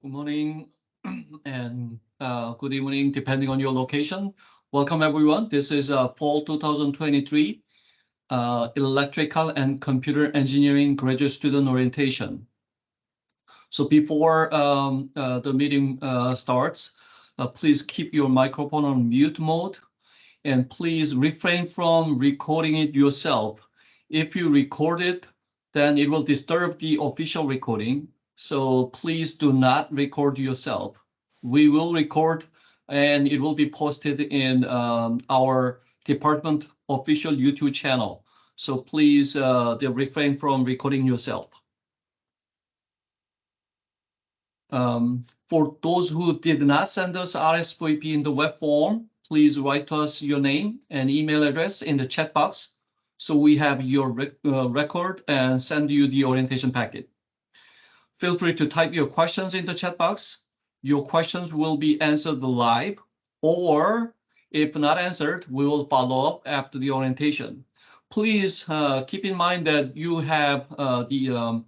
Good morning and good evening, depending on your location. Welcome, everyone. This is Fall 2023 Electrical and Computer Engineering Graduate Student Orientation. So before the meeting starts, please keep your microphone on mute mode and please refrain from recording it yourself. If you record it, then it will disturb the official recording. So please do not record yourself. We will record and it will be posted in our department official YouTube channel. So please refrain from recording yourself. For those who did not send us RSVP in the web form, please write to us your name and email address in the chat box so we have your record and send you the orientation packet. Feel free to type your questions in the chat box. Your questions will be answered live, or if not answered, we will follow up after the orientation. Please keep in mind that you have the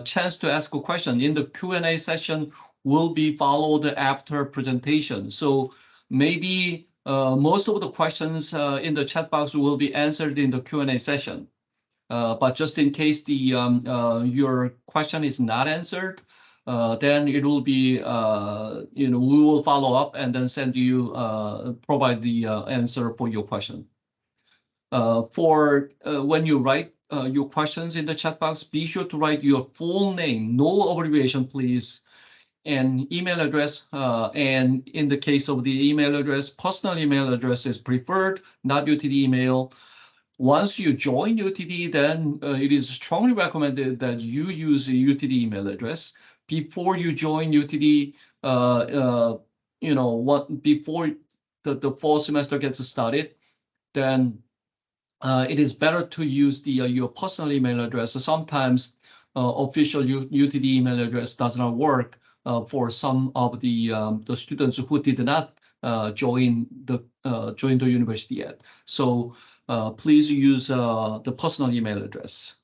chance to ask a question in the Q&A session will be followed after presentation. So maybe most of the questions in the chat box will be answered in the Q&A session. But just in case your question is not answered, then it will be, we will follow up and then send you, provide the answer for your question. When you write your questions in the chat box, be sure to write your full name, no abbreviation, please, and email address. And in the case of the email address, personal email address is preferred, not UTD email. Once you join UTD, then it is strongly recommended that you use a UTD email address. Before you join UTD, before the fall semester gets started, then it is better to use your personal email address. So sometimes official UTD email address does not work for some of the students who did not join the university yet. So please use the personal email address.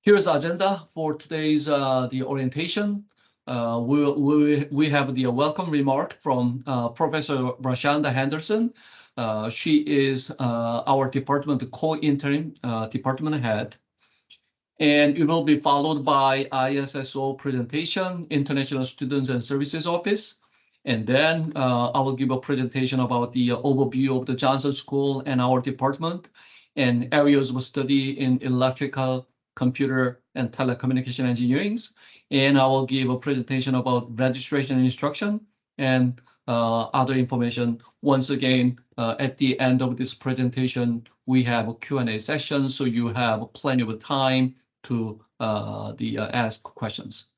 Here's the agenda for today's the orientation. We have the welcome remark from Professor Rashanda Henderson. She is our department co-interim department head. And it will be followed by ISSO presentation, International Students and Services Office. And then I will give a presentation about the overview of the Johnson School and our department and areas of study in electrical, computer, and telecommunication engineering. And I will give a presentation about registration and instruction and other information. Once again, at the end of this presentation, we have a Q&A session, so you have plenty of time to ask questions.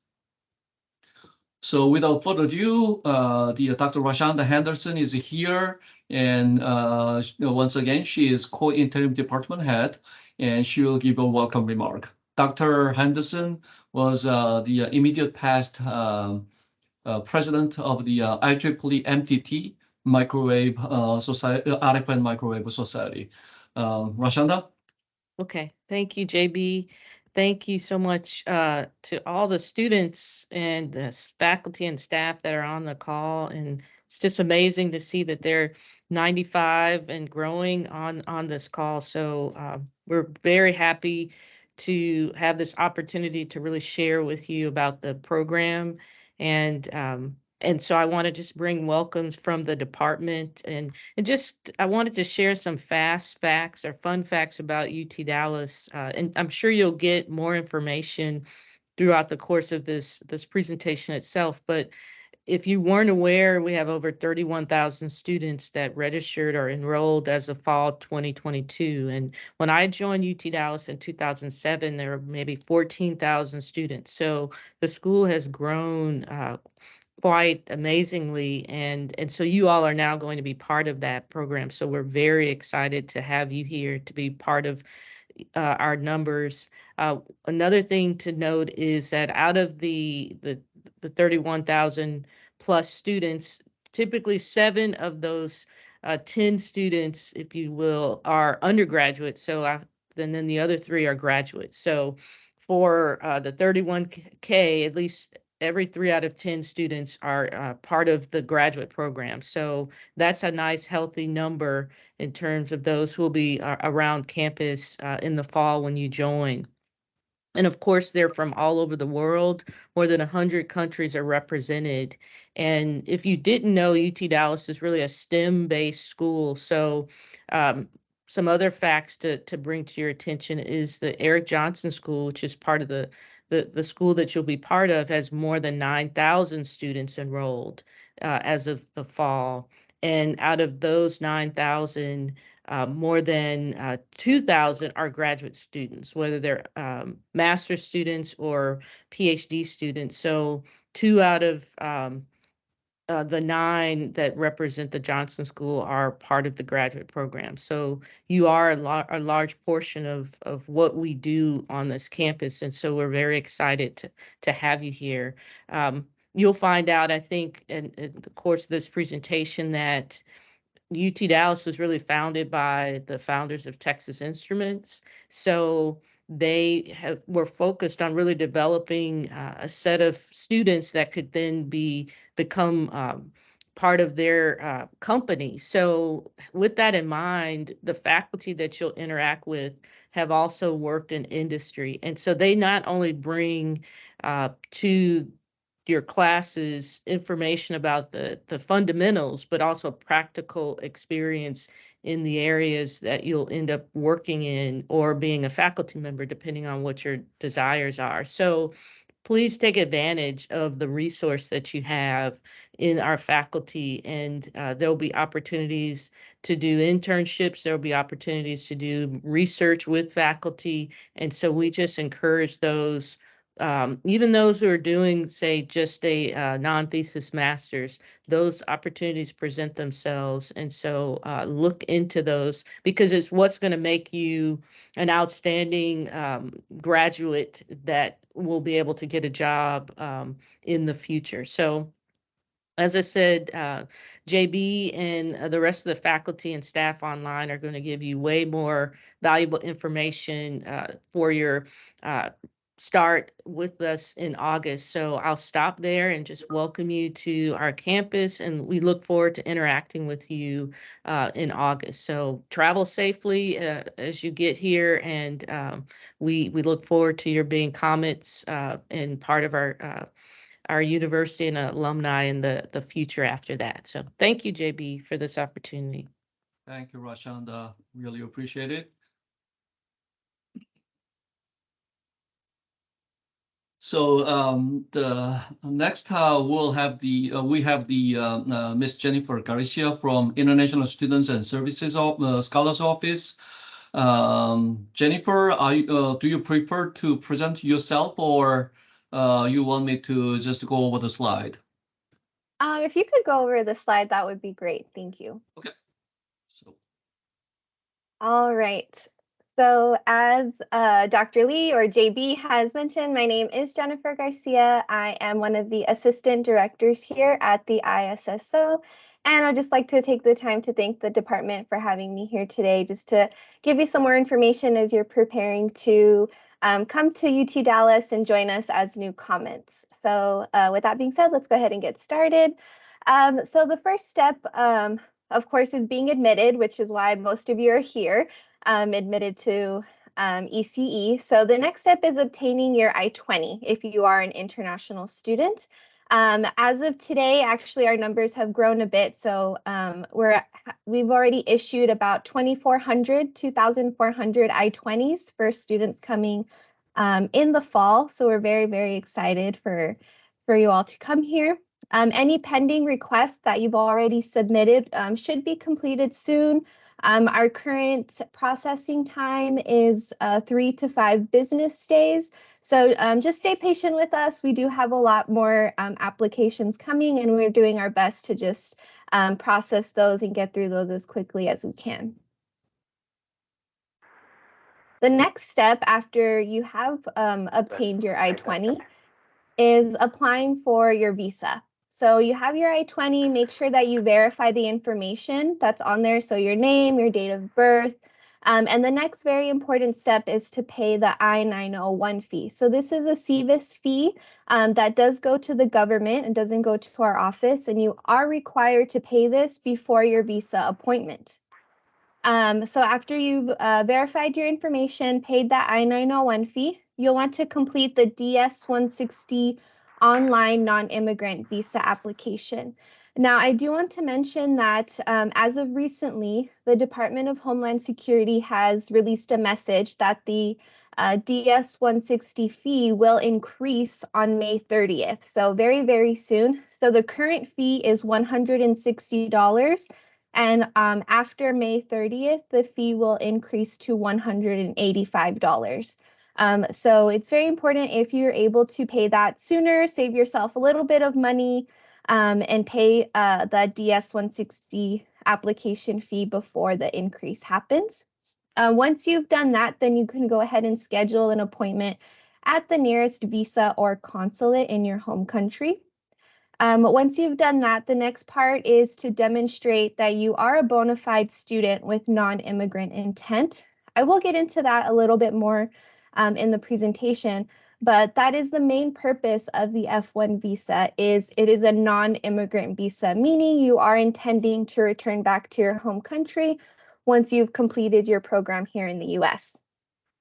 So without further ado, Dr. Rashanda Henderson is here, and once again, she is co-interim department head, and she will give a welcome remark. Dr. Henderson was the immediate past president of the IEEE MTT Microwave Society, RF and Microwave Society. Rashanda? Okay, thank you, JB. Thank you so much to all the students and the faculty and staff that are on the call. And it's just amazing to see that they're 95 and growing on this call. So we're very happy to have this opportunity to really share with you about the program. And so I want to just bring welcomes from the department and just I wanted to share some fast facts or fun facts about UT Dallas. And I'm sure you'll get more information throughout the course of this presentation itself. But if you weren't aware, we have over 31,000 students that registered or enrolled as of fall 2022. And when I joined UT Dallas in 2007, there were maybe 14,000 students. So the school has grown quite amazingly, and so you all are now going to be part of that program. So we're very excited to have you here to be part of our numbers. Another thing to note is that out of the 31,000 plus students, typically 7 of those 10 students, if you will, are undergraduates. So and then the other 3 are graduates. So for the 31K, at least every 3 out of 10 students are part of the graduate program. So that's a nice, healthy number in terms of those who will be around campus in the fall when you join. And of course, they're from all over the world. More than 100 countries are represented. And if you didn't know, UT Dallas is really a STEM-based school. So um, some other facts to bring to your attention is the Eric Johnson School, which is part of the school that you'll be part of, has more than 9,000 students enrolled as of the fall. And out of those 9,000, more than 2,000 are graduate students, whether they're master's students or PhD students. So 2 out of the 9 that represent the Johnson School are part of the graduate program. So you are a large portion of what we do on this campus. And so we're very excited to have you here. You'll find out, I think, in the course of this presentation that UT Dallas was really founded by the founders of Texas Instruments. So they were focused on really developing a set of students that could then become part of their company. So with that in mind, the faculty that you'll interact with have also worked in industry. And so they not only bring to your classes information about the fundamentals, but also practical experience in the areas that you'll end up working in or being a faculty member, depending on what your desires are. So please take advantage of the resource that you have in our faculty, and there'll be opportunities to do internships, there'll be opportunities to do research with faculty, and so we just encourage those, even those who are doing, say, just a non-thesis master's, those opportunities present themselves, and so look into those, because it's what's going to make you an outstanding graduate that will be able to get a job in the future. So as I said, JB and the rest of the faculty and staff online are going to give you way more valuable information for your start with us in August. So I'll stop there and just welcome you to our campus, and we look forward to interacting with you in August. So travel safely as you get here, and we look forward to your being comments and part of our university and alumni in the future after that. So thank you, JB, for this opportunity. Thank you, Rashanda. Really appreciate it. So the next we'll have we have the Miss Jennifer Garcia from International Students and Services Scholars Office. Jennifer, do you prefer to present yourself, or you want me to just go over the slide? If you could go over the slide, that would be great. Thank you. Okay. So. All right. So as Dr. Lee or JB has mentioned, my name is Jennifer Garcia. I am one of the assistant directors here at the ISSO. And I'd just like to take the time to thank the department for having me here today, just to give you some more information as you're preparing to come to UT Dallas and join us as new comments. So with that being said, let's go ahead and get started. So the first step, of course, is being admitted, which is why most of you are here, admitted to ECE. So the next step is obtaining your I-20 if you are an international student. As of today, actually, our numbers have grown a bit. So we've already issued about 2,400 I-20s for students coming in the fall. So we're very, very excited for you all to come here. Any pending requests that you've already submitted should be completed soon. Our current processing time is 3 to 5 business days. So just stay patient with us. We do have a lot more applications coming, and we're doing our best to just process those and get through those as quickly as we can. The next step after you have obtained your I-20 is applying for your visa. So you have your I-20, make sure that you verify the information that's on there. So your name, your date of birth, And the next very important step is to pay the I-901 fee. So this is a CVIS fee that does go to the government and doesn't go to our office, and you are required to pay this before your visa appointment. So after you've verified your information, paid that I-901 fee, you'll want to complete the DS-160 online non-immigrant visa application. Now, I do want to mention that as of recently, the Department of Homeland Security has released a message that the DS-160 fee will increase on May 30th. So very, very soon. So the current fee is $160. And after May 30th, the fee will increase to $185. So it's very important if you're able to pay that sooner, save yourself a little bit of money, and pay the DS-160 application fee before the increase happens. Once you've done that, then you can go ahead and schedule an appointment at the nearest visa or consulate in your home country. Once you've done that, the next part is to demonstrate that you are a bona fide student with non-immigrant intent. I will get into that a little bit more in the presentation, but that is the main purpose of the F1 visa. It is a non-immigrant visa, meaning you are intending to return back to your home country once you've completed your program here in the US.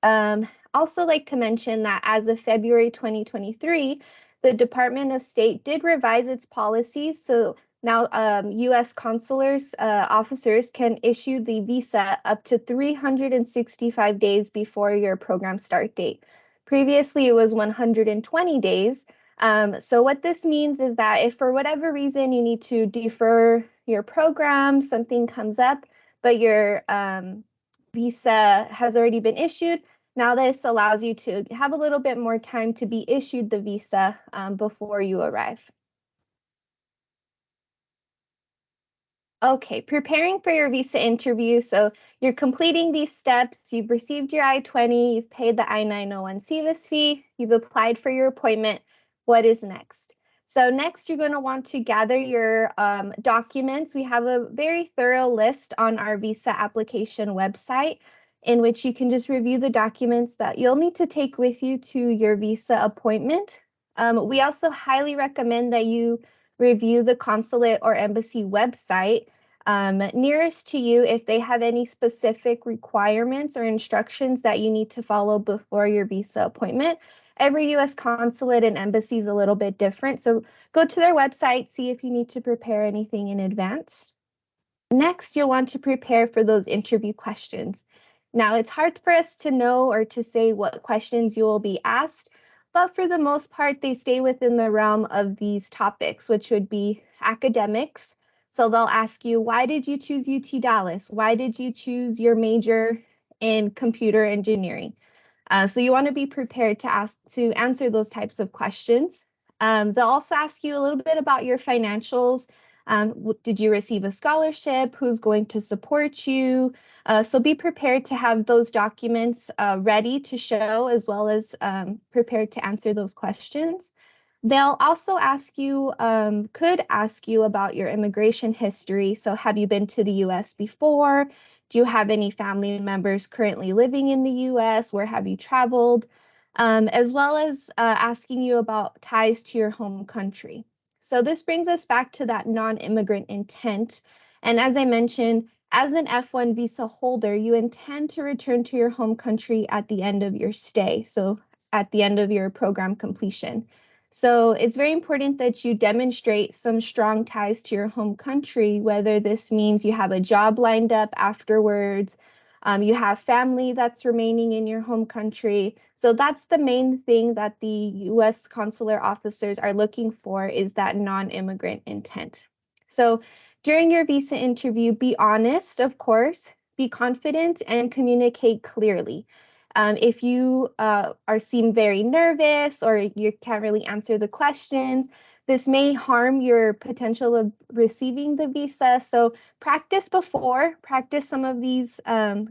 Also like to mention that as of February 2023, the Department of State did revise its policies. So now US consulars officers can issue the visa up to 365 days before your program start date. Previously, it was 120 days. So what this means is that if for whatever reason you need to defer your program, something comes up, but your visa has already been issued, now this allows you to have a little bit more time to be issued the visa before you arrive. Okay, preparing for your visa interview. So you're completing these steps, you've received your I-20, you've paid the I-901 CVIS fee, you've applied for your appointment. What is next? So next, you're going to want to gather your documents. We have a very thorough list on our visa application website in which you can just review the documents that you'll need to take with you to your visa appointment. We also highly recommend that you review the consulate or embassy website nearest to you if they have any specific requirements or instructions that you need to follow before your visa appointment. Every US consulate and embassy is a little bit different, so go to their website, see if you need to prepare anything in advance. Next, you'll want to prepare for those interview questions. Now, it's hard for us to know or to say what questions you will be asked, but for the most part, they stay within the realm of these topics, which would be academics. So they'll ask you, why did you choose UT Dallas? Why did you choose your major in computer engineering? So you want to be prepared to answer those types of questions. They'll also ask you a little bit about your financials. Did you receive a scholarship? Who's going to support you? So be prepared to have those documents ready to show, as well as prepared to answer those questions. They'll also ask you, could ask you about your immigration history. So have you been to the US before? Do you have any family members currently living in the US? Where have you traveled? As well as asking you about ties to your home country. So this brings us back to that non-immigrant intent. And as I mentioned, as an F1 visa holder, you intend to return to your home country at the end of your stay, so at the end of your program completion. So it's very important that you demonstrate some strong ties to your home country, whether this means you have a job lined up afterwards, you have family that's remaining in your home country. So that's the main thing that the US consular officers are looking for, is that non-immigrant intent. So during your visa interview, be honest, of course, be confident, and communicate clearly. If you seem very nervous or you can't really answer the questions, this may harm your potential of receiving the visa. So practice some of these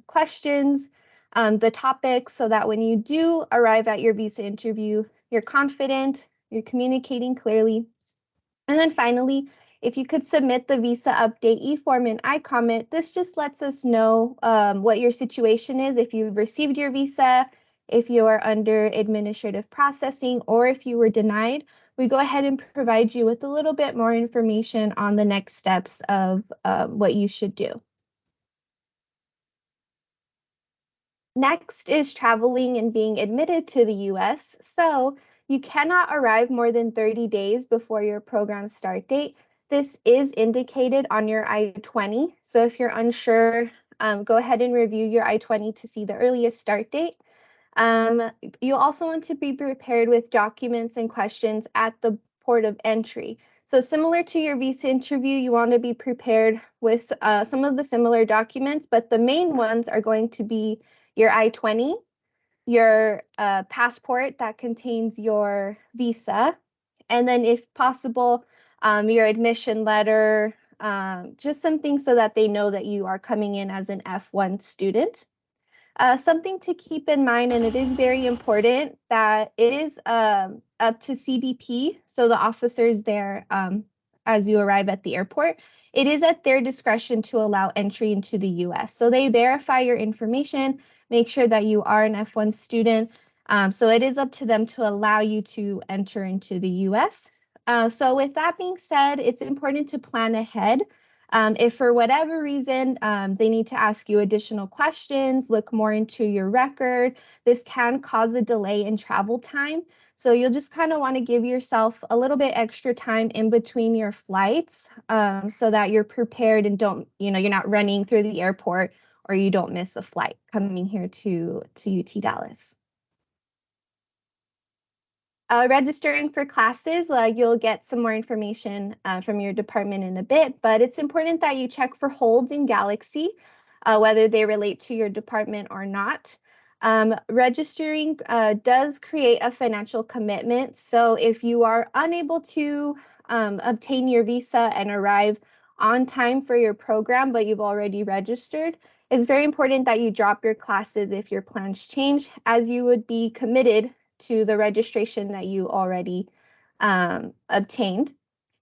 questions, the topics, so that when you do arrive at your visa interview, you're confident, you're communicating clearly. And then finally, If you could submit the visa update e-form and iComment, this just lets us know what your situation is, if you've received your visa, if you are under administrative processing, or if you were denied. We go ahead and provide you with a little bit more information on the next steps of what you should do. Next is traveling and being admitted to the US. So you cannot arrive more than 30 days before your program start date. This is indicated on your I-20. So if you're unsure, go ahead and review your I-20 to see the earliest start date. You also want to be prepared with documents and questions at the port of entry. So similar to your visa interview, you want to be prepared with some of the similar documents, but the main ones are going to be your I-20, your passport that contains your visa, and then if possible, your admission letter, just some things so that they know that you are coming in as an F1 student. Something to keep in mind, and it is very important, that it is up to CBP, so the officers there as you arrive at the airport, it is at their discretion to allow entry into the US. So they verify your information, make sure that you are an F1 student. So it is up to them to allow you to enter into the US. So with that being said, it's important to plan ahead. If for whatever reason they need to ask you additional questions, look more into your record, this can cause a delay in travel time. So you'll just kind of want to give yourself a little bit extra time in between your flights so that you're prepared and don't, you're not running through the airport or you don't miss a flight coming here to UT Dallas. Registering for classes, you'll get some more information from your department in a bit, but it's important that you check for holds in Galaxy, whether they relate to your department or not. Registering does create a financial commitment, so if you are unable to obtain your visa and arrive on time for your program, but you've already registered, it's very important that you drop your classes if your plans change, as you would be committed to the registration that you already obtained.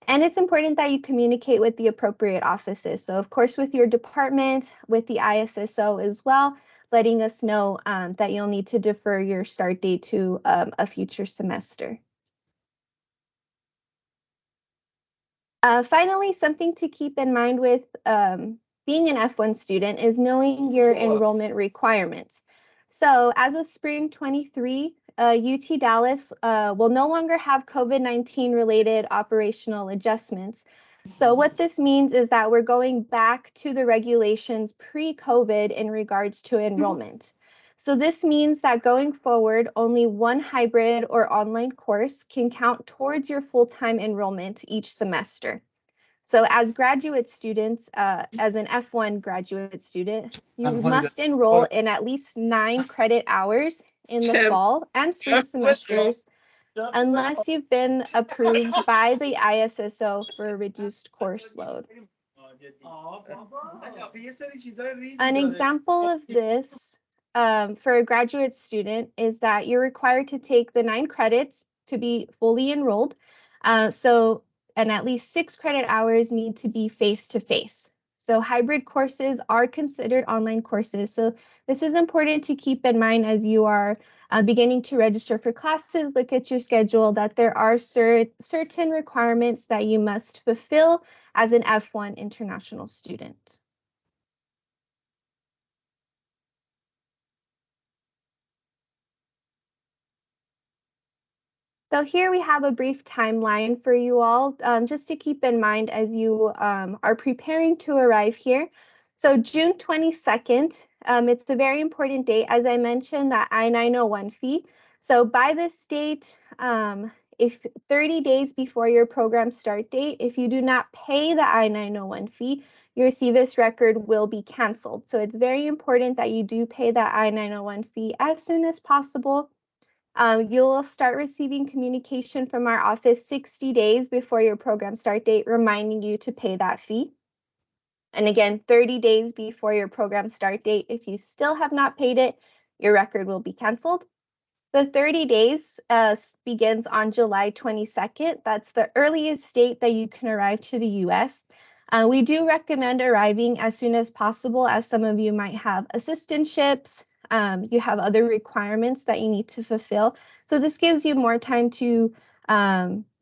And it's important that you communicate with the appropriate offices. So of course, with your department, with the ISSO as well, letting us know that you'll need to defer your start date to a future semester. Finally, something to keep in mind with being an F1 student is knowing your enrollment requirements. So as of spring 23, UT Dallas will no longer have COVID-19 related operational adjustments. So what this means is that we're going back to the regulations pre-COVID in regards to enrollment. So this means that going forward, only one hybrid or online course can count towards your full-time enrollment each semester. So as graduate students, as an F1 graduate student, you must enroll in at least 9 credit hours in the fall and spring semesters, unless you've been approved by the ISSO for a reduced course load. An example of this for a graduate student is that you're required to take the 9 credits to be fully enrolled. And at least 6 credit hours need to be face-to-face. So hybrid courses are considered online courses. So this is important to keep in mind as you are beginning to register for classes. Look at your schedule, that there are certain requirements that you must fulfill as an F1 international student. So here we have a brief timeline for you all, just to keep in mind as you are preparing to arrive here. So June 22nd, it's a very important date, as I mentioned, that I-901 fee. So by this date, if 30 days before your program start date, if you do not pay the I-901 fee, your CVIS record will be canceled. So it's very important that you do pay that I-901 fee as soon as possible. You'll start receiving communication from our office 60 days before your program start date, reminding you to pay that fee. And again, 30 days before your program start date, if you still have not paid it, your record will be canceled. The 30 days begins on July 22nd. That's the earliest date that you can arrive to the US. We do recommend arriving as soon as possible, as some of you might have assistantships, you have other requirements that you need to fulfill. So this gives you more time to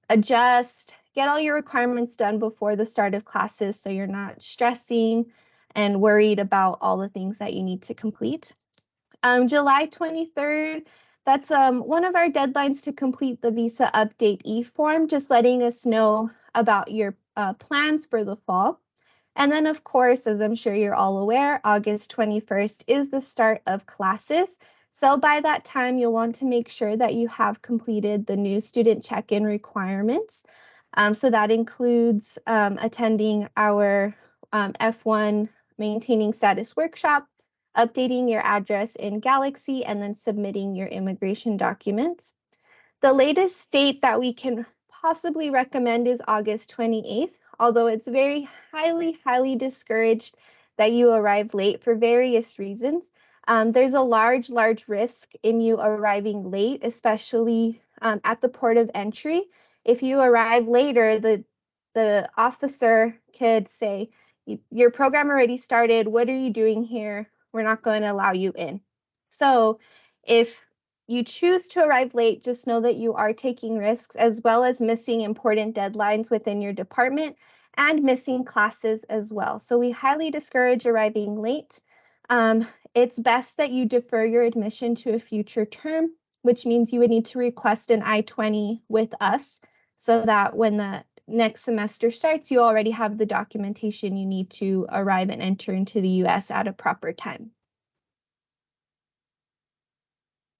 adjust, get all your requirements done before the start of classes so you're not stressing and worried about all the things that you need to complete. July 23rd, that's one of our deadlines to complete the visa update e-form, just letting us know about your plans for the fall. And then, of course, as I'm sure you're all aware, August 21st is the start of classes. So by that time, you'll want to make sure that you have completed the new student check-in requirements. So that includes attending our F1 maintaining status workshop, updating your address in Galaxy, and then submitting your immigration documents. The latest date that we can possibly recommend is August 28th, although it's very highly discouraged that you arrive late for various reasons. There's a large risk in you arriving late, especially at the port of entry. If you arrive later, the officer could say, your program already started, what are you doing here? We're not going to allow you in. So if you choose to arrive late, just know that you are taking risks, as well as missing important deadlines within your department and missing classes as well. So we highly discourage arriving late. It's best that you defer your admission to a future term, which means you would need to request an I-20 with us so that when the next semester starts, you already have the documentation you need to arrive and enter into the US at a proper time.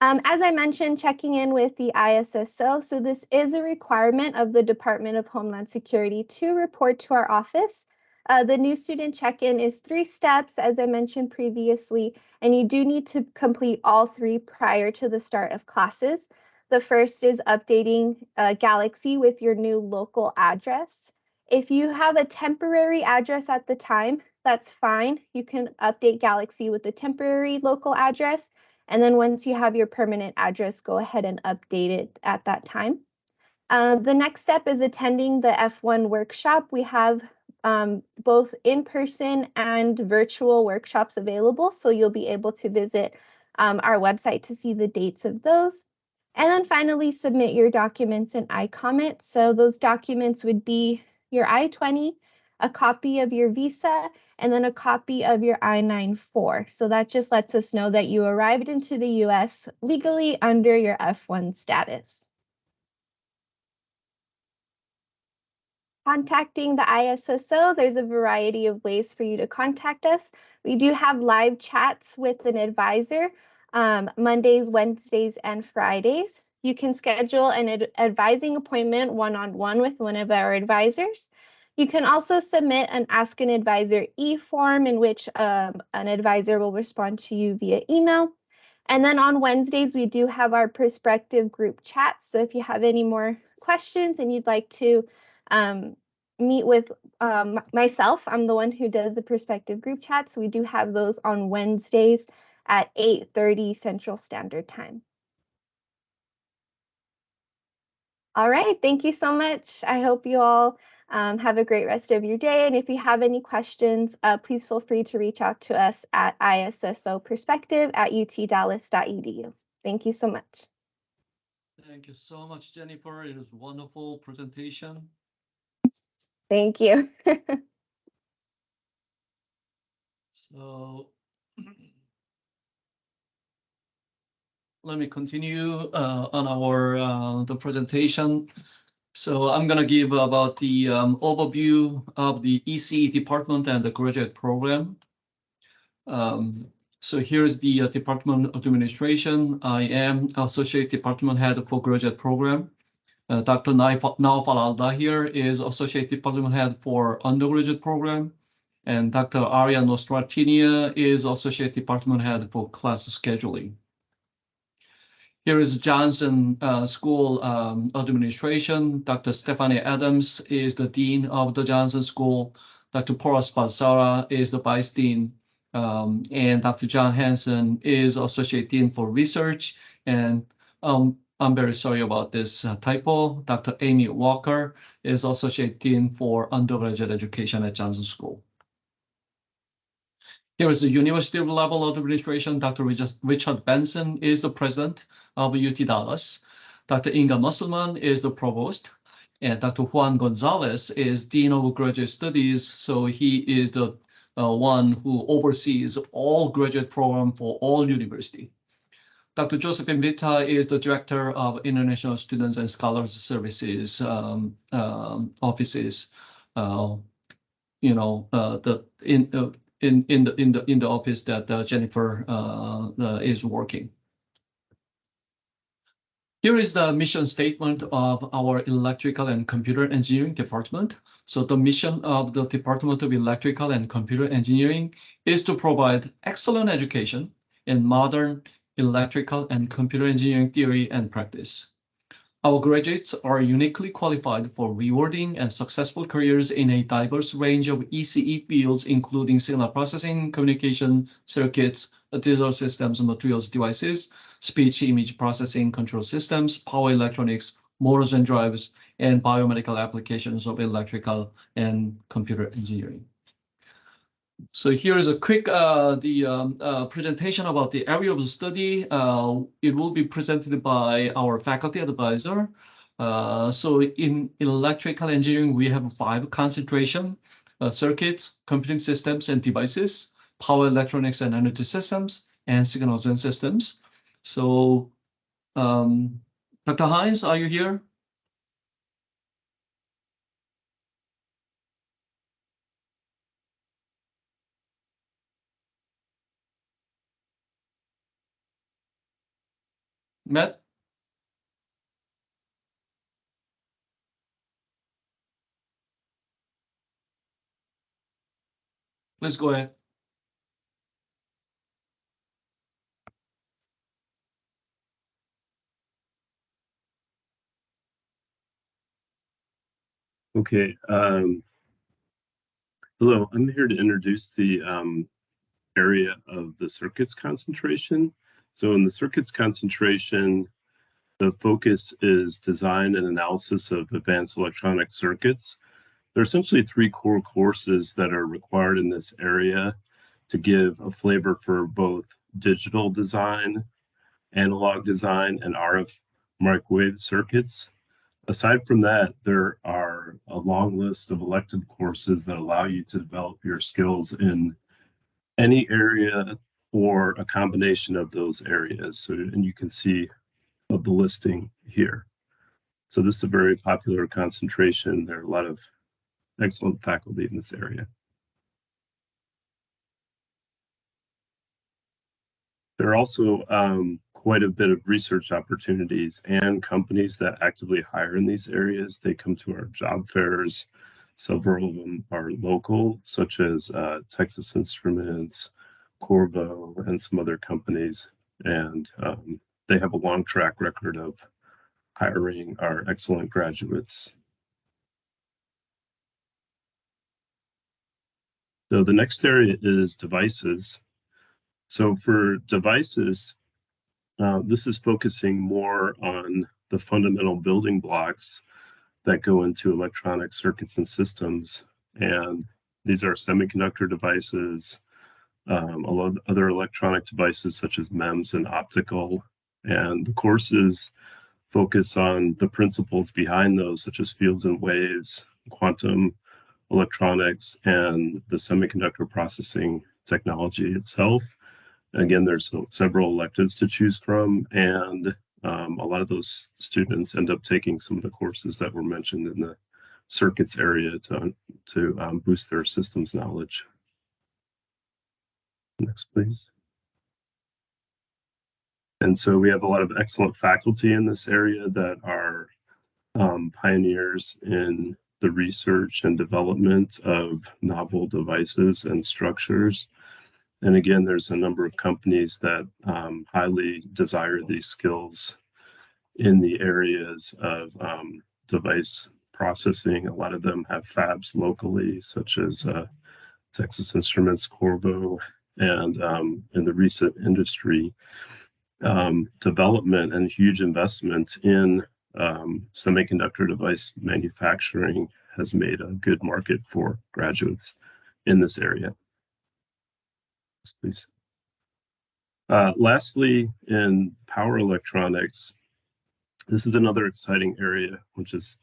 As I mentioned, checking in with the ISSO. So this is a requirement of the Department of Homeland Security to report to our office. The new student check-in is 3 steps, as I mentioned previously, and you do need to complete all 3 prior to the start of classes. The first is updating Galaxy with your new local address. If you have a temporary address at the time, that's fine. You can update Galaxy with a temporary local address. And then once you have your permanent address, go ahead and update it at that time. The next step is attending the F1 workshop. We have both in-person and virtual workshops available, so you'll be able to visit our website to see the dates of those. And then finally, submit your documents in iComment. So those documents would be your I-20, a copy of your visa, and then a copy of your I-9-4. So that just lets us know that you arrived into the US legally under your F1 status. Contacting the ISSO, there's a variety of ways for you to contact us. We do have live chats with an advisor Mondays, Wednesdays, and Fridays. You can schedule an advising appointment one-on-one with one of our advisors. You can also submit an Ask an Advisor e-form in which an advisor will respond to you via email. And then on Wednesdays, we do have our prospective group chats. So if you have any more questions and you'd like to meet with myself, I'm the one who does the prospective group chats. So we do have those on Wednesdays at 8:30 Central Standard Time. All right, thank you so much. I hope you all have a great rest of your day. And if you have any questions, please feel free to reach out to us at isssoperspective@utdallas.edu. Thank you so much. Thank you so much, Jennifer. It was a wonderful presentation. Thank you. So let me continue on our the presentation. So I'm gonna give about the overview of the ECE department and the graduate program. So here's the department administration. I am associate department head for graduate program. Dr. Naufal Alda here is associate department head for undergraduate program. And Dr. Arya Nostratinia is associate department head for class scheduling. Here is Johnson School Administration. Dr. Stephanie Adams is the Dean of the Johnson School. Dr. Paula Spazzara is the Vice Dean. And Dr. John Hansen is Associate Dean for Research. And I'm very sorry about this typo. Dr. Amy Walker is Associate Dean for Undergraduate Education at Johnson School. Here is the university level of administration. Dr. Richard Benson is the president of UT Dallas. Dr. Inga Musselman is the provost. And Dr. Juan Gonzalez is Dean of Graduate Studies. So he is the one who oversees all graduate program for all university. Dr. Josephine Vita is the Director of International Students and Scholars Services offices. In the office that Jennifer is working. Here is the mission statement of our Electrical and Computer Engineering Department. So the mission of the Department of Electrical and Computer Engineering is to provide excellent education in modern electrical and computer engineering theory and practice. Our graduates are uniquely qualified for rewarding and successful careers in a diverse range of ECE fields, including signal processing, communication, circuits, digital systems, materials, devices, speech, image processing, control systems, power electronics, motors and drives, and biomedical applications of electrical and computer engineering. So here is a quick presentation about the area of study. It will be presented by our faculty advisor. So in electrical engineering, we have 5 concentration: circuits, computing systems and devices, power electronics and energy systems, and signals and systems. So Dr. Hines, are you here? Matt? Please go ahead. Okay. Hello, I'm here to introduce the area of the circuits concentration. So in the circuits concentration, the focus is design and analysis of advanced electronic circuits. There are essentially 3 core courses that are required in this area to give a flavor for both digital design, analog design, and RF microwave circuits. Aside from that, there are a long list of elective courses that allow you to develop your skills in any area or a combination of those areas. So, and you can see of the listing here. So this is a very popular concentration. There are a lot of excellent faculty in this area. There are also quite a bit of research opportunities and companies that actively hire in these areas. They come to our job fairs. Several of them are local, such as Texas Instruments, Corvo, and some other companies. And they have a long track record of hiring our excellent graduates. So the next area is devices. So for devices, this is focusing more on the fundamental building blocks that go into electronic circuits and systems. And these are semiconductor devices, a lot of other electronic devices such as MEMS and optical. And the courses focus on the principles behind those, such as fields and waves, quantum electronics, and the semiconductor processing technology itself. Again, there's several electives to choose from, and a lot of those students end up taking some of the courses that were mentioned in the circuits area to boost their systems knowledge. Next, please. And so we have a lot of excellent faculty in this area that are pioneers in the research and development of novel devices and structures. And again, there's a number of companies that highly desire these skills in the areas of device processing. A lot of them have fabs locally, such as Texas Instruments, Corvo, and in the recent industry, development and huge investment in semiconductor device manufacturing has made a good market for graduates in this area. Please. Lastly, in power electronics, this is another exciting area, which is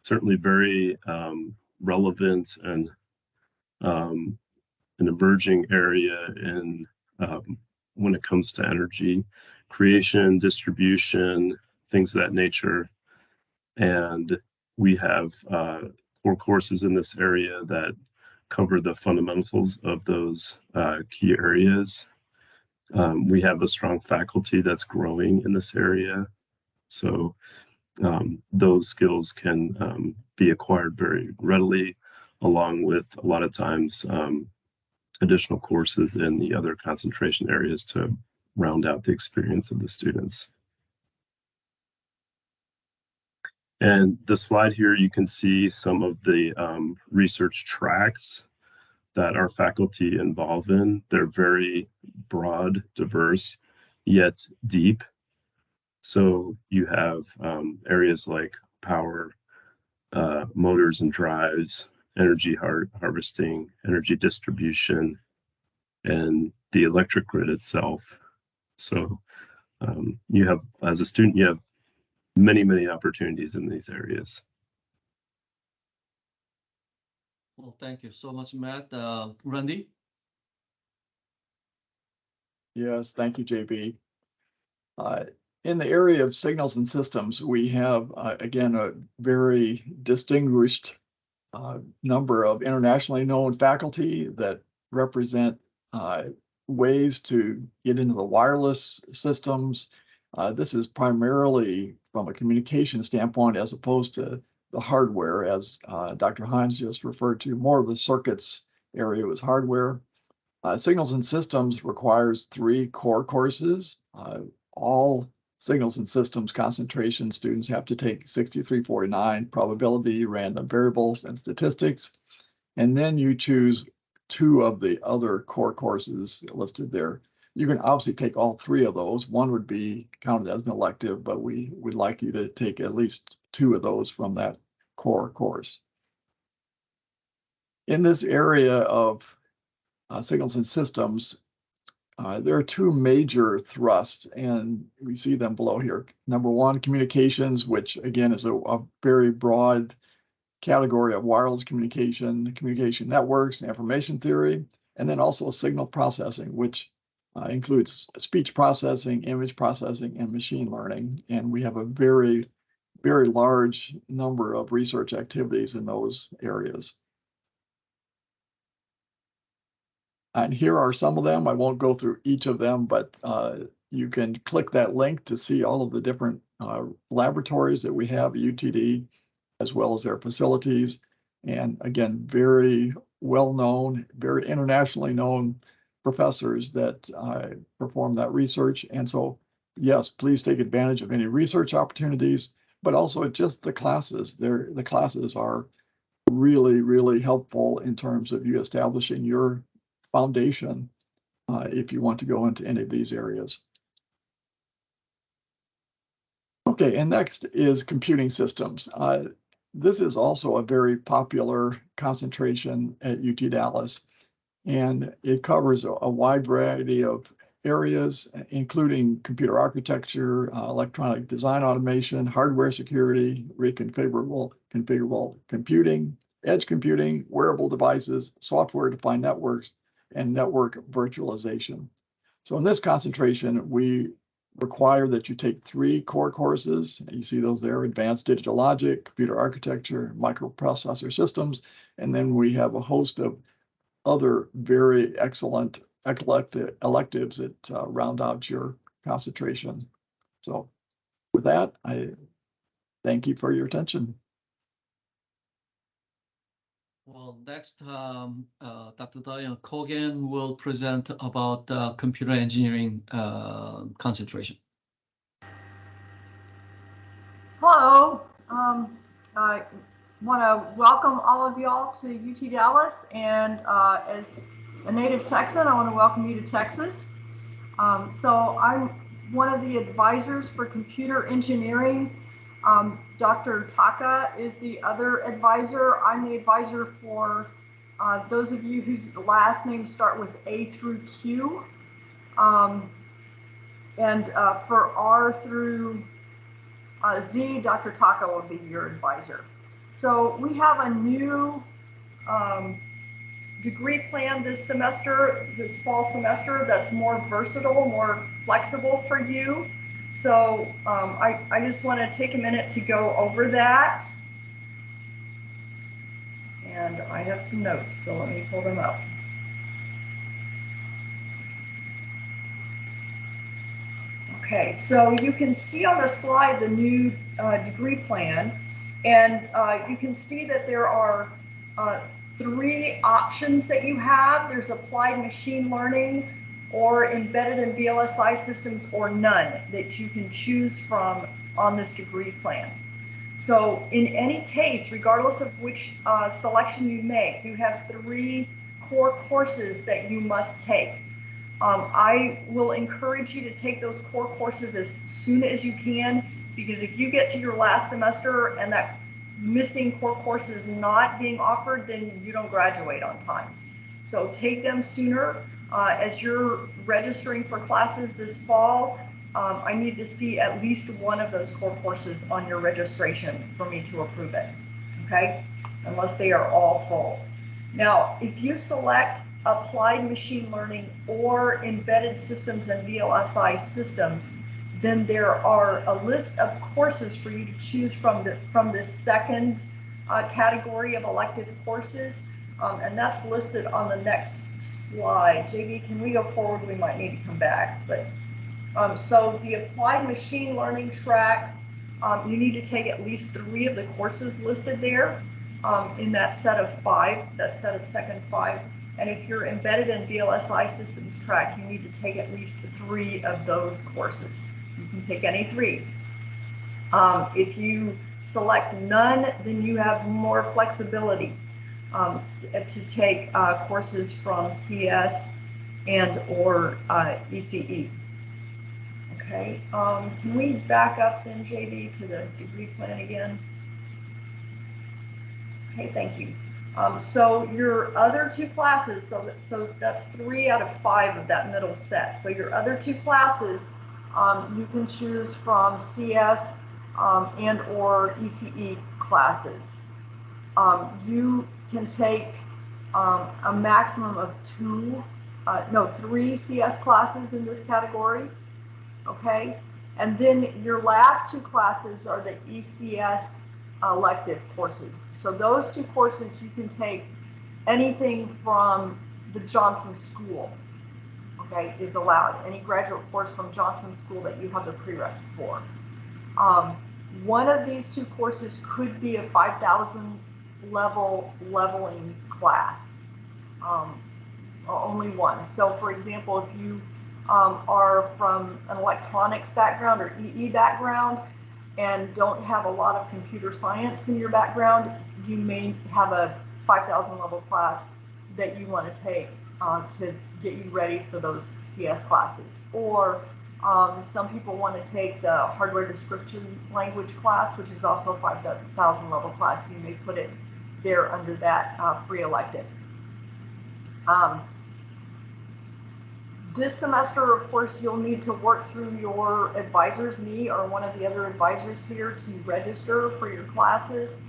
certainly very relevant and an emerging area in when it comes to energy creation, distribution, things of that nature. And we have core courses in this area that cover the fundamentals of those key areas. We have a strong faculty that's growing in this area. So those skills can be acquired very readily, along with a lot of times additional courses in the other concentration areas to round out the experience of the students. And the slide here, you can see some of the research tracks that our faculty involve in. They're very broad, diverse, yet deep. So you have areas like power, motors and drives, energy harvesting, energy distribution, and the electric grid itself. So you have, as a student, you have many, many opportunities in these areas. Well, thank you so much, Matt. Randy? Yes, thank you, JB. In the area of signals and systems, we have, again, a very distinguished number of internationally known faculty that represent ways to get into the wireless systems. This is primarily from a communication standpoint as opposed to the hardware, as Dr. Hines just referred to. More of the circuits area was hardware. Signals and systems requires 3 core courses. All signals and systems concentration students have to take 6349, probability, random variables, and statistics. And then you choose 2 of the other core courses listed there. You can obviously take all 3 of those. One would be counted as an elective, but we would like you to take at least 2 of those from that core course. In this area of signals and systems, there are 2 major thrusts, and we see them below here. Number 1, communications, which again is a very broad category of wireless communication, communication networks, and information theory, and then also signal processing, which includes speech processing, image processing, and machine learning. And we have a very, very large number of research activities in those areas. And here are some of them. I won't go through each of them, but you can click that link to see all of the different laboratories that we have at UTD, as well as their facilities. And again, very well-known, very internationally known professors that perform that research. And so, yes, please take advantage of any research opportunities, but also just the classes. The classes are really, really helpful in terms of you establishing your foundation if you want to go into any of these areas. Okay, and next is computing systems. This is also a very popular concentration at UT Dallas, and it covers a wide variety of areas, including computer architecture, electronic design automation, hardware security, configurable computing, edge computing, wearable devices, software-defined networks, and network virtualization. So in this concentration, we require that you take 3 core courses. You see those there: advanced digital logic, computer architecture, microprocessor systems. And then we have a host of other very excellent electives that round out your concentration. So with that, I thank you for your attention. Well, next, Dr. Diane Kogan will present about computer engineering concentration. Hello. I want to welcome all of y'all to UT Dallas, and as a native Texan, I want to welcome you to Texas. So I'm one of the advisors for computer engineering. Dr. Taka is the other advisor. I'm the advisor for those of you whose last names start with A through Q. And for R through Z, Dr. Taka will be your advisor. So we have a new degree plan this semester, this fall semester, that's more versatile, more flexible for you. So I just want to take a minute to go over that. And I have some notes, so let me pull them up. Okay, so you can see on the slide the new degree plan, and you can see that there are 3 options that you have. There's applied machine learning, or embedded in VLSI systems, or none that you can choose from on this degree plan. So in any case, regardless of which selection you make, you have 3 core courses that you must take. I will encourage you to take those core courses as soon as you can, because if you get to your last semester and that missing core course is not being offered, then you don't graduate on time. So take them sooner. As you're registering for classes this fall, I need to see at least one of those core courses on your registration for me to approve it, okay? Unless they are all full. Now, if you select applied machine learning or embedded systems and VLSI systems, then there are a list of courses for you to choose from this second category of elective courses, and that's listed on the next slide. JB, can we go forward? We might need to come back. But so the applied machine learning track, you need to take at least 3 of the courses listed there in that set of 5, that set of second 5. And if you're embedded in VLSI systems track, you need to take at least 3 of those courses. You can pick any 3. If you select none, then you have more flexibility to take courses from CS and or ECE. Okay, can we back up then, JB, to the degree plan again? Okay, thank you. So your other 2 classes, so that's 3 out of 5 of that middle set. So your other 2 classes, you can choose from CS and or ECE classes. You can take a maximum of 3 CS classes in this category, okay? And then your last 2 classes are the ECS elective courses. So those 2 courses you can take anything from the Johnson School, okay, is allowed. Any graduate course from Johnson School that you have the prereqs for. One of these 2 courses could be a 5,000 level leveling class. Only one. So for example, if you are from an electronics background or EE background and don't have a lot of computer science in your background, you may have a 5,000 level class that you want to take to get you ready for those CS classes. Or some people want to take the hardware description language class, which is also a 5,000 level class. You may put it there under that free elective. This semester, of course, you'll need to work through your advisors, me or one of the other advisors here, to register for your classes.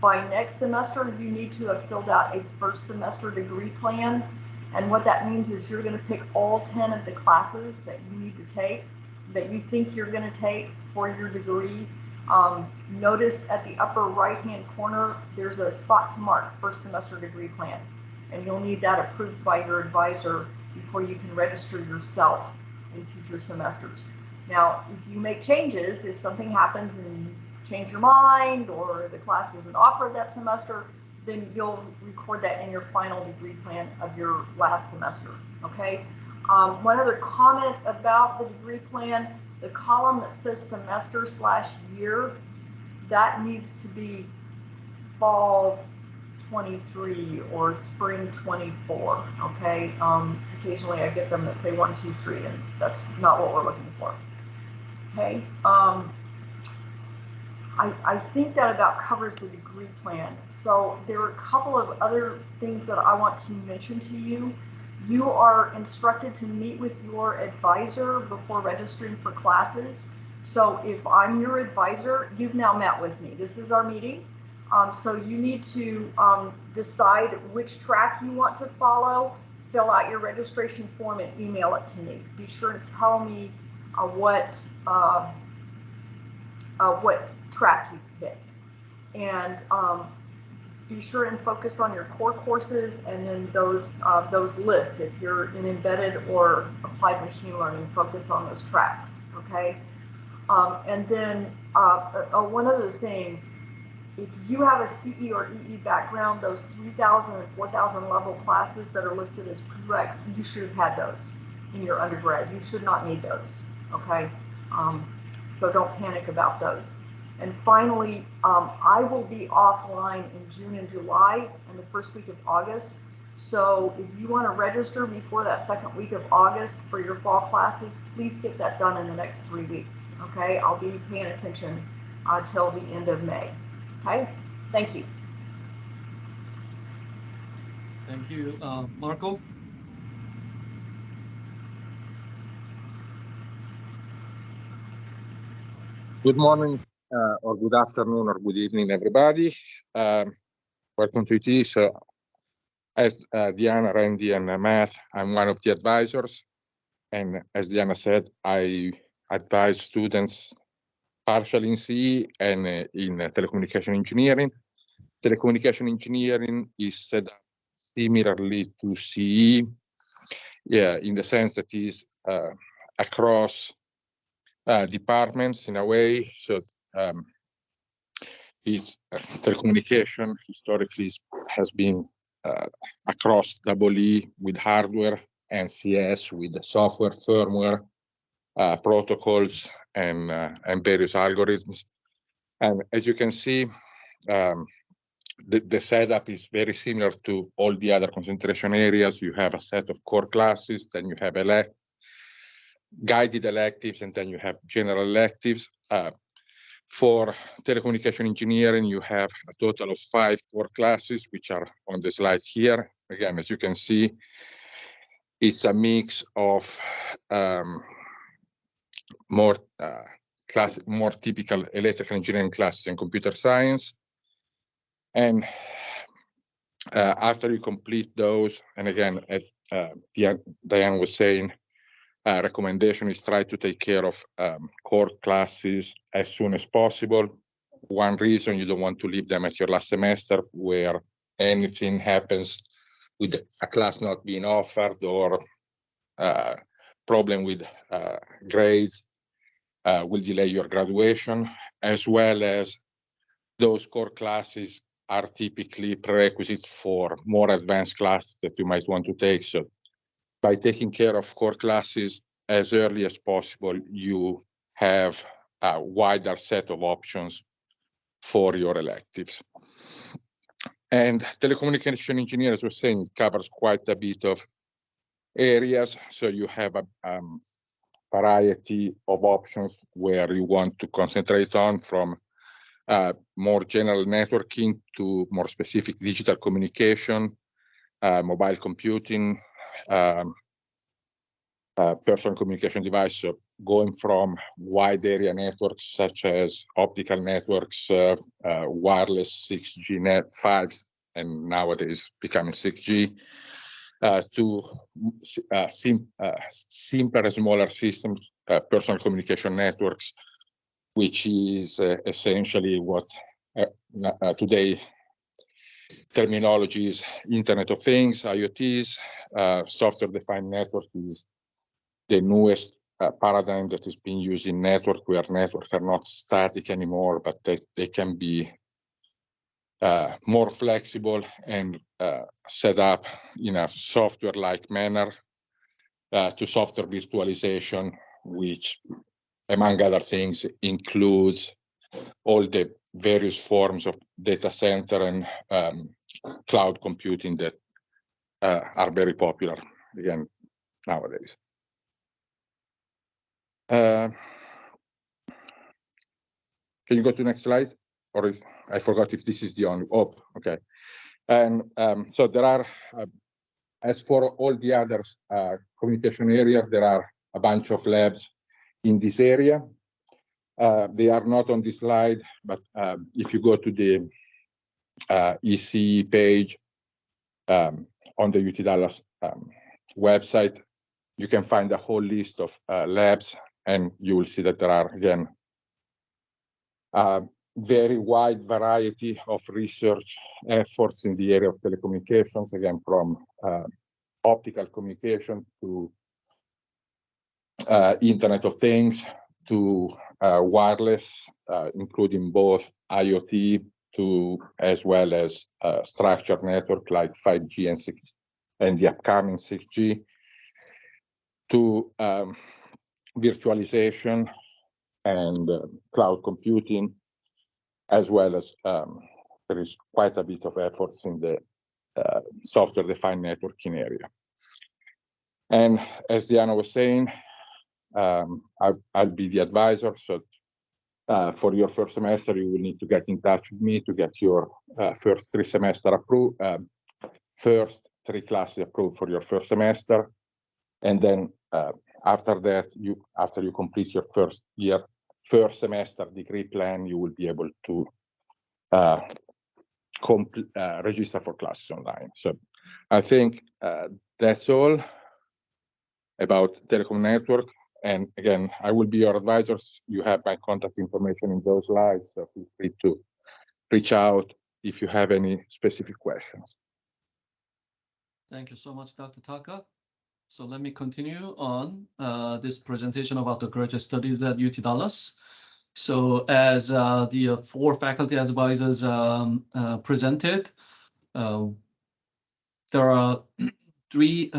By next semester, you need to have filled out a first semester degree plan. And what that means is you're going to pick all 10 of the classes that you need to take, that you think you're going to take for your degree. Notice at the upper right-hand corner, there's a spot to mark first semester degree plan. And you'll need that approved by your advisor before you can register yourself in future semesters. Now, if you make changes, if something happens and you change your mind or the class isn't offered that semester, then you'll record that in your final degree plan of your last semester, okay? One other comment about the degree plan, the column that says semester/year, that needs to be fall 23 or spring 24, okay? occasionally I get them that say 1, 2, 3, and that's not what we're looking for. Okay. I think that about covers the degree plan. So there are a couple of other things that I want to mention to you. You are instructed to meet with your advisor before registering for classes. So if I'm your advisor, you've now met with me. This is our meeting. So you need to decide which track you want to follow, fill out your registration form and email it to me. Be sure to tell me what track you picked, and be sure and focus on your core courses and then those lists. If you're in embedded or applied machine learning, focus on those tracks. Okay, and then one other thing, if you have a CE or EE background, those 3,000 and 4,000 level classes that are listed as prereqs, you should have had those in your undergrad. You should not need those. Okay, so don't panic about those. And finally, I will be offline in June and July and the first week of August. So if you want to register before that second week of August for your fall classes, please get that done in the next 3 weeks. Okay, I'll be paying attention till the end of May. Okay, thank you. Thank you, Marco. Good morning, or good afternoon, or good evening, everybody. Welcome to ECE. So, as Diana, Randy, and Matt, I'm one of the advisors. And as Diana said, I advise students partially in CE and in telecommunication engineering. Telecommunication engineering is set up similarly to CE, in the sense that it is across departments in a way. So telecommunication historically has been across EE with hardware and CS with software, firmware, protocols, and various algorithms. And as you can see, the setup is very similar to all the other concentration areas. You have a set of core classes, then you have guided electives, and then you have general electives. For telecommunication engineering, you have a total of 5 core classes, which are on the slide here. Again, as you can see, it's a mix of more typical electrical engineering classes and computer science. And after you complete those, and again, as Diane was saying, recommendation is try to take care of core classes as soon as possible. One reason you don't want to leave them at your last semester where anything happens with a class not being offered or problem with grades will delay your graduation, as well as those core classes are typically prerequisites for more advanced classes that you might want to take. So by taking care of core classes as early as possible, you have a wider set of options for your electives. And telecommunication engineer, as I was saying, it covers quite a bit of areas. So you have a variety of options where you want to concentrate on, from more general networking to more specific digital communication, mobile computing, personal communication device, so going from wide area networks such as optical networks, wireless 6G net 5s, and nowadays becoming 6G, to simpler and smaller systems, personal communication networks, which is essentially what today terminology is Internet of Things, IoTs. Software-defined network is the newest paradigm that is being used in network, where networks are not static anymore, but they can be more flexible and set up in a software-like manner to software virtualization, which, among other things, includes all the various forms of data center and cloud computing that are very popular. Again, nowadays. Can you go to the next slide? Or if I forgot if this is the only, oh, okay. And so there are, as for all the other communication areas, there are a bunch of labs in this area. They are not on this slide, but if you go to the ECE page on the UT Dallas website, you can find a whole list of labs, and you will see that there are, again, very wide variety of research efforts in the area of telecommunications, again, from optical communication to Internet of Things to wireless, including both IoT to as well as structured network like 5G and 6 and the upcoming 6G to virtualization and cloud computing, as well as there is quite a bit of efforts in the software-defined networking area. And as Diana was saying, I'll be the advisor. So for your first semester, you will need to get in touch with me to get your first 3 semester approved, first 3 classes approved for your first semester. And then after that, after you complete your first semester degree plan, you will be able to register for classes online. So I think that's all about telecom network. And again, I will be your advisors. You have my contact information in those slides, so feel free to reach out if you have any specific questions. Thank you so much, Dr. Taka. So let me continue on this presentation about the graduate studies at UT Dallas. So as the 4 faculty advisors presented, there are 3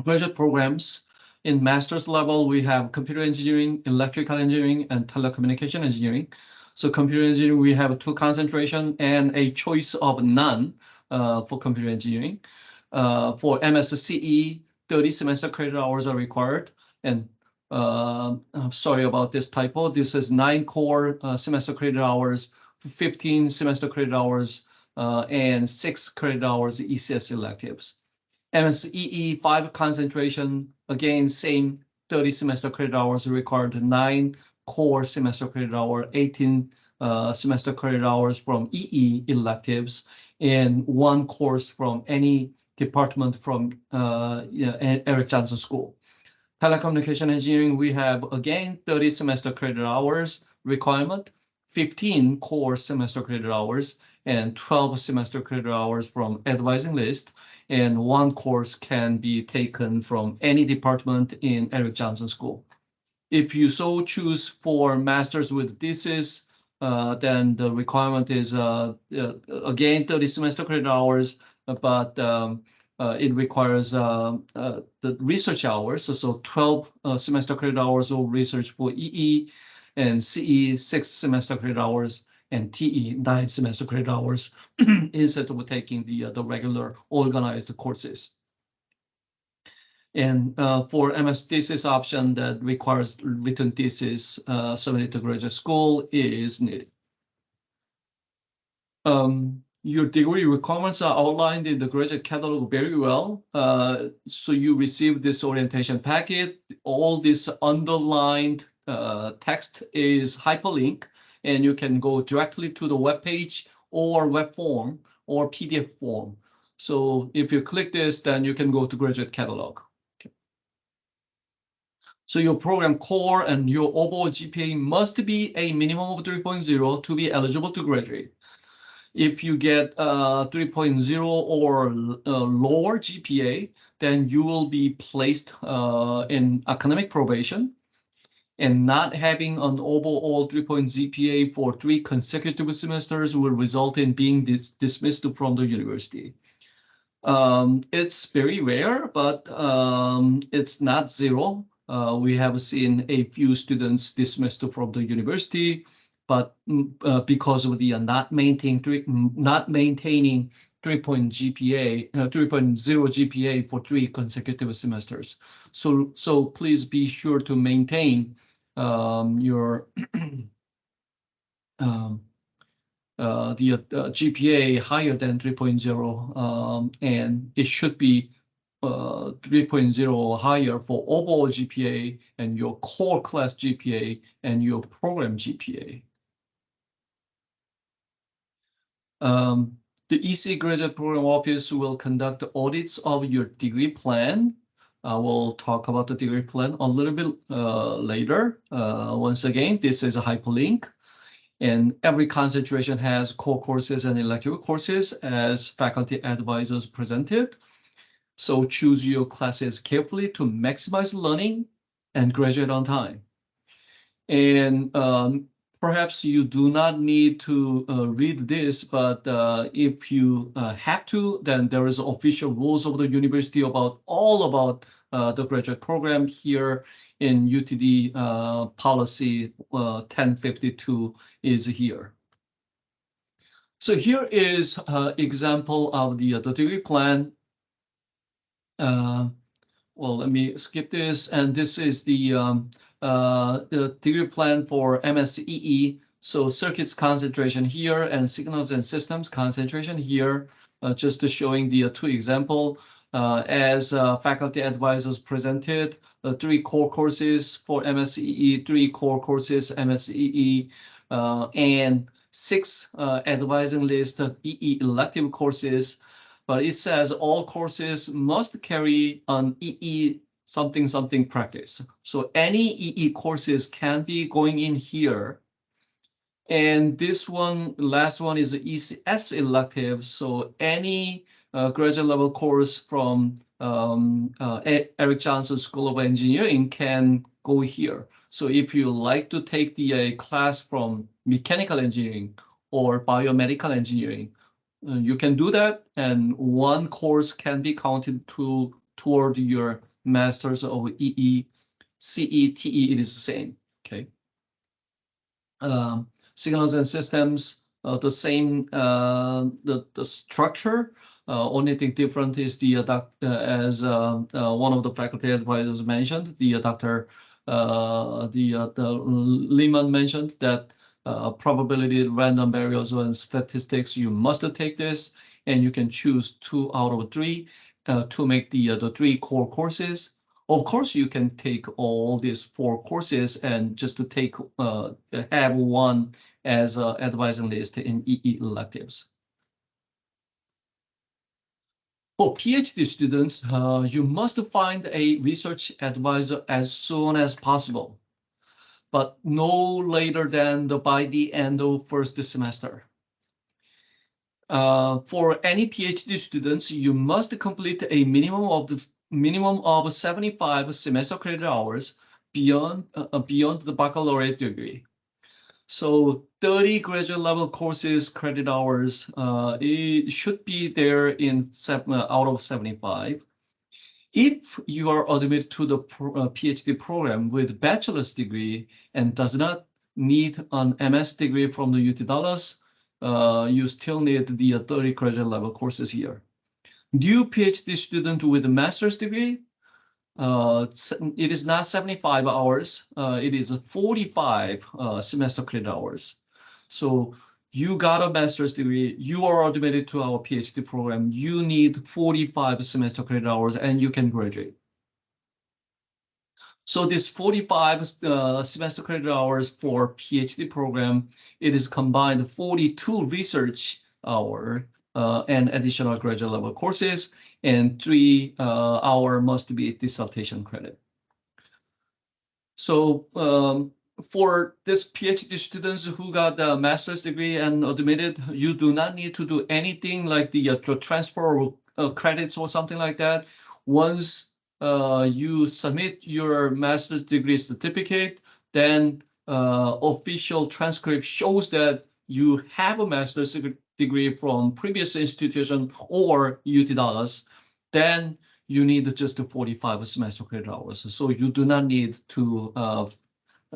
graduate programs. In master's level, we have computer engineering, electrical engineering, and telecommunication engineering. So computer engineering, we have 2 concentration and a choice of none for computer engineering. For MSCE, 30 semester credit hours are required. And I'm sorry about this typo. This is 9 core semester credit hours, 15 semester credit hours, and 6 credit hours ECS electives. MSCE 5 concentration, again, same 30 semester credit hours required, 9 core semester credit hour, 18 semester credit hours from EE electives, and 1 course from any department from Eric Johnson School. Telecommunication engineering, we have, again, 30 semester credit hours requirement, 15 core semester credit hours, and 12 semester credit hours from advising list, and 1 course can be taken from any department in Eric Johnson School. If you so choose for masters with thesis, then the requirement is, again, 30 semester credit hours, but it requires the research hours, so 12 semester credit hours of research for EE, and CE 6 semester credit hours, and TE 9 semester credit hours instead of taking the regular organized courses. And for MS thesis option that requires written thesis submitted to graduate school is needed. Your degree requirements are outlined in the graduate catalog very well. So you receive this orientation packet. All this underlined text is hyperlink, and you can go directly to the web page or web form or PDF form. So if you click this, then you can go to graduate catalog. Okay. So your program core and your overall GPA must be a minimum of 3.0 to be eligible to graduate. If you get 3.0 or lower GPA, then you will be placed in academic probation, and not having an overall 3.0 GPA for 3 consecutive semesters will result in being dismissed from the university. It's very rare, but it's not zero. We have seen a few students dismissed from the university, but because of the not maintaining 3.0 GPA for 3 consecutive semesters. So please be sure to maintain your GPA higher than 3.0, and it should be 3.0 or higher for overall GPA and your core class GPA and your program GPA. The ECE Graduate Program Office will conduct audits of your degree plan. We'll talk about the degree plan a little bit later. Once again, this is a hyperlink. And every concentration has core courses and elective courses as faculty advisors presented. So choose your classes carefully to maximize learning and graduate on time. And perhaps you do not need to read this, but if you have to, then there is official rules of the university about the graduate program here in UTD policy 1052 is here. So here is an example of the degree plan. Well, let me skip this. And this is the degree plan for MSEE. So circuits concentration here and signals and systems concentration here, just showing the 2 example. As faculty advisors presented, 3 core courses for MSEE, 3 core courses MSEE, and 6 advising list of EE elective courses. But it says all courses must carry an EE something practice. So any EE courses can be going in here. And this one, last one is the ECS elective. So any graduate level course from Eric Johnson School of Engineering can go here. So if you like to take the class from mechanical engineering or biomedical engineering, you can do that, and 1 course can be counted toward your Masters of EE, CE, TE. It is the same. Okay. Signals and systems, the same, the structure. Only thing different is the as one of the faculty advisors mentioned, the Dr. Lehman mentioned that probability, random variables, and statistics. You must take this, and you can choose 2 out of 3 to make the 3 core courses. Of course, you can take all these 4 courses and just to take have 1 as an advising list in EE electives. For PhD students, you must find a research advisor as soon as possible, but no later than by the end of 1st semester. For any PhD students, you must complete a minimum of 75 semester credit hours beyond the baccalaureate degree. So 30 graduate level courses credit hours, it should be there in out of 75. If you are admitted to the PhD program with bachelor's degree and does not need an MS degree from the UT Dallas, you still need the 30 graduate level courses here. New PhD student with a master's degree, it is not 75 hours, it is 45 semester credit hours. So you got a master's degree, you are admitted to our PhD program, you need 45 semester credit hours and you can graduate. So this 45 semester credit hours for PhD program, it is combined 42 research hour and additional graduate level courses, and 3 hour must be dissertation credit. So for this PhD students who got the master's degree and admitted, you do not need to do anything like the transfer of credits or something like that. Once you submit your master's degree certificate, then official transcript shows that you have a master's degree from previous institution or UT Dallas, then you need just 45 semester credit hours. So you do not need to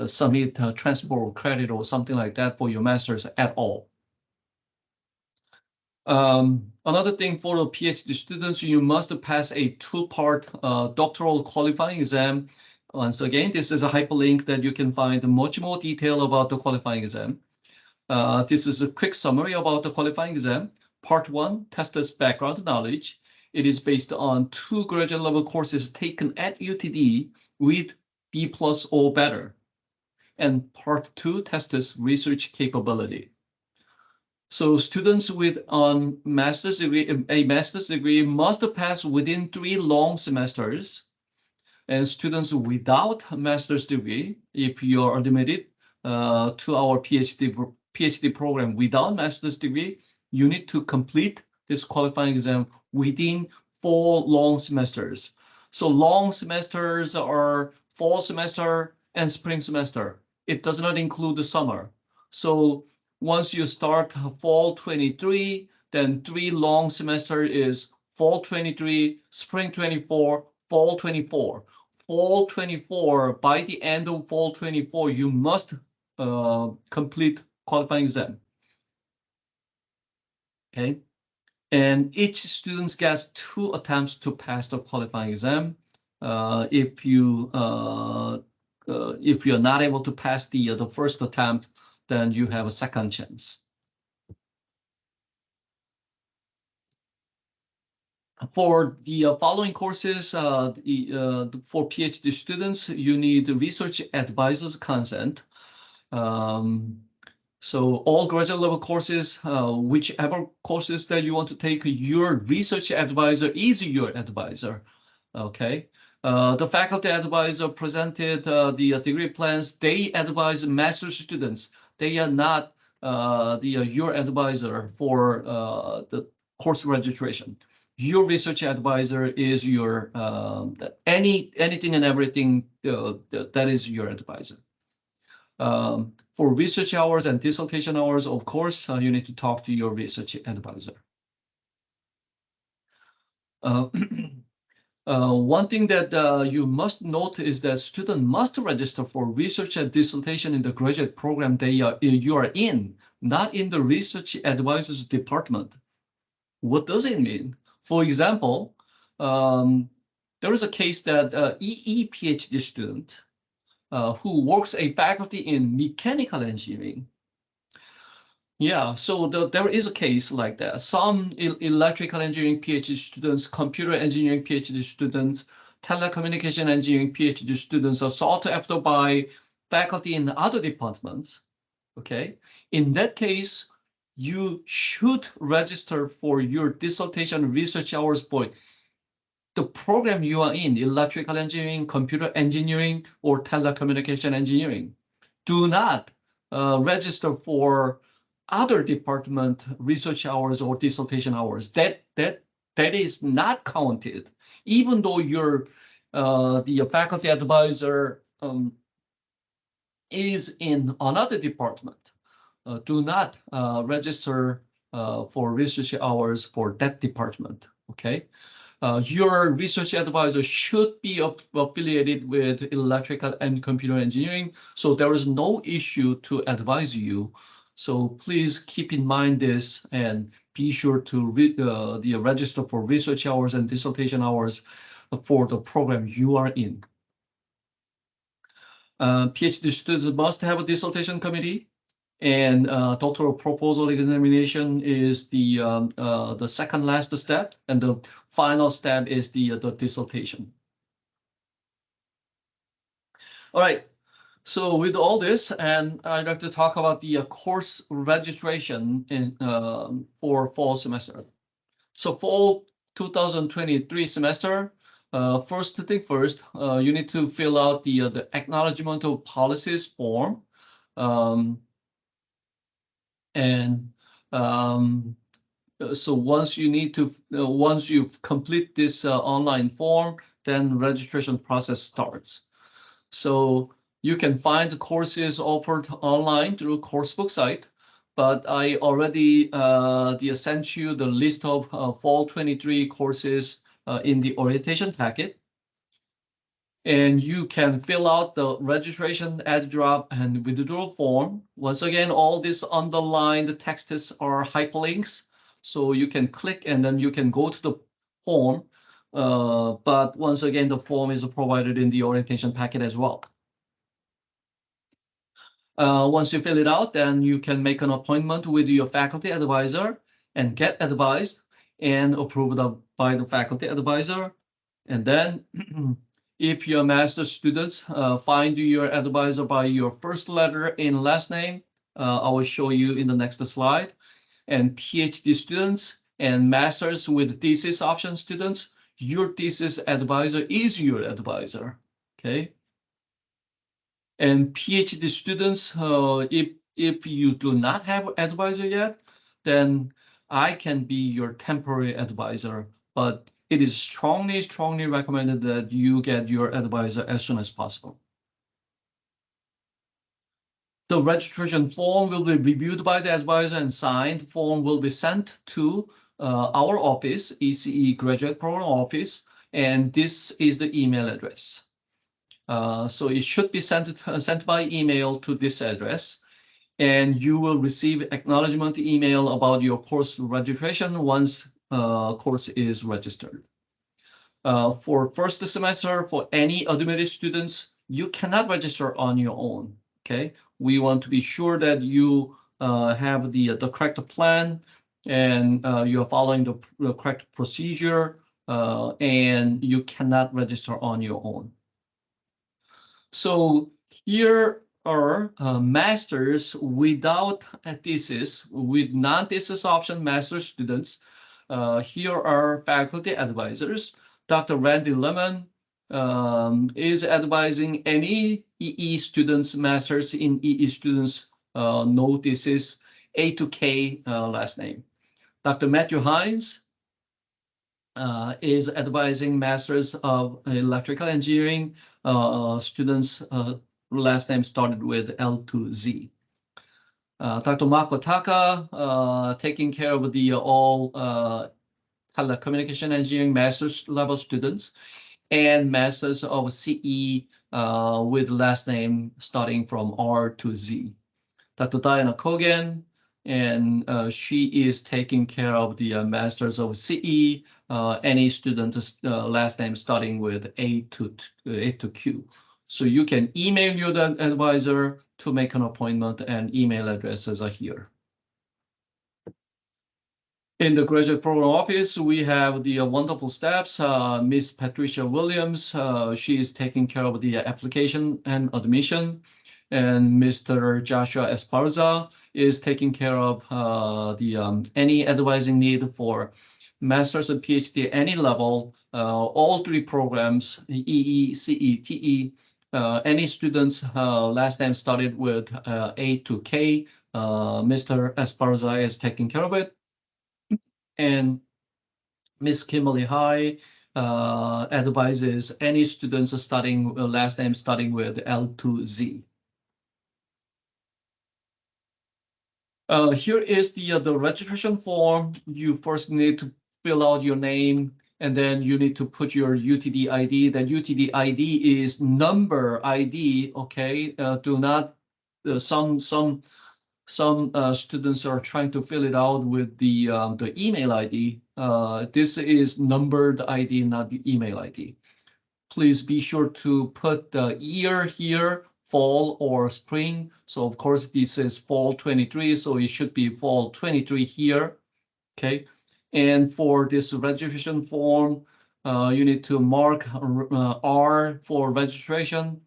submit transfer credit or something like that for your master's at all. Another thing for the PhD students, you must pass a two-part doctoral qualifying exam. Once again, this is a hyperlink that you can find much more detail about the qualifying exam. This is a quick summary about the qualifying exam. Part 1 tests background knowledge. It is based on 2 graduate level courses taken at UTD with B+ or better. And Part 2 tests research capability. So students with a master's degree must pass within 3 long semesters. And students without a master's degree, if you are admitted to our PhD program without master's degree, you need to complete this qualifying exam within 4 long semesters. So long semesters are fall semester and spring semester. It does not include the summer. So once you start fall 23, then 3 long semester is fall 23, spring 24, fall 24. Fall 24, by the end of fall 24, you must complete qualifying exam. Okay, and each student gets 2 attempts to pass the qualifying exam. If you're not able to pass the first attempt, then you have a second chance. For the following courses, for PhD students, you need research advisor's consent. So all graduate level courses, whichever courses that you want to take, your research advisor is your advisor. Okay. The faculty advisor presented the degree plans. They advise master's students. They are not your advisor for the course registration. Your research advisor is your anything and everything that is your advisor. For research hours and dissertation hours, of course, you need to talk to your research advisor. One thing that you must note is that students must register for research and dissertation in the graduate program you are in, not in the research advisor's department. What does it mean? For example, there is a case that EE PhD student who works a faculty in mechanical engineering. Yeah, so there is a case like that. Some electrical engineering PhD students, computer engineering PhD students, telecommunication engineering PhD students are sought after by faculty in other departments. Okay, in that case, you should register for your dissertation research hours for the program you are in, electrical engineering, computer engineering, or telecommunication engineering. Do not register for other department research hours or dissertation hours. That is not counted, even though you're the faculty advisor is in another department. Do not register for research hours for that department. Okay. Your research advisor should be affiliated with electrical and computer engineering, so there is no issue to advise you. So please keep in mind this and be sure to register for research hours and dissertation hours for the program you are in. PhD students must have a dissertation committee. And doctoral proposal examination is the second last step, and the final step is the dissertation. All right. So with all this, and I'd like to talk about the course registration in for fall semester. So fall 2023 semester. First thing first, you need to fill out the acknowledgement of policies form. So once you complete this online form, then registration process starts. So you can find the courses offered online through coursebook site, but I already sent you the list of fall 23 courses in the orientation packet. And you can fill out the registration, add drop, and withdrawal form. Once again, all these underlined texts are hyperlinks. So you can click and then you can go to the form. But once again, the form is provided in the orientation packet as well. Once you fill it out, then you can make an appointment with your faculty advisor and get advised and approved by the faculty advisor. And then if your master students find your advisor by your first letter and last name, I will show you in the next slide. And PhD students and masters with thesis option students, your thesis advisor is your advisor, okay? And PhD students, if you do not have advisor yet, then I can be your temporary advisor, but it is strongly recommended that you get your advisor as soon as possible. The registration form will be reviewed by the advisor and signed. Form will be sent to our office, ECE Graduate Program Office, and this is the email address. So it should be sent by email to this address, and you will receive acknowledgement email about your course registration once course is registered. For first semester, for any admitted students, you cannot register on your own, okay? We want to be sure that you have the correct plan and you're following the correct procedure, and you cannot register on your own. So here are masters without a thesis, with non-thesis option master students. Here are faculty advisors. Dr. Randy Lemon is advising any EE students, masters in EE students, no thesis, A to K last name. Dr. Matthew Hines is advising Masters of Electrical Engineering students, last name started with L to Z. Dr. Mark Otaka taking care of the all telecommunication engineering master's level students and Masters of CE with last name starting from R to Z. Dr. Diana Kogan, and she is taking care of the Masters of CE, any student's last name starting with A to Q. So you can email your advisor to make an appointment, and email addresses are here. In the graduate program office, we have the wonderful staffs. Miss Patricia Williams, she is taking care of the application and admission. And Mr. Joshua Esparza is taking care of any advising need for master's and PhD at any level, all three programs, EE, CE, TE. Any students last name started with A to K, Mr. Esparza is taking care of it. And Miss Kimberly High advises any students starting last name starting with L to Z. Here is the registration form. You first need to fill out your name, and then you need to put your UTD ID. That UTD ID is number ID. Okay, do not. Some students are trying to fill it out with the email ID. This is numbered ID, not the email ID. Please be sure to put the year here, fall or spring. So of course this is fall 23, so it should be fall 23 here, okay? And for this registration form, you need to mark R for registration.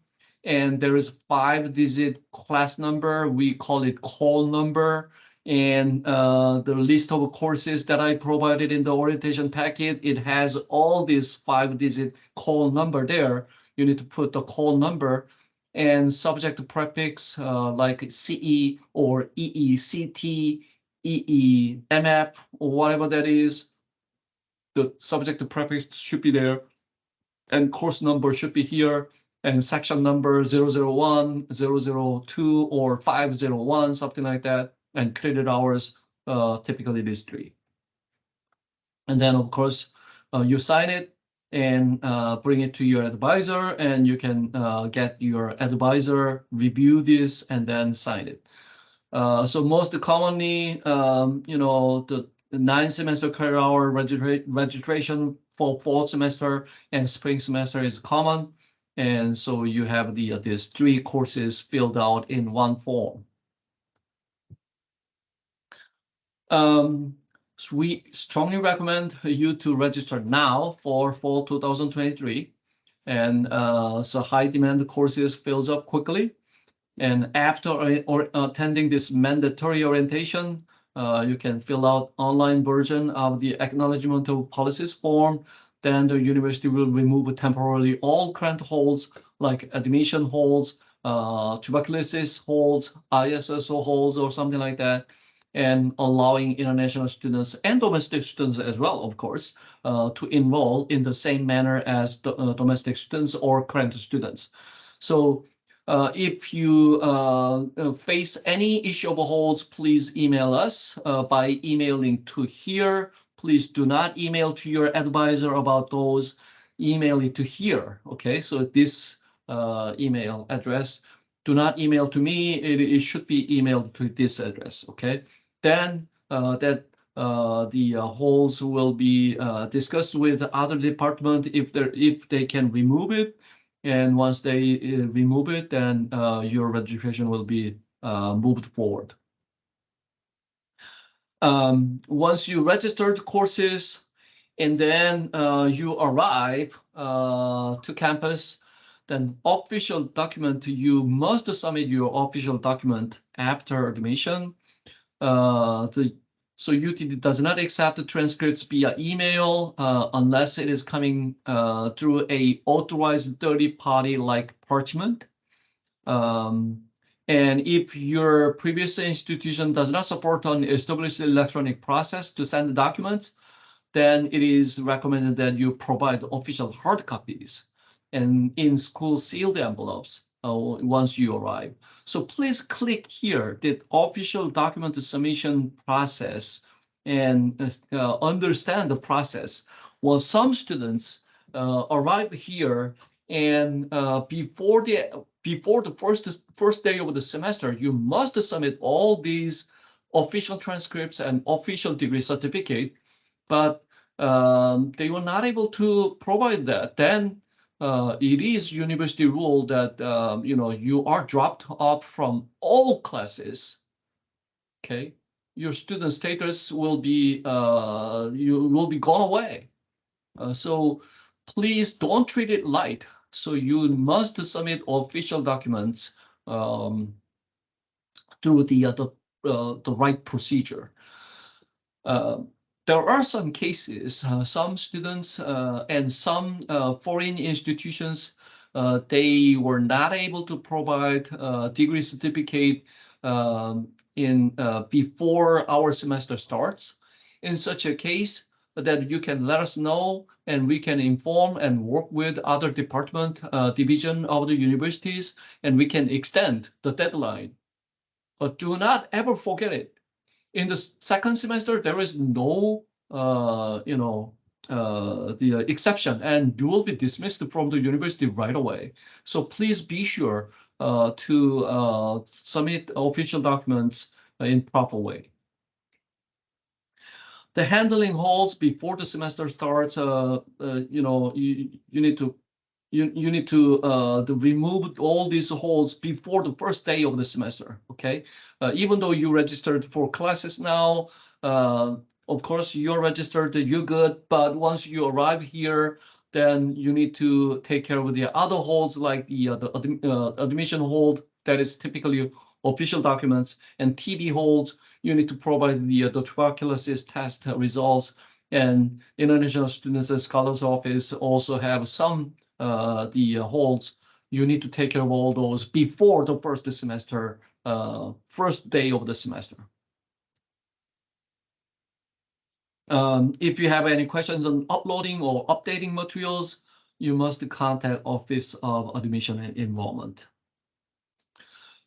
And there is 5-digit class number. We call it call number. And the list of courses that I provided in the orientation packet, it has all these 5-digit call number there. You need to put the call number and subject prefix like CE or EECT, EEMF, or whatever that is. The subject prefix should be there, and course number should be here, and section number 001, 002, or 501, something like that. And credit hours, typically it is 3. And then of course, you sign it and bring it to your advisor, and you can get your advisor review this and then sign it. So most commonly, you know, 9 semester credit hour registration for fall semester and spring semester is common. And so you have these 3 courses filled out in one form. So we strongly recommend you to register now for fall 2023. And so high demand courses fills up quickly. And after attending this mandatory orientation, you can fill out online version of the acknowledgement of policies form. Then the university will remove temporarily all current holds like admission holds, tuberculosis holds, ISSO holds, or something like that, and allowing international students and domestic students as well, of course, to enroll in the same manner as the domestic students or current students. So if you face any issue of holds, please email us by emailing to here. Please do not email to your advisor about those. Email it to here. Okay, so this email address. Do not email to me. It should be emailed to this address. Okay, then the holds will be discussed with the other department if they can remove it. And once they remove it, then your registration will be moved forward. Once you registered courses and then you arrive to campus, then official document, you must submit your official document after admission. So UTD does not accept the transcripts via email unless it is coming through a authorized third party like parchment. And if your previous institution does not support an established electronic process to send the documents, then it is recommended that you provide official hard copies and in school sealed envelopes once you arrive. So please click here, the official document submission process, and understand the process. Well, some students arrive here and before the first day of the semester, you must submit all these official transcripts and official degree certificate, but they were not able to provide that. Then it is university rule that you are dropped off from all classes. Okay, your student status will be you will be gone away. So please don't treat it light. So you must submit official documents through the right procedure. There are some cases, some students and some foreign institutions, they were not able to provide degree certificate before our semester starts. In such a case, that you can let us know and we can inform and work with other department division of the universities, and we can extend the deadline. But do not ever forget it. In the second semester, there is no, the exception, and you will be dismissed from the university right away. So please be sure to submit official documents in proper way. The handling holds before the semester starts. You need to remove all these holds before the first day of the semester. Okay, even though you registered for classes now, of course you're registered, you're good. But once you arrive here, then you need to take care of the other holds like the admission hold that is typically official documents, and TB holds. You need to provide the tuberculosis test results, and International Students and Scholars Office also have some the holds. You need to take care of all those before the first semester, first day of the semester. If you have any questions on uploading or updating materials, you must contact Office of Admission and Enrollment.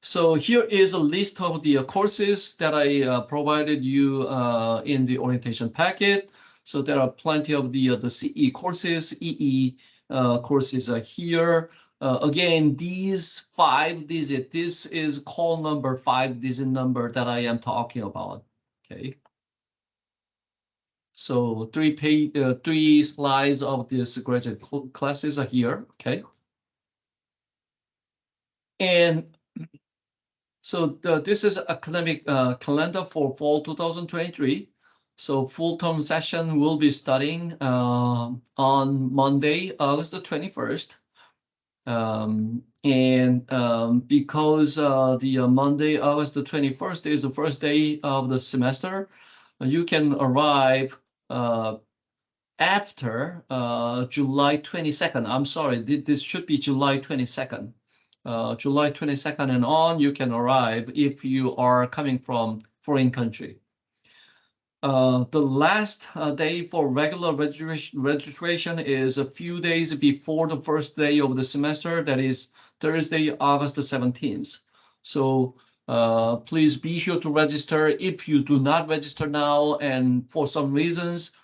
So here is a list of the courses that I provided you in the orientation packet. So there are plenty of the CE courses, EE courses are here. Again, these 5-digit, this is call number 5-digit number that I am talking about. Okay. So 3 slides of this graduate classes are here, okay? And so this is academic calendar for fall 2023. So full-term session will be starting on Monday, August the 21st. Because the Monday, August the 21st is the first day of the semester, you can arrive after July 22nd. I'm sorry, this should be July 22nd. July 22nd and on, you can arrive if you are coming from foreign country. The last day for regular registration is a few days before the first day of the semester, that is Thursday, August the 17th. So please be sure to register. If you do not register now and for some reasons,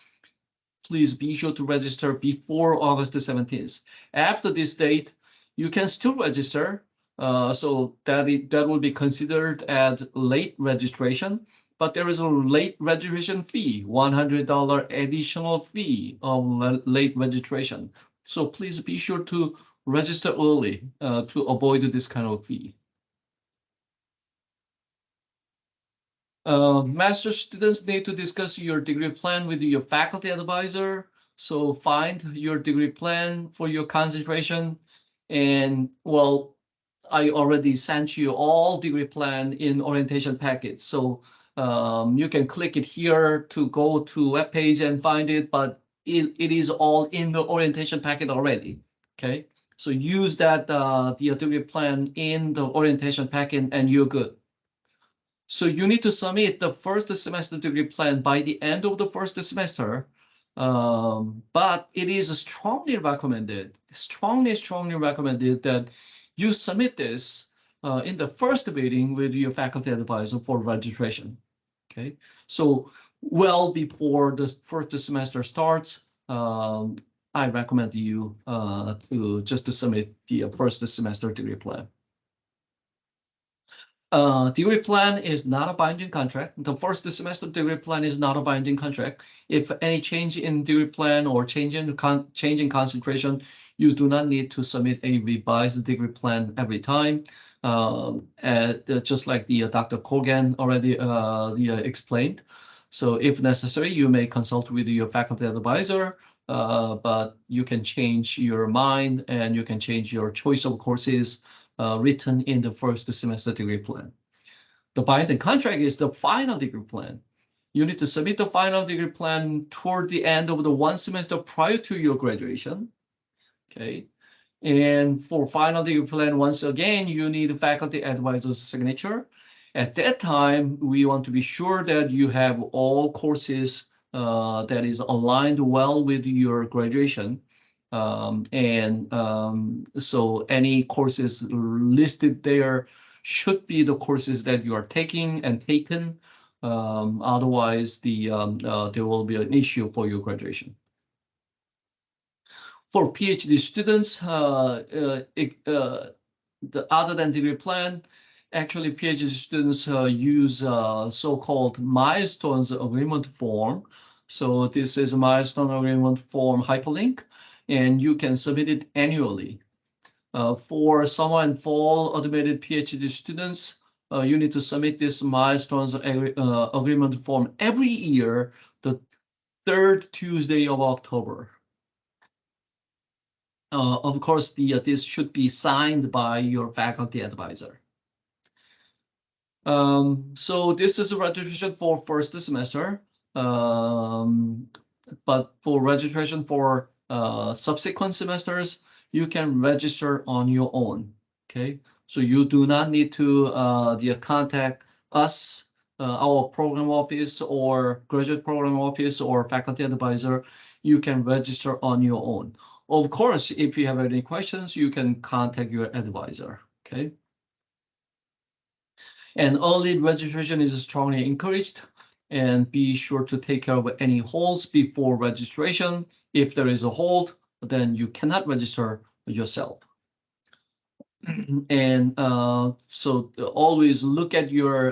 please be sure to register before August the 17th. After this date, you can still register. So that will be considered as late registration. But there is a late registration fee, $100 additional fee of late registration. So please be sure to register early to avoid this kind of fee. Master students need to discuss your degree plan with your faculty advisor. So find your degree plan for your concentration. And well, I already sent you all degree plan in orientation packet. So you can click it here to go to web page and find it, but it is all in the orientation packet already. Okay, so use that the degree plan in the orientation packet and you're good. So you need to submit the first semester degree plan by the end of the first semester. But it is strongly recommended that you submit this in the first meeting with your faculty advisor for registration. Okay, so well before the first semester starts, I recommend you to submit the first semester degree plan. Degree plan is not a binding contract. The first semester degree plan is not a binding contract. If any change in degree plan or change in concentration, you do not need to submit a revised degree plan every time. Just like the Dr. Kogan already explained. So if necessary, you may consult with your faculty advisor, but you can change your mind and you can change your choice of courses written in the first semester degree plan. The binding contract is the final degree plan. You need to submit the final degree plan toward the end of the one semester prior to your graduation. Okay. And for final degree plan, once again, you need a faculty advisor's signature. At that time, we want to be sure that you have all courses that is aligned well with your graduation. So any courses listed there should be the courses that you are taking and taken. Otherwise, there will be an issue for your graduation. For PhD students, other than degree plan, actually PhD students use so-called milestones agreement form. So this is a milestone agreement form hyperlink, and you can submit it annually. For summer and fall admitted PhD students, you need to submit this milestones agreement form every year, the third Tuesday of October. Of course, this should be signed by your faculty advisor. So this is a registration for first semester, but for registration for subsequent semesters, you can register on your own. Okay, so you do not need to contact us, our program office or graduate program office or faculty advisor. You can register on your own. Of course, if you have any questions, you can contact your advisor. Okay. And early registration is strongly encouraged, and be sure to take care of any holds before registration. If there is a hold, then you cannot register yourself. And so always look at your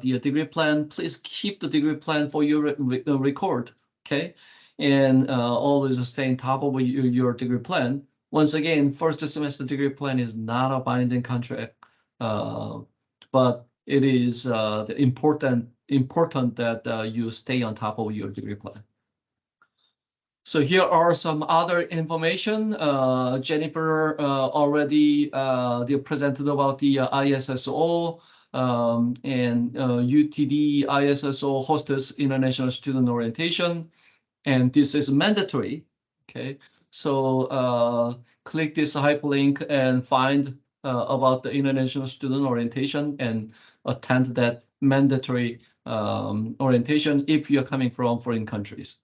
the degree plan. Please keep the degree plan for your record okay? And always stay on top of your degree plan. Once again, first semester degree plan is not a binding contract, but it is important that you stay on top of your degree plan. So here are some other information. Jennifer already presented about the ISSO, and UTD ISSO hosts International Student Orientation, and this is mandatory. Okay, so click this hyperlink and find about the International Student Orientation and attend that mandatory orientation if you're coming from foreign countries.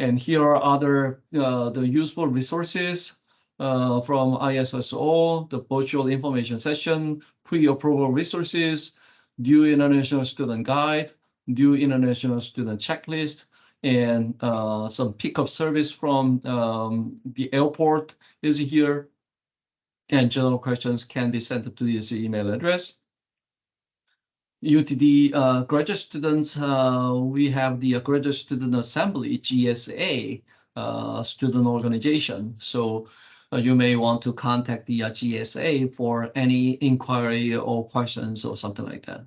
And here are other the useful resources from ISSO, the virtual information session, pre-approval resources, due international student guide, due international student checklist, and some pickup service from the airport is here. And general questions can be sent to this email address. UTD graduate students, we have the Graduate Student Assembly, GSA, student organization. So you may want to contact the GSA for any inquiry or questions or something like that.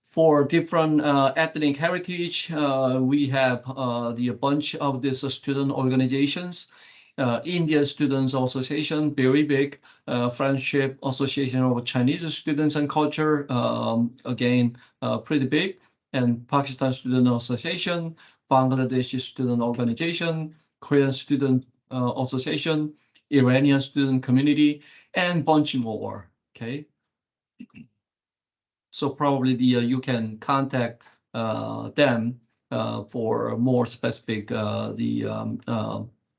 For different ethnic heritage, we have a bunch of these student organizations. India Students Association, very big. Friendship Association of Chinese Students and Culture, again, pretty big. And Pakistan Student Association, Bangladeshi Student Organization, Korean Student Association, Iranian Student Community, and bunch more, okay? So probably you can contact them for more specific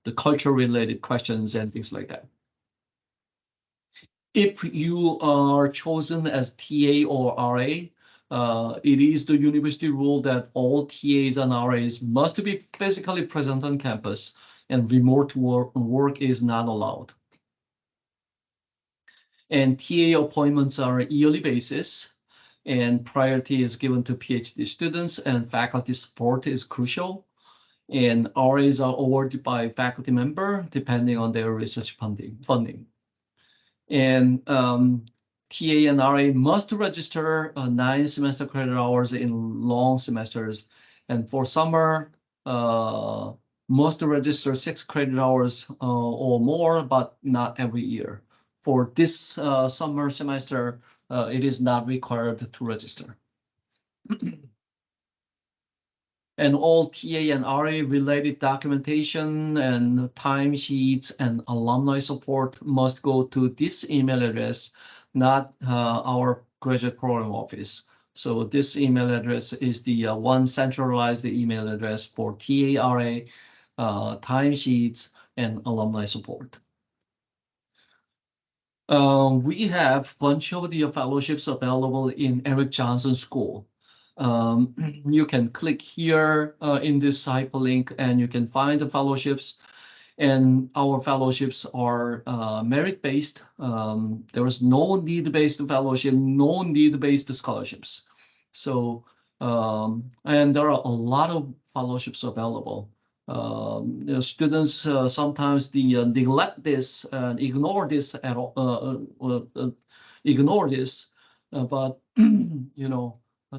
the culture-related questions and things like that. If you are chosen as TA or RA, it is the university rule that all TAs and RAs must be physically present on campus, and remote work is not allowed. And TA appointments are yearly basis, and priority is given to PhD students, and faculty support is crucial. And RAs are awarded by faculty member depending on their research funding. And TA and RA must register 9 semester credit hours in long semesters. And for summer, must register 6 credit hours or more, but not every year. For this summer semester, it is not required to register. And all TA and RA related documentation and timesheets and alumni support must go to this email address, not our graduate program office. So this email address is the one centralized email address for TA, RA, timesheets, and alumni support. We have a bunch of the fellowships available in Eric Johnson School. You can click here in this hyperlink and you can find the fellowships, and our fellowships are merit-based. There is no need-based fellowship, no need-based scholarships. So, and there are a lot of fellowships available. Students sometimes neglect this and ignore this at all, ignore this, but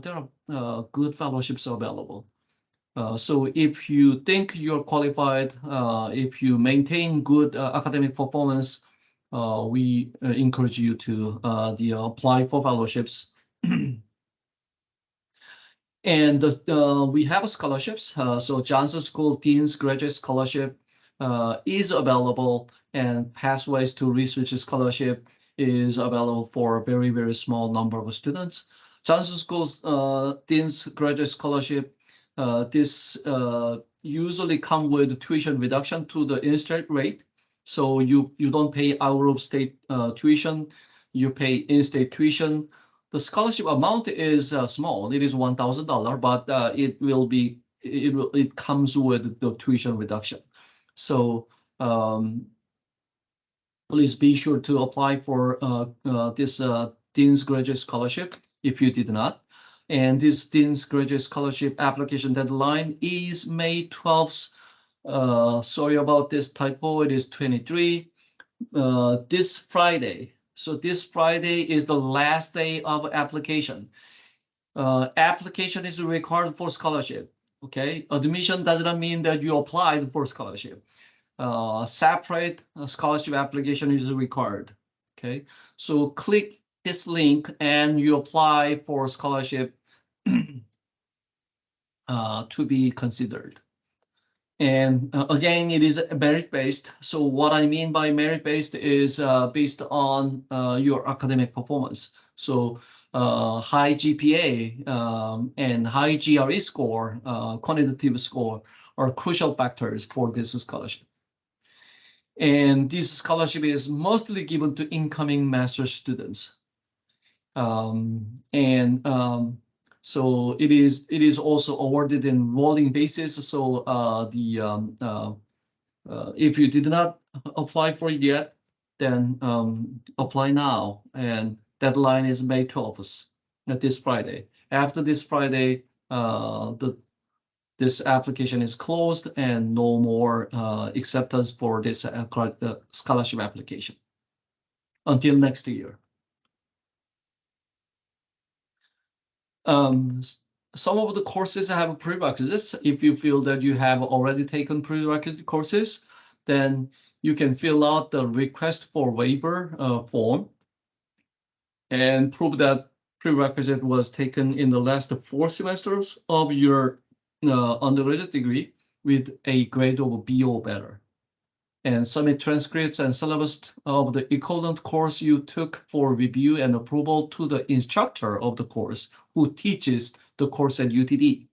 there are good fellowships available. So if you think you're qualified, if you maintain good academic performance, we encourage you to apply for fellowships. And we have scholarships. So Johnson School Dean's Graduate Scholarship is available, and Pathways to Research Scholarship is available for a very, very small number of students. Johnson School's Dean's Graduate Scholarship, this usually come with tuition reduction to the in-state rate. So you don't pay out-of-state tuition, you pay in-state tuition. The scholarship amount is small. It is $1,000, but it comes with the tuition reduction. So please be sure to apply for this Dean's Graduate Scholarship if you did not. And this Dean's Graduate Scholarship application deadline is May 12th. Sorry about this typo, it is 23. This Friday. So this Friday is the last day of application. Application is required for scholarship. Okay, admission does not mean that you applied for scholarship. Separate scholarship application is required. Okay, so click this link and you apply for scholarship to be considered. And again, it is merit-based. So what I mean by merit-based is based on your academic performance. So high GPA and high GRE score, quantitative score are crucial factors for this scholarship. And this scholarship is mostly given to incoming master's students. So it is also awarded in rolling basis. So if you did not apply for it yet, then apply now. And deadline is May 12th, this Friday. After this Friday, this application is closed and no more acceptance for this scholarship application until next year. Some of the courses have prerequisites. If you feel that you have already taken prerequisite courses, then you can fill out the request for waiver form and prove that prerequisite was taken in the last 4 semesters of your undergraduate degree with a grade of B or better. And submit transcripts and syllabus of the equivalent course you took for review and approval to the instructor of the course who teaches the course at UTD.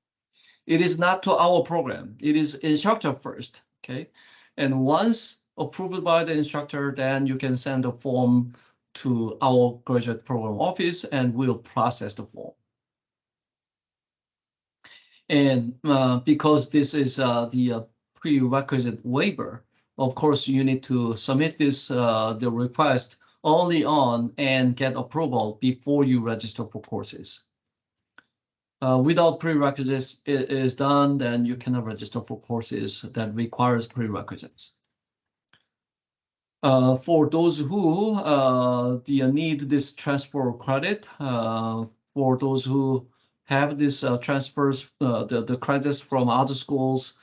It is not to our program. It is instructor first, okay? And once approved by the instructor, then you can send the form to our graduate program office and we'll process the form. And because this is the prerequisite waiver, of course, you need to submit this the request early on and get approval before you register for courses. Without prerequisites is done, then you cannot register for courses that requires prerequisites. For those who need this transfer credit, for those who have this transfers, the credits from other schools,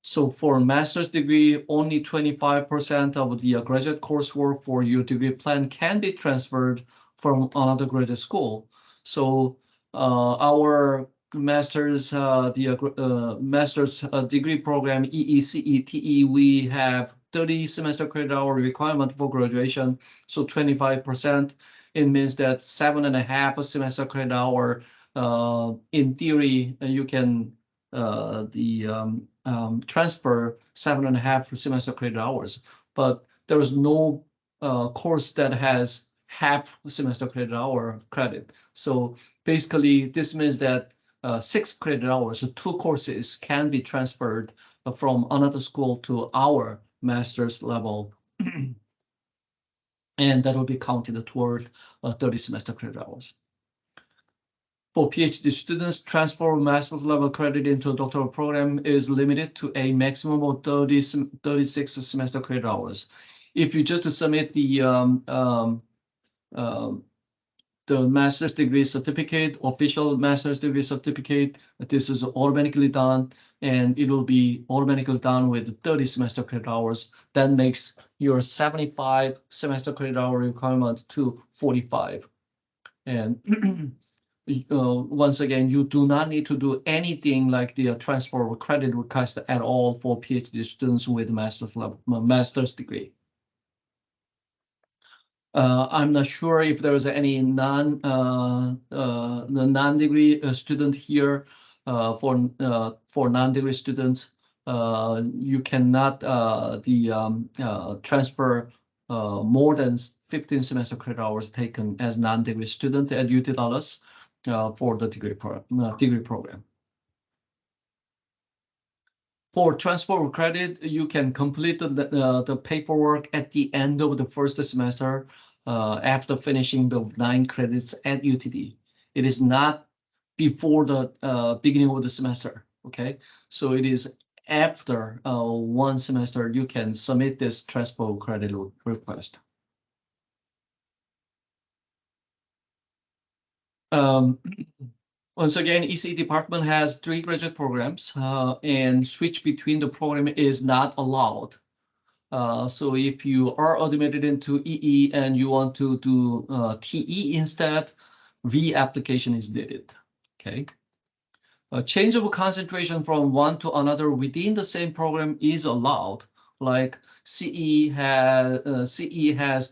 so for master's degree, only 25% of the graduate coursework for your degree plan can be transferred from another graduate school. So our master's master's degree program ECE, we have 30 semester credit hour requirement for graduation. So 25%, it means that 7.5 semester credit hour. In theory, you can transfer 7.5 semester credit hours, but there is no course that has half semester credit hour credit. So basically, this means that 6 credit hours, so 2 courses can be transferred from another school to our master's level. And that will be counted toward 30 semester credit hours. For PhD students, transfer of master's level credit into a doctoral program is limited to a maximum of 36 semester credit hours. If you just submit the master's degree certificate, official master's degree certificate, this is automatically done, and it will be automatically done with 30 semester credit hours. That makes your 75 semester credit hour requirement to 45. And once again, you do not need to do anything like the transfer of credit request at all for PhD students with master's degree. I'm not sure if there's any non-degree student here. For non-degree students, you cannot transfer more than 15 semester credit hours taken as non-degree student at UT Dallas for the degree program. For transfer of credit, you can complete the paperwork at the end of the first semester after finishing the 9 credits at UTD. It is not before the beginning of the semester. Okay, so it is after one semester you can submit this transfer credit request. Once again, ECE department has 3 graduate programs, and switch between the program is not allowed. So if you are admitted into EE and you want to do TE instead, V-application is needed. Okay. A change of concentration from one to another within the same program is allowed. Like CE has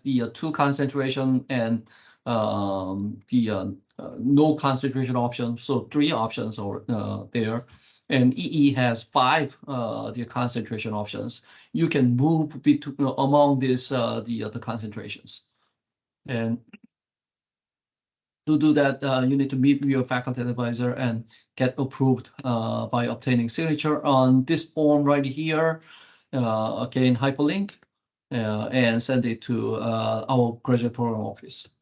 the 2 concentration and the no concentration option, so 3 options are there. And EE has 5 the concentration options. You can move between among these the concentrations. And to do that, you need to meet with your faculty advisor and get approved by obtaining signature on this form right here. Again, hyperlink, and send it to our graduate program office.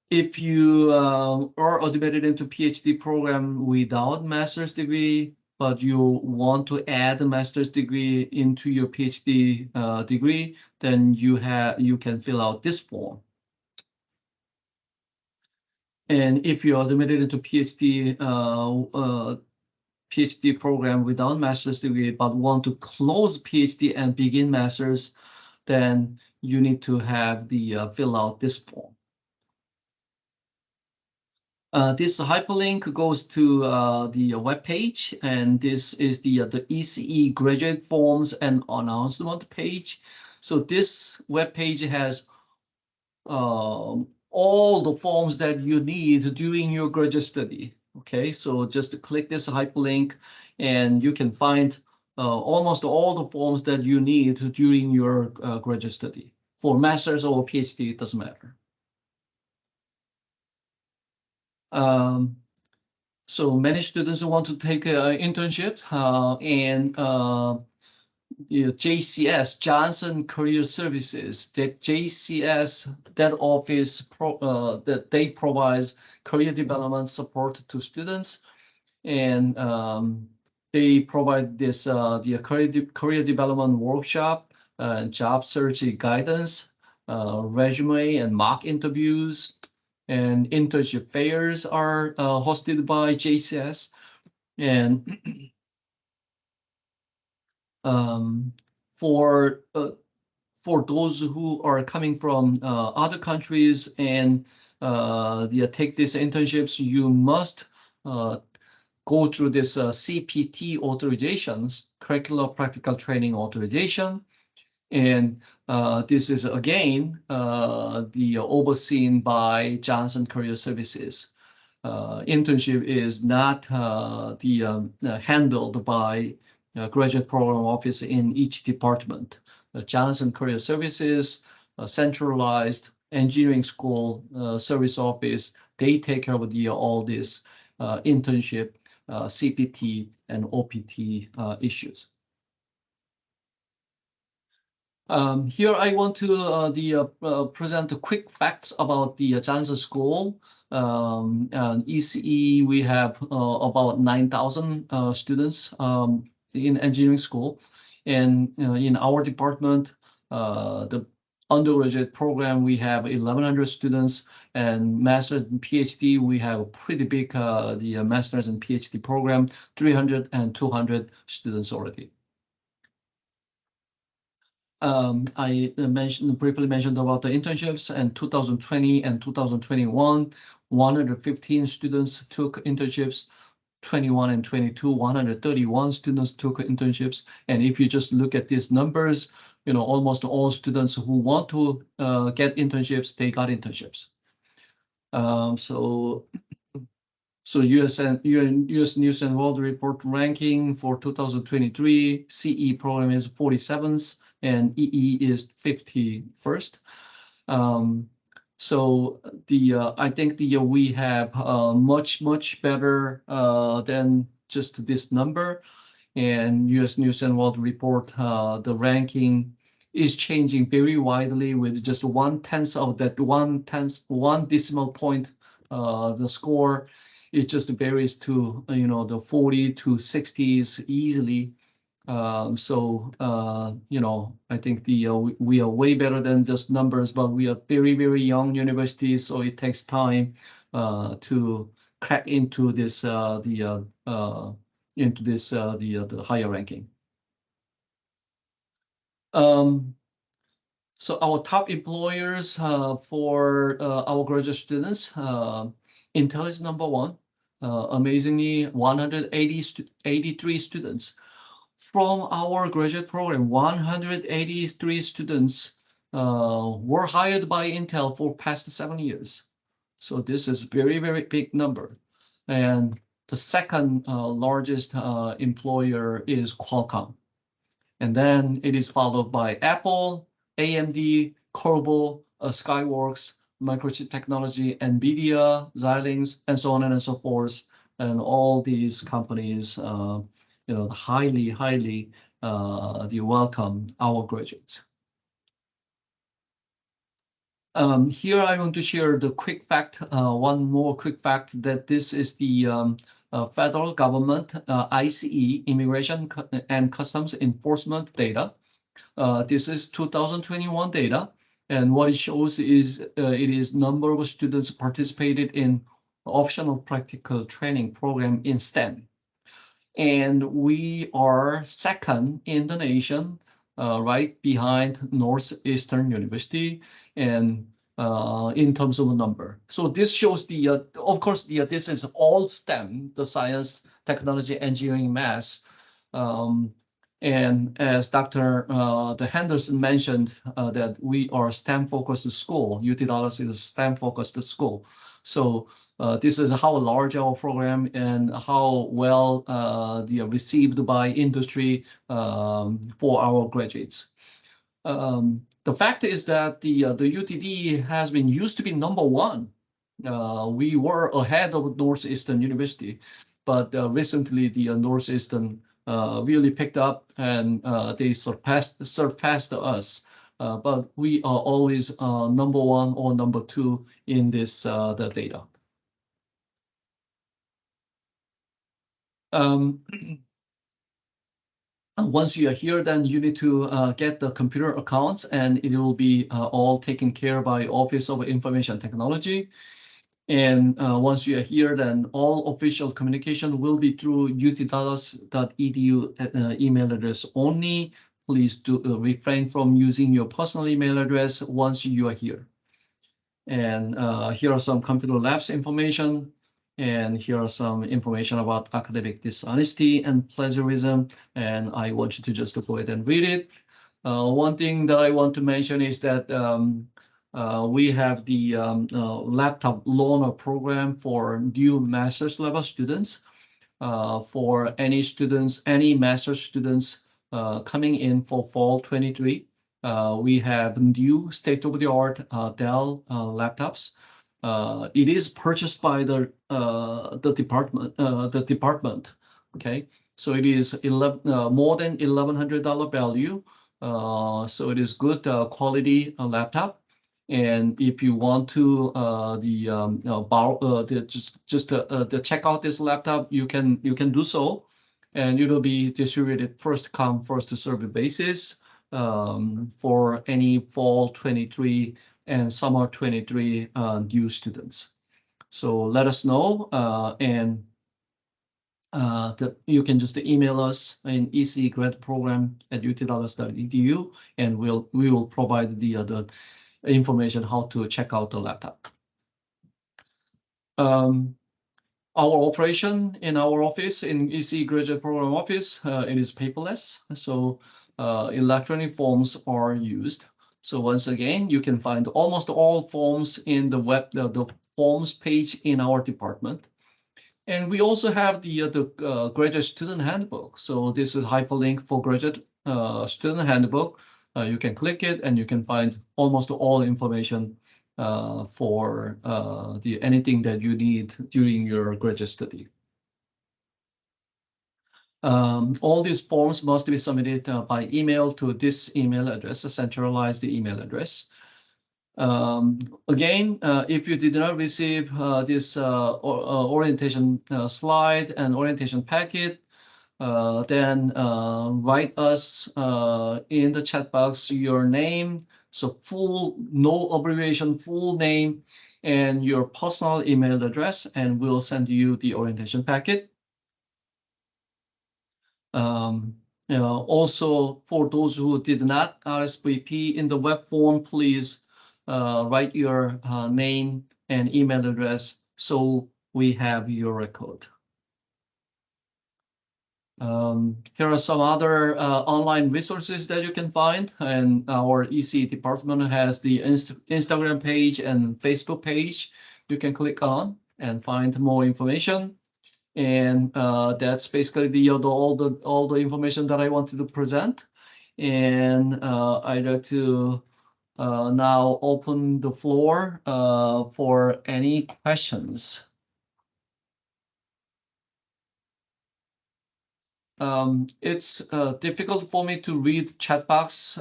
If you are admitted into PhD program without master's degree, but you want to add a master's degree into your PhD degree, then you can fill out this form. And if you are admitted into PhD program without master's degree, but want to close PhD and begin master's, then you need to have the fill out this form. This hyperlink goes to the web page, and this is the ECE graduate forms and announcement page. So this web page has all the forms that you need during your graduate study. Okay, so just click this hyperlink and you can find almost all the forms that you need during your graduate study. For master's or PhD, it doesn't matter. So many students want to take an internship, and JCS, Johnson Career Services, that JCS, that office that they provides career development support to students, and they provide this the career development workshop, job search guidance, resume and mock interviews, and internship fairs are hosted by JCS, and for those who are coming from other countries and take these internships, you must go through this CPT authorizations, curricular practical training authorization. And this is again the overseen by Johnson Career Services. Internship is not handled by graduate program office in each department. Johnson Career Services, centralized engineering school service office, they take care of all this internship, CPT, and OPT issues. Here I want to present the quick facts about the Johnson School. And ECE, we have about 9,000 students in engineering school. And in our department, the undergraduate program, we have 1,100 students, and master's and PhD, we have a pretty big the master's and PhD program, 300 and 200 students already. I briefly mentioned about the internships, and 2020 and 2021, 115 students took internships. 21 and 22, 131 students took internships. And if you just look at these numbers, almost all students who want to get internships, they got internships. So US News and World Report ranking for 2023, CE program is 47th and EE is 51st. So I think we have much better than just this number. And US News and World Report, the ranking is changing very widely with just 1/10 of that 1 decimal point. The score, it just varies to, the 40 to 60s easily. So, I think we are way better than just numbers, but we are very, very young university, so it takes time to crack into this the higher ranking. So our top employers for our graduate students, Intel is number one. Amazingly, 183 students from our graduate program. 183 students were hired by Intel for past 7 years. So this is very, very big number. And the second largest employer is Qualcomm. And then it is followed by Apple, AMD, Qorvo, Skyworks, Microchip Technology, NVIDIA, Xilinx, and so on and so forth. And all these companies, highly they welcome our graduates. Here I want to share the quick fact, one more quick fact, that this is the federal government ICE, Immigration and Customs Enforcement data. This is 2021 data, and what it shows is it is number of students participated in optional practical training program in STEM. And we are second in the nation, right behind Northeastern University, and in terms of number. So this shows of course, this is all STEM, the science, technology, engineering, math. And as Dr. The Henderson mentioned, that we are a STEM-focused school. UT Dallas is a STEM-focused school. So this is how large our program and how well they are received by industry for our graduates. The fact is that the UTD has been used to be number one. We were ahead of Northeastern University, but recently the Northeastern really picked up, and they surpassed us. But we are always number one or number two in this the data. Once you are here, then you need to get the computer accounts, and it will be all taken care by Office of Information Technology. And once you are here, then all official communication will be through utdallas.edu email address only. Please do refrain from using your personal email address once you are here. And here are some computer labs information. And here are some information about academic dishonesty and plagiarism. And I want you to just go ahead and read it. One thing that I want to mention is that we have the laptop loaner program for new master's level students. For any students, any master's students coming in for fall 23, we have new state-of-the-art Dell laptops. It is purchased by the department. Okay, so it is more than $1,100 value. So it is good quality laptop. And if you want to borrow just check out this laptop, you can do so, and it will be distributed first come first served basis for any fall 23 and summer 23 new students. So let us know, and you can just email us in ECE Grad program at utdallas.edu, and we will provide the information how to check out the laptop. Our operation in our office, in ECE Graduate Program office, it is paperless. So electronic forms are used. So once again, you can find almost all forms in the forms page in our department. And we also have the graduate student handbook. So this is hyperlink for graduate student handbook. You can click it and you can find almost all information for anything that you need during your graduate study. All these forms must be submitted by email to this email address, a centralized email address. Again, if you did not receive this orientation slide and orientation packet, then write us in the chat box your name, so full, no abbreviation, full name, and your personal email address, and we'll send you the orientation packet. Also, for those who did not RSVP in the web form, please write your name and email address so we have your record. Here are some other online resources that you can find, and our ECE department has the Instagram page and Facebook page you can click on and find more information. And that's basically all the information that I wanted to present. And I'd like to now open the floor for any questions. It's difficult for me to read chat box,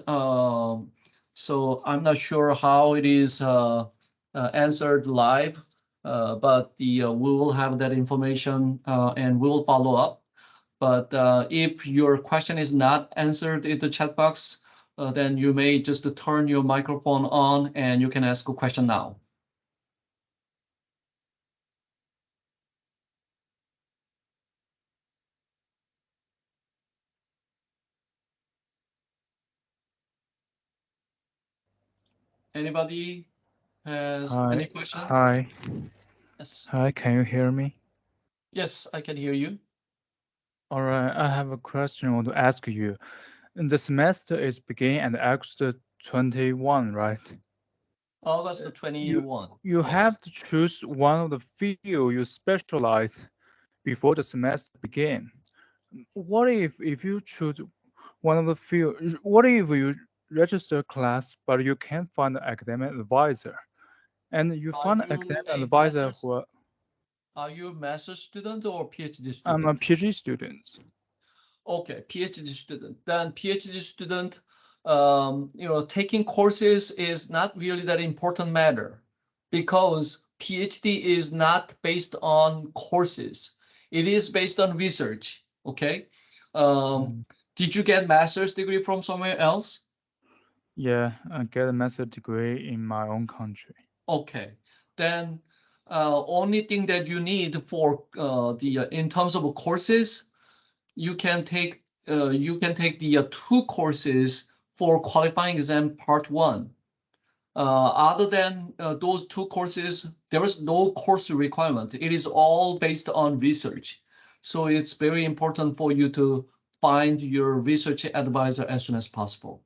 so I'm not sure how it is answered live, but we will have that information and we'll follow up. But if your question is not answered in the chat box, then you may just turn your microphone on and you can ask a question now. Anybody has any questions? Hi. Yes. Hi, can you hear me? Yes, I can hear you. All right, I have a question I want to ask you. The semester is beginning at August 21, right? August 21. You Yes. have to choose one of the field you specialize before the semester begin. What if you choose one of the field? What if you register class but you can't find an academic advisor, and you Are find an you academic a advisor master's? who Are you a master's student or PhD student? I'm a PhD student. Okay, PhD student. Then PhD student, taking courses is not really that important matter because PhD is not based on courses. It is based on research. Okay. Did you get master's degree from somewhere else? Yeah, I get a master's degree in my own country. Okay, then only thing that you need for in terms of courses, you can take the two courses for qualifying exam part 1. Other than those two courses, there is no course requirement. It is all based on research. So it's very important for you to find your research advisor as soon as possible.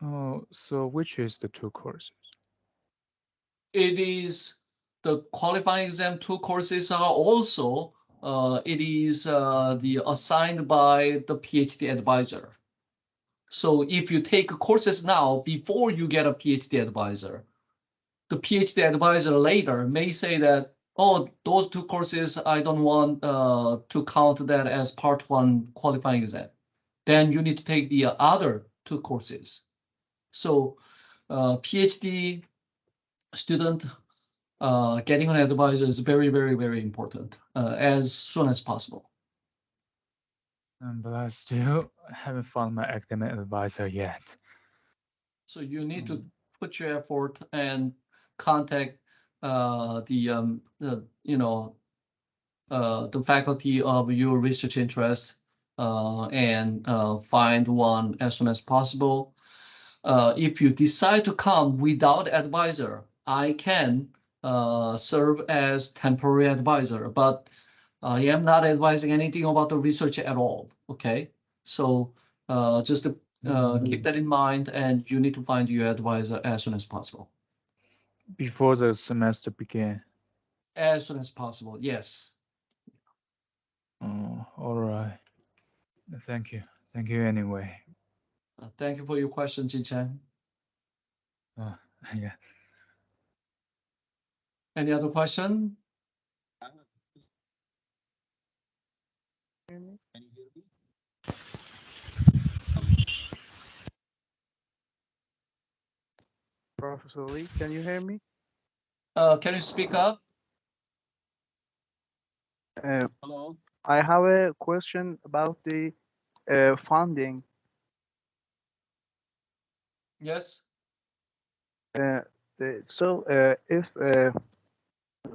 Oh, so which is the two courses? It is the qualifying exam two courses are also it is the assigned by the PhD advisor. So if you take courses now before you get a PhD advisor, the PhD advisor later may say that, oh, those two courses, I don't want to count that as part 1 qualifying exam. Then you need to take the other two courses. So PhD student getting an advisor is very, very, very important as soon as possible. But I still haven't found my academic advisor yet. So you need to put your effort and contact the faculty of your research interest and find one as soon as possible. If you decide to come without advisor, I can serve as temporary advisor, but I am not advising anything about the research at all. Okay, so just keep that in mind, and you need to find your advisor as soon as possible. Before the semester began. As soon as possible, yes. Oh, all right. Thank you. Thank you anyway. Thank you for your question, Jin-Chan. Yeah. Any other question? Professor Lee, can you hear me? Can you speak up? Uh, Hello? I have a question about the funding. Yes. Uh, if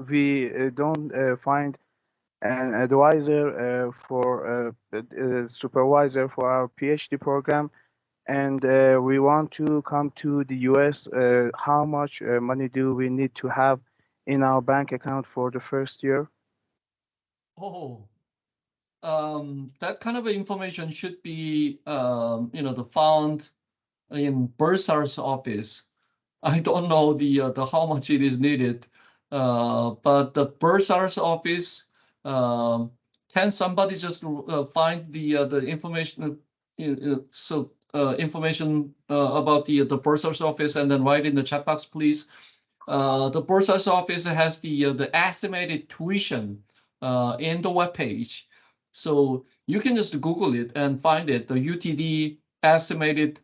we don't find an advisor for supervisor for our PhD program, and we want to come to the US, how much money do we need to have in our bank account for the first year? Oh, that kind of information should be, found in bursar's office. I don't know the how much it is needed, but the bursar's office, um, can somebody just find the information, information about the bursar's office and then write in the chat box, please. The bursar's office has the estimated tuition in the web page, so you can just Google it and find it. The UTD estimated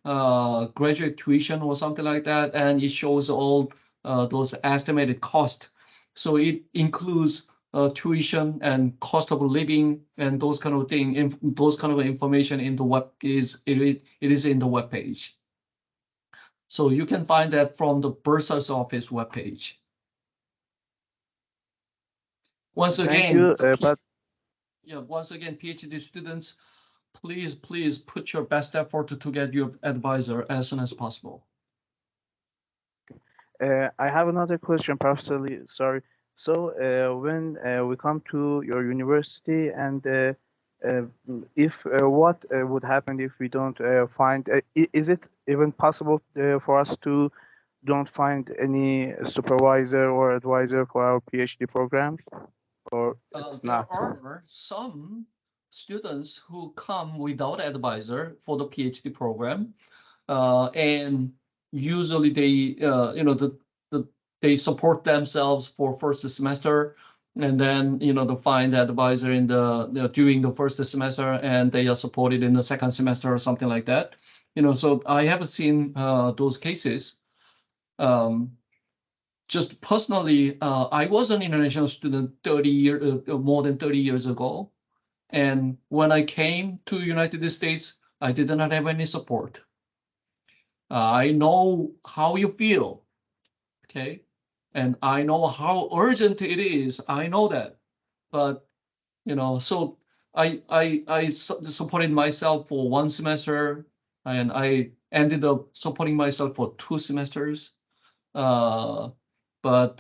graduate tuition or something like that, and it shows all those estimated costs. So it includes tuition and cost of living and those kind of thing. Those kind of information in the web it is in the web page. So you can find that from the bursar's office webpage. Once Thank again, you, but once again, PhD students, please put your best effort to get your advisor as soon as possible. I have another question, Professor Lee. Sorry. So when we come to your university, and uh, if what would happen if we don't find? Is it even possible for us to don't find any supervisor or advisor for our PhD programs, or it's There not? are some students who come without advisor for the PhD program, and usually they, they support themselves for first semester, and then they find advisor in during the first semester, and they are supported in the second semester or something like that. So I have seen those cases. Just personally, I was an international student more than 30 years ago. And when I came to United States, I did not have any support. I know how you feel, okay? And I know how urgent it is. I know that. But, so I supported myself for one semester, and I ended up supporting myself for 2 semesters. Uh, but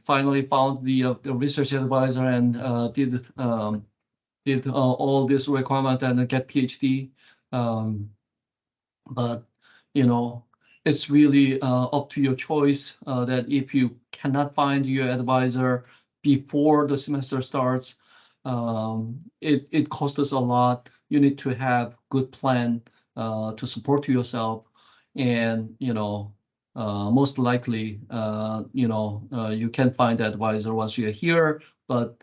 finally found the research advisor and did all this requirement and get PhD. But it's really up to your choice that if you cannot find your advisor before the semester starts, it costs us a lot. You need to have good plan to support yourself, and most likely you can find advisor once you're here, but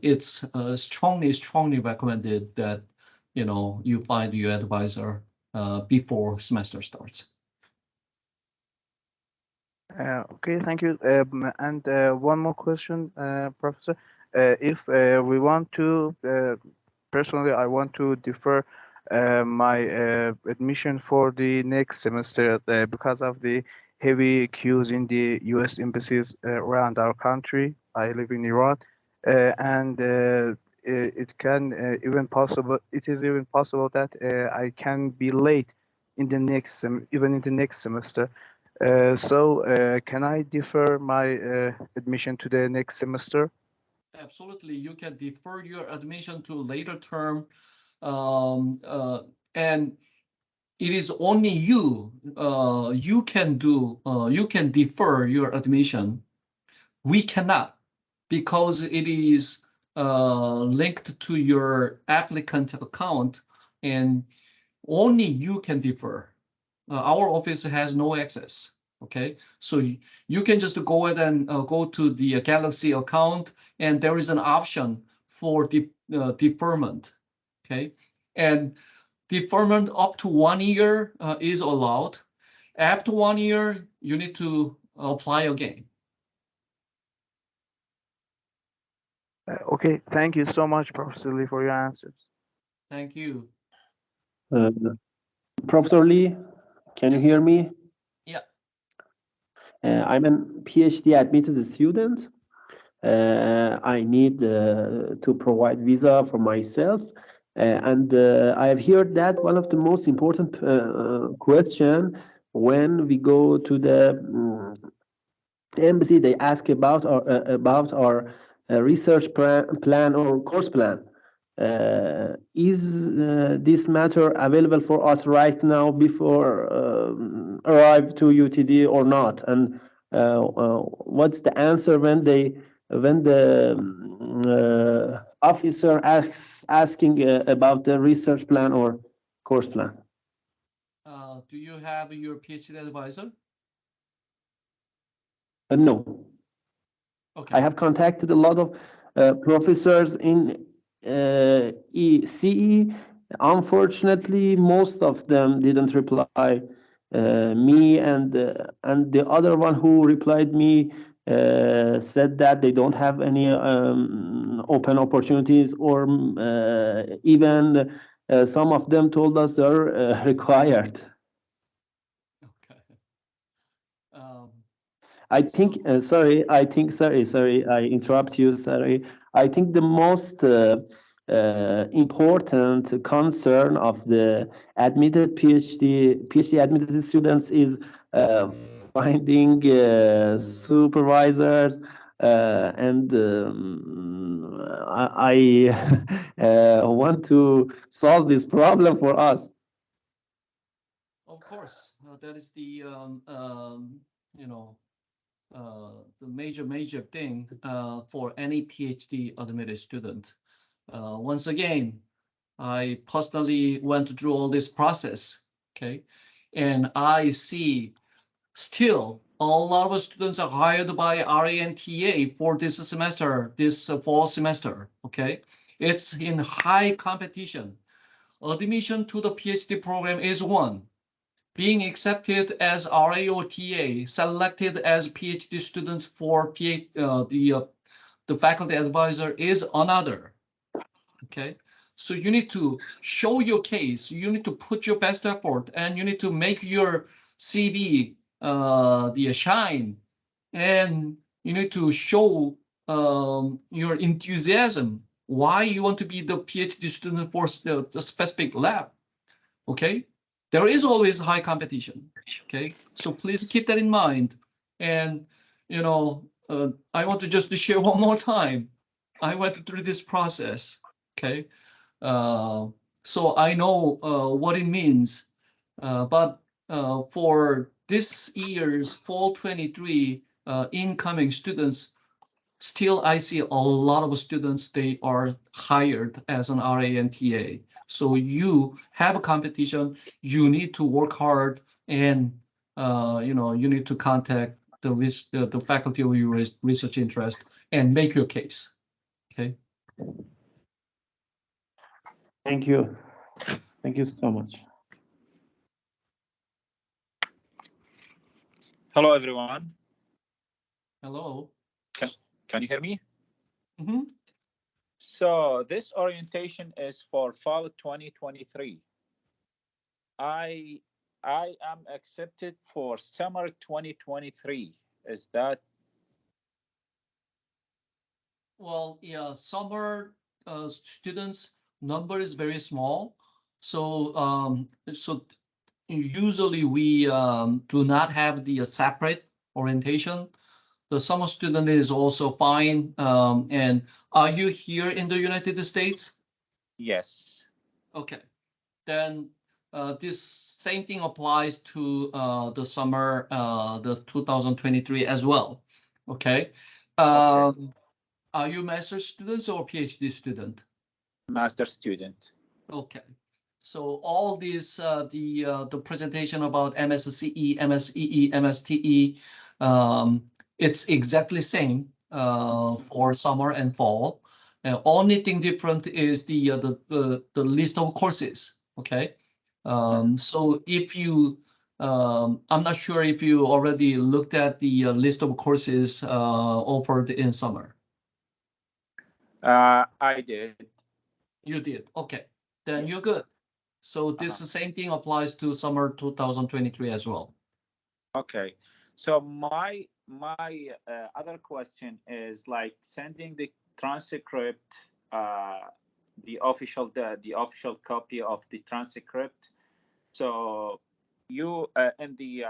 it's strongly recommended that you find your advisor before semester starts. Okay, thank you. And one more question, Professor. If we want to, personally, I want to defer my admission for the next semester because of the heavy queues in the U.S. embassies around our country. I live in Iran, and it can even possible. It is even possible that I can be late in the next even in the next semester. Can I defer my admission to the next semester? Absolutely, you can defer your admission to later term, and it is only you can defer your admission. We cannot, because it is linked to your applicant account, and only you can defer. Our office has no access. Okay, so you can just go ahead and go to the Galaxy account, and there is an option for deferment. Okay, and deferment up to 1 year is allowed. After 1 year, you need to apply again. Okay, thank you so much, Professor Lee, for your answers. Thank you. Professor Lee, can you hear me? Yeah. I'm a PhD admitted student. I need to provide visa for myself. And I have heard that one of the most important question when we go to the embassy, they ask about our research plan or course plan. Is this matter available for us right now before arrive to UTD or not? And what's the answer when the officer asking about the research plan or course plan? Do you have your PhD advisor? No. Okay. I have contacted a lot of professors in ECE. Unfortunately, most of them didn't reply me, and the other one who replied me said that they don't have any open opportunities, or even some of them told us they're required. Okay. I think, sorry, I interrupt you, sorry. I think the most important concern of the admitted PhD admitted students is finding supervisors, and I want to solve this problem for us. Of course, that is the you know, the major thing for any PhD admitted student. Once again, I personally went through all this process, okay? And I see still a lot of students are hired by RANTA for this semester, this fall semester, okay? It's in high competition. Admission to the PhD program is one. Being accepted as RAOTA, selected as PhD students for the faculty advisor is another. Okay, so you need to show your case. You need to put your best effort, and you need to make your CV the shine, and you need to show your enthusiasm. Why you want to be the PhD student for the specific lab? Okay, there is always high competition. Okay, so please keep that in mind. And I want to just share one more time. I went through this process. Okay, so I know what it means. But for this year's fall 23 incoming students, still I see a lot of students, they are hired as an RANTA. So you have a competition, you need to work hard, and you need to contact the faculty of your research interest and make your case. Okay. Thank you. Thank you so much. Hello, everyone. Hello. Can you hear me? Mm-hmm. So this orientation is for fall 2023. I am accepted for summer 2023. Is that? Well, yeah, summer students number is very small. So usually we do not have the separate orientation. The summer student is also fine. And are you here in the United States? Yes. Okay, then this same thing applies to the summer, the 2023 as well. Okay. Okay. Are you master's students or PhD student? Master student. Okay. So all these the presentation about MSCE, MSEE, MSTE, it's exactly same for summer and fall. Only thing different is the list of courses. Okay. So if you I'm not sure if you already looked at the list of courses offered in summer. I did. You did. Okay, then you're good. So this same thing applies to summer 2023 as well. Okay. So my other question is like sending the transcript, the official copy of the transcript. So you in the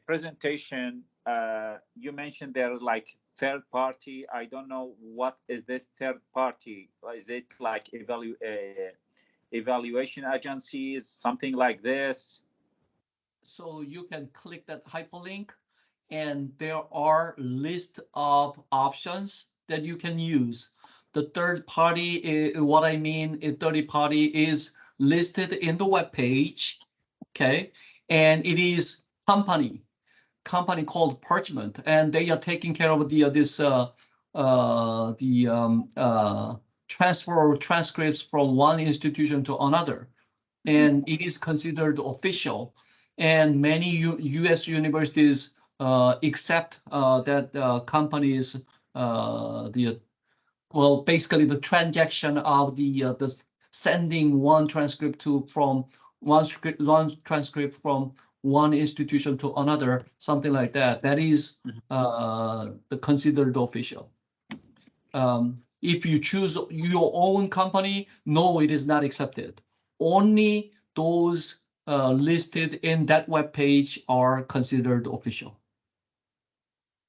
presentation, you mentioned there's like third party. I don't know what is this third party. Is it like evaluation agencies, something like this? So you can click that hyperlink, and there are list of options that you can use. The third party, what I mean, a third party is listed in the web page, okay, and it is company called Parchment, and they are taking care of transfer transcripts from one institution to another, and it is considered official. And many U.S. universities accept that companies basically the transaction of the sending one transcript from one transcript from one institution to another, something like that. That is the considered official. If you choose your own company, no, it is not accepted. Only those listed in that web page are considered official.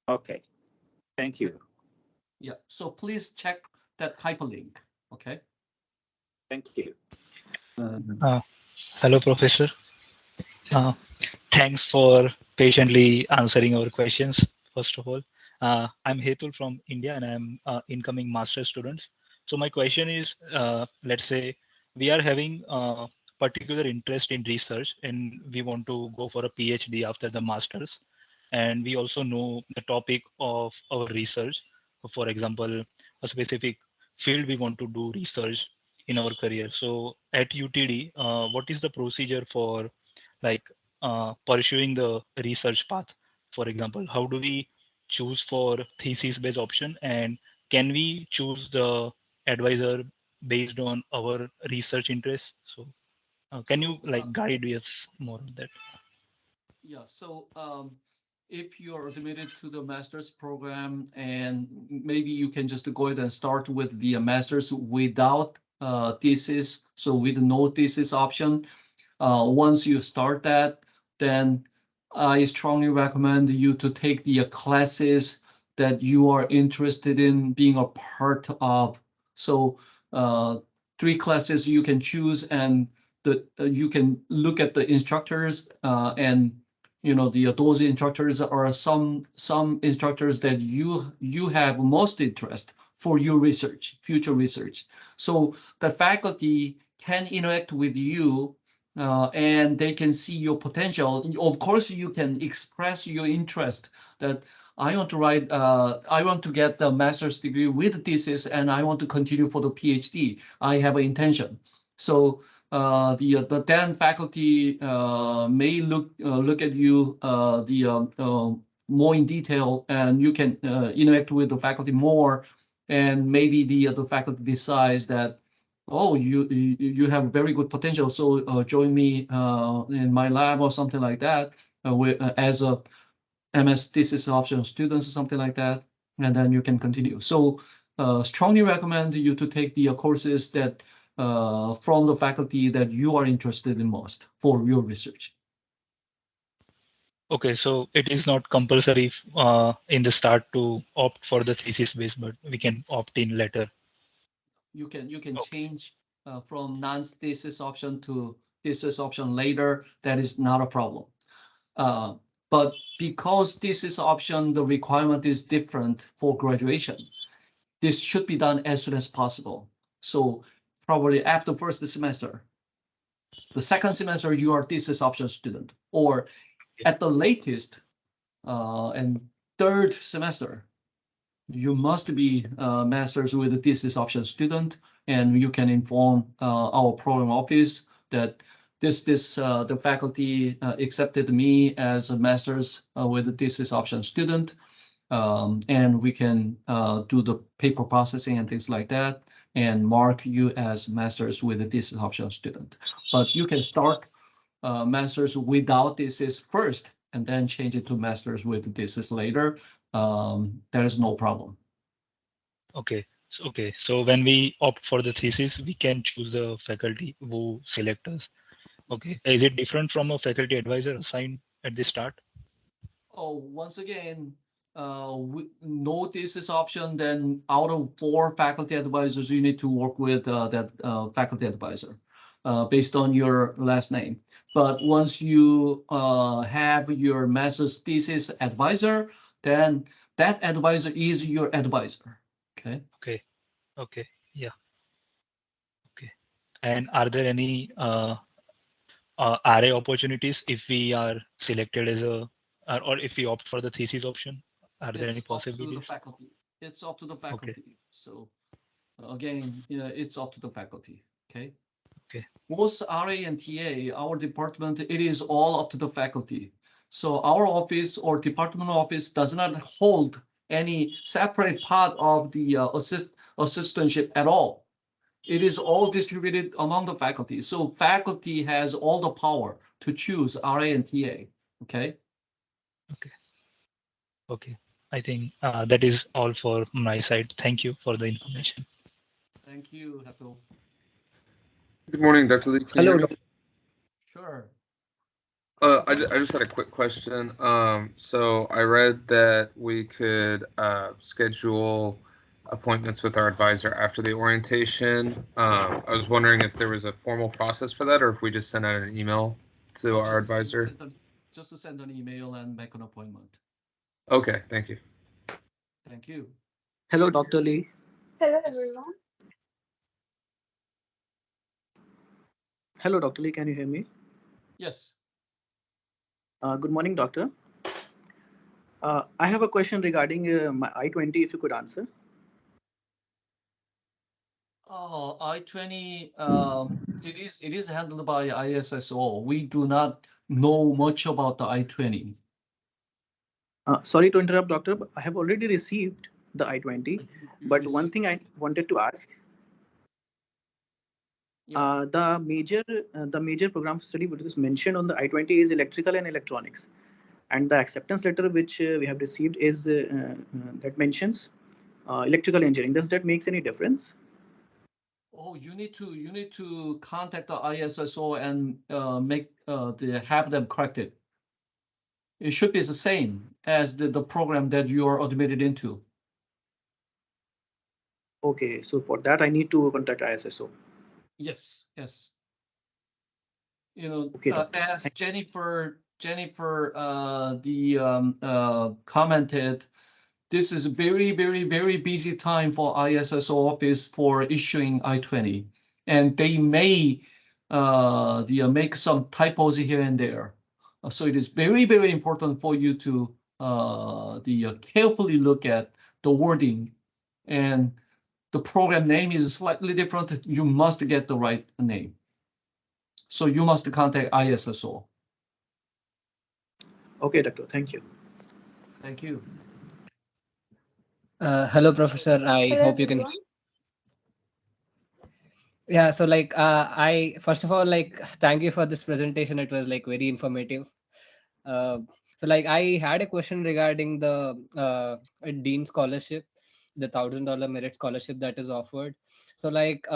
Okay, thank you. Yeah, so please check that hyperlink, okay? Thank you. Hello, Professor. Yes. Thanks for patiently answering our questions, first of all. I'm Hetul from India, and I'm incoming master students. So my question is, let's say we are having particular interest in research and we want to go for a PhD after the masters. And we also know the topic of our research. For example, a specific field we want to do research in our career. So at UTD, what is the procedure for like pursuing the research path? For example, how do we choose for thesis based option, and can we choose the advisor based on our research interests? So can you like guide us more on that? Yeah, so if you are admitted to the master's program, and maybe you can just go ahead and start with the master's without thesis, so with no thesis option. Once you start that, then I strongly recommend you to take the classes that you are interested in being a part of. So 3 classes you can choose, and you can look at the instructors, and those instructors are some instructors that you have most interest for your research, future research. So the faculty can interact with you, and they can see your potential. Of course, you can express your interest that I want to get the master's degree with thesis, and I want to continue for the PhD. I have an intention. So the then faculty may look at you more in detail, and you can interact with the faculty more, and maybe the faculty decides that, oh, you have very good potential, so join me in my lab or something like that, as a MS thesis option students or something like that, and then you can continue. So strongly recommend you to take the courses that from the faculty that you are interested in most for your research. Okay, so it is not compulsory in the start to opt for the thesis base, but we can opt in later. You can change from non-thesis option to thesis option later. That is not a problem. But because thesis option, the requirement is different for graduation, this should be done as soon as possible. So probably after first semester. The second semester, you are thesis option student, or at the latest, and third semester, you must be master's with a thesis option student, and you can inform our program office that the faculty accepted me as a master's with a thesis option student. And we can do the paper processing and things like that, and mark you as master's with a thesis option student. But you can start master's without thesis first, and then change it to master's with thesis later. There is no problem. Okay. Okay. So when we opt for the thesis, we can choose the faculty who select us. Okay. Is it different from a faculty advisor assigned at the start? Oh, once again, no thesis option, then out of 4 faculty advisors, you need to work with that faculty advisor based on your last name. But once you have your master's thesis advisor, then that advisor is your advisor. Okay. Okay. Okay. Yeah. Okay. And are there any array opportunities if we are selected as a, or if we opt for the thesis option? Are there any It's up to the possibilities? faculty. It's up to the Okay. faculty. So again, it's up to the faculty. Okay. Okay. Most RA and TA, our department, it is all up to the faculty. So our office or department office does not hold any separate part of the assistantship at all. It is all distributed among the faculty. So faculty has all the power to choose RA and TA. Okay. Okay. Okay. I think that is all for my side. Thank you for the information. Thank you, Hato. Good morning, Dr. Lee. Can you Hello. hear me? Sure. I just had a quick question. So I read that we could schedule appointments with our advisor after the orientation. I was wondering if there was a formal process for that, or if we just send out an email to our advisor. Just to send an email and make an appointment. Okay, thank you. Thank you. Hello, Dr. Lee. Hello, everyone. Hello, Dr. Lee. Can you hear me? Yes. Good morning, doctor. I have a question regarding my I-20, if you could answer. Oh, I-20, it is handled by ISSO. We do not know much about the I-20. Sorry to interrupt, doctor, but I have already received the I-20. But one thing I wanted to ask, the major program of study which is mentioned on the I-20 is electrical and electronics, and the acceptance letter which we have received is that mentions electrical engineering. Does that makes any difference? Oh, you need to contact the ISSO and have them corrected. It should be the same as the program that you are admitted into. Okay, so for that I need to contact ISSO. Yes, yes. You know, Okay, as Jennifer commented, this is very, very, very busy time for ISSO office for issuing I-20, and they may make some typos here and there. So it is very, very important for you to carefully look at the wording, and the program name is slightly different. You must get the right name. So you must contact ISSO. Okay, doctor. Thank you. Thank you. Hello, Professor. I Hello, hope you can. everyone. Yeah, so like I first of all thank you for this presentation. It was like very informative. So like I had a question regarding the Dean scholarship, the $1,000 merit scholarship that is offered. So like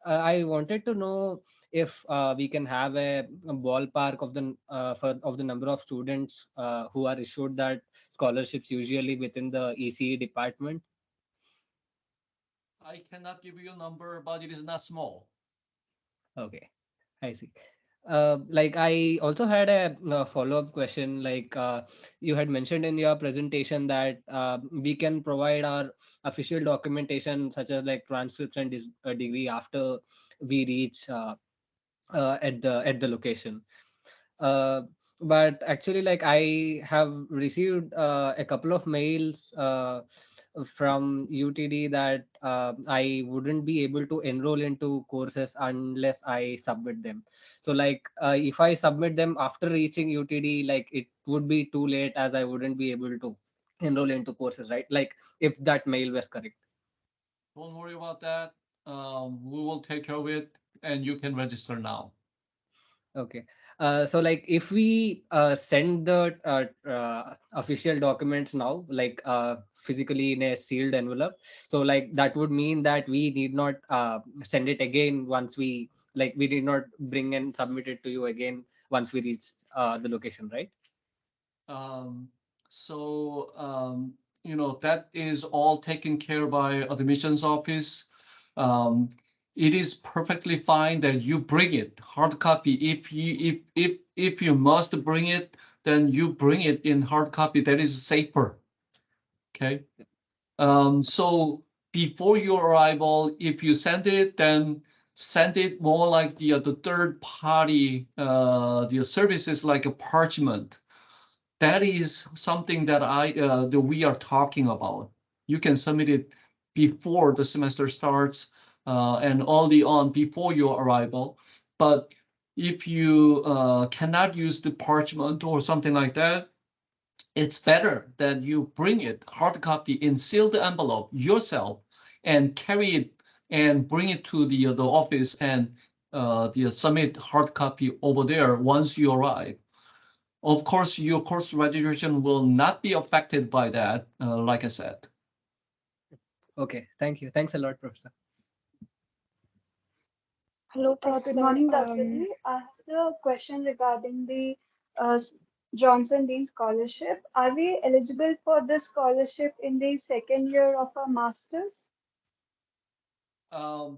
I wanted to know if we can have a ballpark of the number of students who are issued that scholarships usually within the ECE department. I cannot give you a number, but it is not small. Okay, I see. Like I also had a follow-up question. Like you had mentioned in your presentation that we can provide our official documentation such as like transcripts and degree after we reach at the location. Uh, but actually, like I have received a couple of mails from UTD that I wouldn't be able to enroll into courses unless I submit them. So like if I submit them after reaching UTD, like it would be too late as I wouldn't be able to enroll into courses, right? Like if that mail was correct. Don't worry about that. We will take care of it, and you can register now. Okay. So like if we send the official documents now, like physically in a sealed envelope, so like that would mean that we need not send it again once we like we did not bring and submit it to you again once we reach the location, right? Um, you know, that is all taken care by admissions office. Um, it is perfectly fine that you bring it hard copy. If you must bring it, then you bring it in hard copy. That is safer. Okay. So before your arrival, if you send it, then send it more like the third party the services like a parchment. That is something that that we are talking about. You can submit it before the semester starts and early on before your arrival. But if you cannot use the parchment or something like that, it's better that you bring it hard copy in sealed envelope yourself and carry it and bring it to the office and the submit hard copy over there once you arrive. Of course, your course registration will not be affected by that, like I said. Okay. Thank you. Thanks a lot, Professor. Hello, Good Professor. morning, Dr. Lee. I have a question regarding the Johnson Dean Scholarship. Are we eligible for this scholarship in the second year of our master's?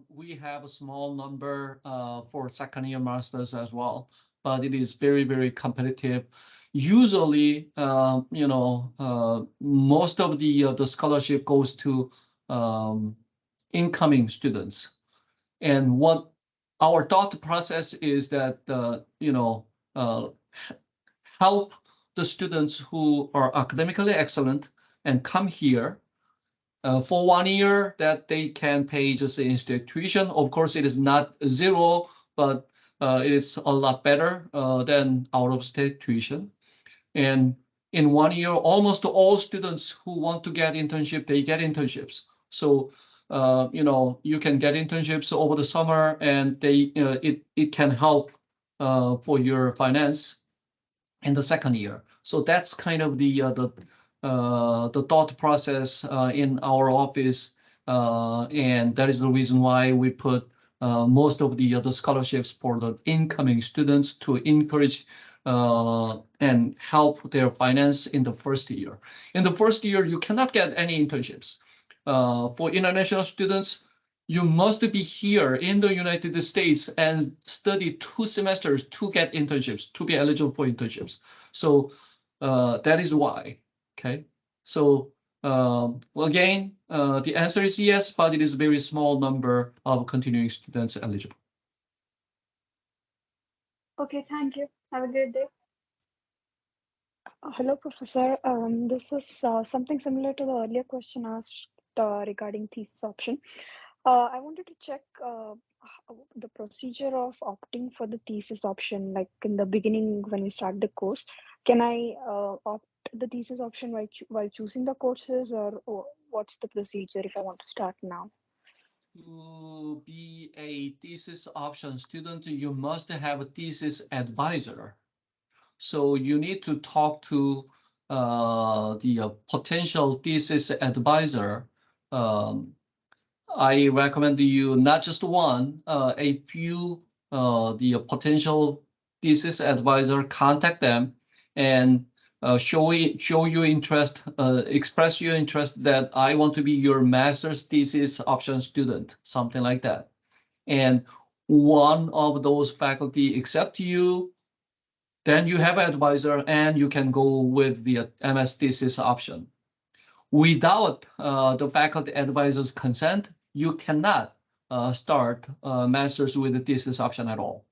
We have a small number for second year masters as well, but it is very, very competitive. Usually, most of the scholarship goes to incoming students. And what our thought process is that, help the students who are academically excellent and come here for 1 year that they can pay just the in-state tuition. Of course, it is not zero, but it is a lot better than out-of-state tuition. And in 1 year, almost all students who want to get internship, they get internships. So, you can get internships over the summer, and it can help for your finance in the second year. So that's kind of the thought process in our office, and that is the reason why we put most of the other scholarships for the incoming students to encourage and help their finance in the first year. In the first year, you cannot get any internships. For international students, you must be here in the United States and study 2 semesters to get internships, to be eligible for internships. So that is why. Okay. So again, the answer is yes, but it is a very small number of continuing students eligible. Okay, thank you. Have a great day. Hello, Professor. This is something similar to the earlier question asked regarding thesis option. I wanted to check the procedure of opting for the thesis option, like in the beginning when we start the course. Can I opt the thesis option while choosing the courses, or what's the procedure if I want to start now? To be a thesis option student, you must have a thesis advisor. So you need to talk to the potential thesis advisor. I recommend you not just one, a few the potential thesis advisor, contact them and show your interest, express your interest that I want to be your master's thesis option student, something like that. And one of those faculty accept you, then you have an advisor and you can go with the MS thesis option. Without the faculty advisor's consent, you cannot start master's with the thesis option at all.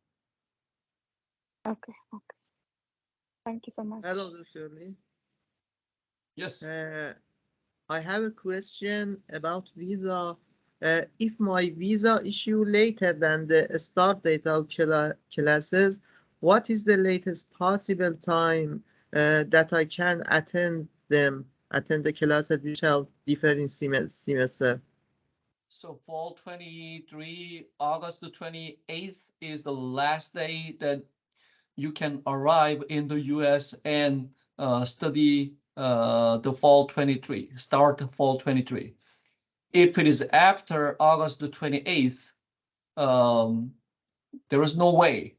Okay. Thank you so much. Hello, Dr. Lee. Yes. I have a question about visa. If my visa issue later than the start date of classes, what is the latest possible time that I can attend the classes which have different semester? So fall 23, August the 28th is the last day that you can arrive in the US and study the fall 23, start fall 23. If it is after August the 28th, there is no way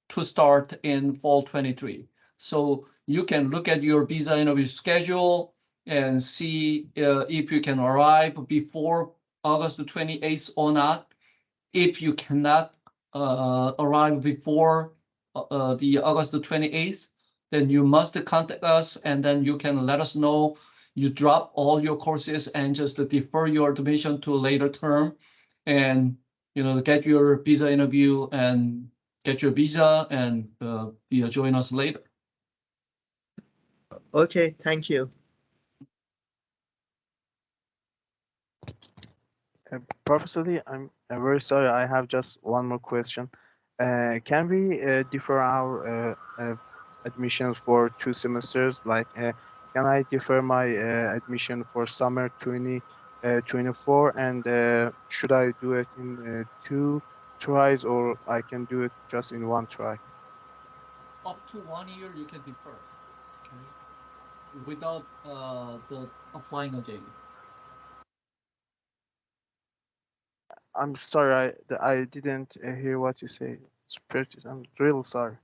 to start in fall 23. So you can look at your visa interview schedule and see if you can arrive before August the 28th or not. If you cannot arrive before the August the 28th, then you must contact us and then you can let us know you drop all your courses and just defer your admission to a later term and get your visa interview and get your visa and join us later. Okay, thank you. Professor Lee, I'm very sorry. I have just one more question. Can we defer our admissions for 2 semesters? Like, can I defer my admission for summer 2024? And should I do it in 2 tries, or I can do it just in 1 try? Up to 1 year you can defer, okay, without the applying again. I'm sorry, I didn't hear what you say. I'm really sorry.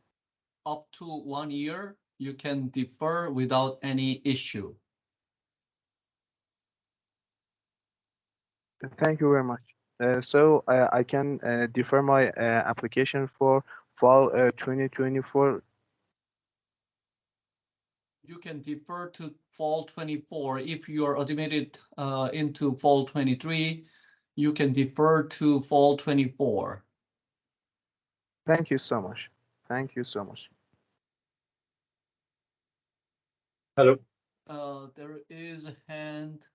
Up to 1 year you can defer without any issue. Thank you very much. So I can defer my application for fall 2024. You can defer to fall 24 if you are admitted into fall 23. You can defer to fall 24. Thank you so much. Thank you so much. Hello. There is a hand.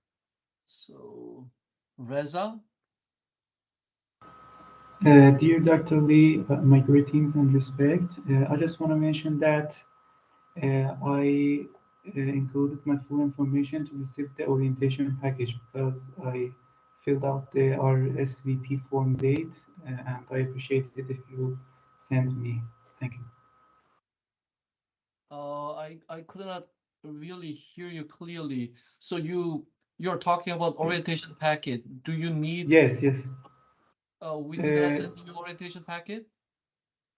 So, Reza. Dear Dr. Lee, my greetings and respect. I just want to mention that I included my full information to receive the orientation package because I filled out the RSVP form late, and I appreciate it if you send me. Thank you. I could not really hear you clearly. So you're talking about orientation packet. Do you need? Yes, yes. We did not send you orientation packet.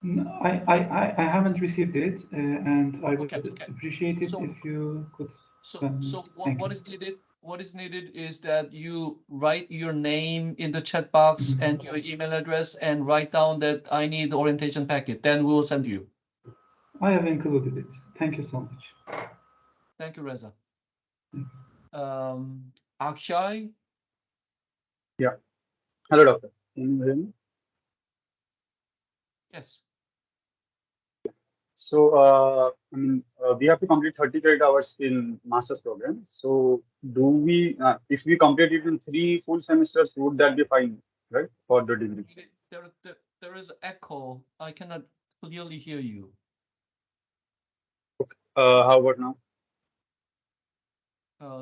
I haven't received it, and I would appreciate it if you could. So what is needed? What is needed is that you write your name in the chat box and your email address and write down that I need the orientation packet. Then we will send you. I have included it. Thank you so much. Thank you, Reza. Akshay. Yeah. Hello, doctor. Can you hear me? Yes. So, we have to complete 30 credit hours in master's program. So, do we, if we complete it in 3 full semesters, would that be fine, right, for the degree? There is echo. I cannot clearly hear you. How about now?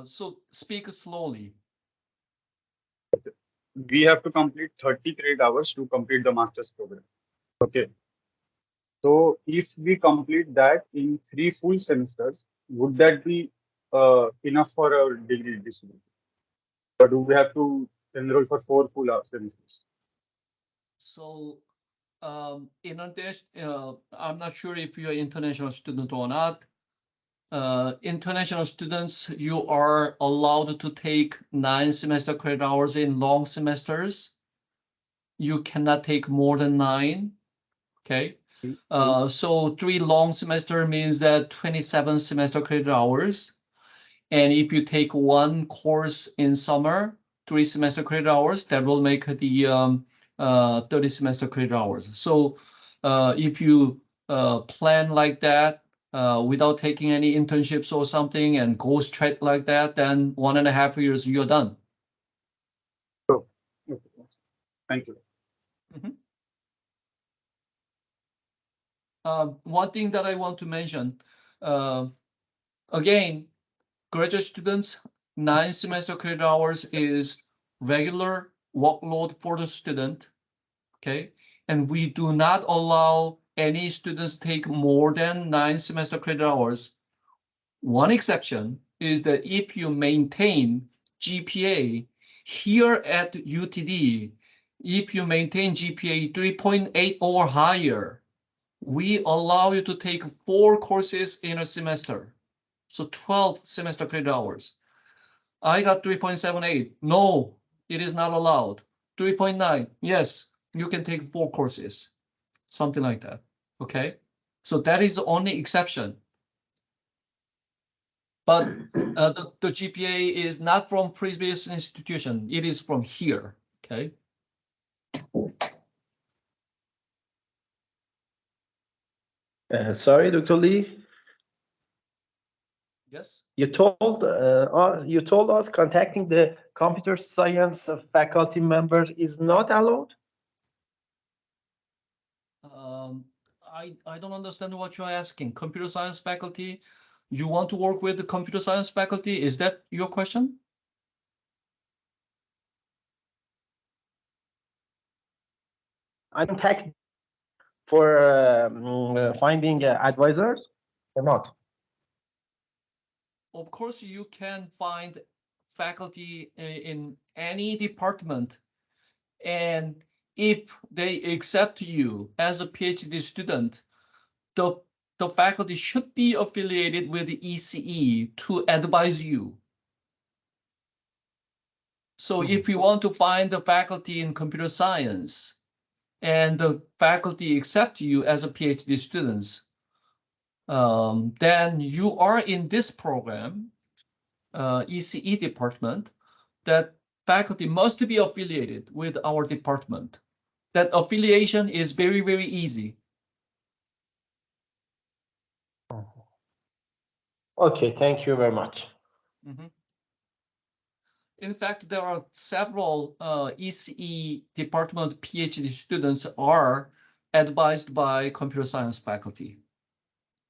So speak slowly. We have to complete 30 credit hours to complete the master's program. Okay. So if we complete that in 3 full semesters, would that be enough for our degree discipline? Or do we have to enroll for 4 full semesters? So I'm not sure if you're an international student or not. International students, you are allowed to take 9 semester credit hours in long semesters. You cannot take more than 9. Okay. So 3 long semester means that 27 semester credit hours. And if you take 1 course in summer, 3 semester credit hours, that will make the 30 semester credit hours. So if you plan like that, without taking any internships or something and go straight like that, then 1.5 years, you're done. Thank you. One thing that I want to mention, again, graduate students, 9 semester credit hours is regular workload for the student, okay? And we do not allow any students take more than 9 semester credit hours. One exception is that if you maintain GPA here at UTD, if you maintain GPA 3.8 or higher, we allow you to take 4 courses in a semester. So 12 semester credit hours. I got 3.78. No, it is not allowed. 3.9. Yes, you can take 4 courses. Something like that. Okay. So that is the only exception. But the GPA is not from previous institution. It is from here. Okay. Sorry, Dr. Lee. Yes. You told us contacting the computer science faculty members is not allowed. I don't understand what you're asking. Computer science faculty, you want to work with the computer science faculty? Is that your question? Contact for finding advisors or not? Of course, you can find faculty in any department, and if they accept you as a PhD student, the faculty should be affiliated with the ECE to advise you. So if you want to find the faculty in computer science and the faculty accept you as a PhD students, then you are in this program, ECE department, that faculty must be affiliated with our department. That affiliation is very, very easy. Okay, thank you very much. In fact, there are several ECE department PhD students are advised by computer science faculty.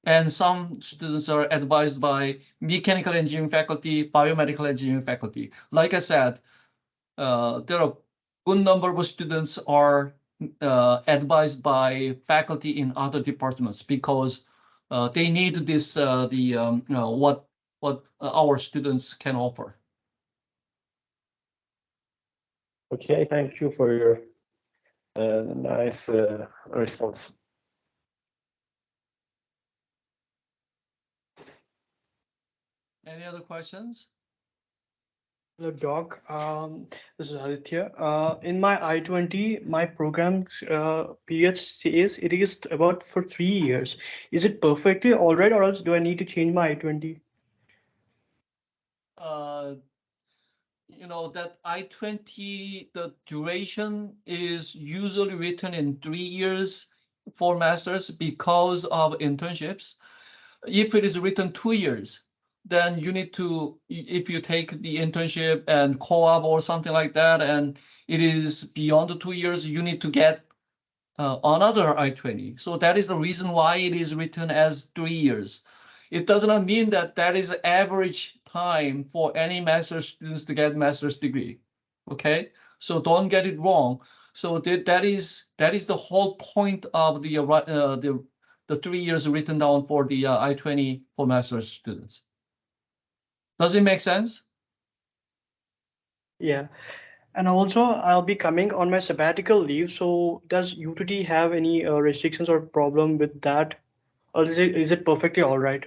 And some students are advised by mechanical engineering faculty, biomedical engineering faculty. Like I said, there are a good number of students are advised by faculty in other departments because they need this what our students can offer. Okay, thank you for your nice response. Any other questions? Hello, Doc. This is Aditya. In my I-20, my program period says it is about for 3 years. Is it perfectly all right, or else do I need to change my I-20? You know, that I-20, the duration is usually written in 3 years for masters because of internships. If it is written 2 years, then you need to, if you take the internship and co-op or something like that, and it is beyond the 2 years, you need to get another I-20. So that is the reason why it is written as 3 years. It does not mean that that is average time for any master's students to get master's degree. Okay, so don't get it wrong. So that is the whole point of the 3 years written down for the I-20 for master's students. Does it make sense? Yeah. And also, I'll be coming on my sabbatical leave. So does UTT have any restrictions or problem with that? Or is it perfectly all right?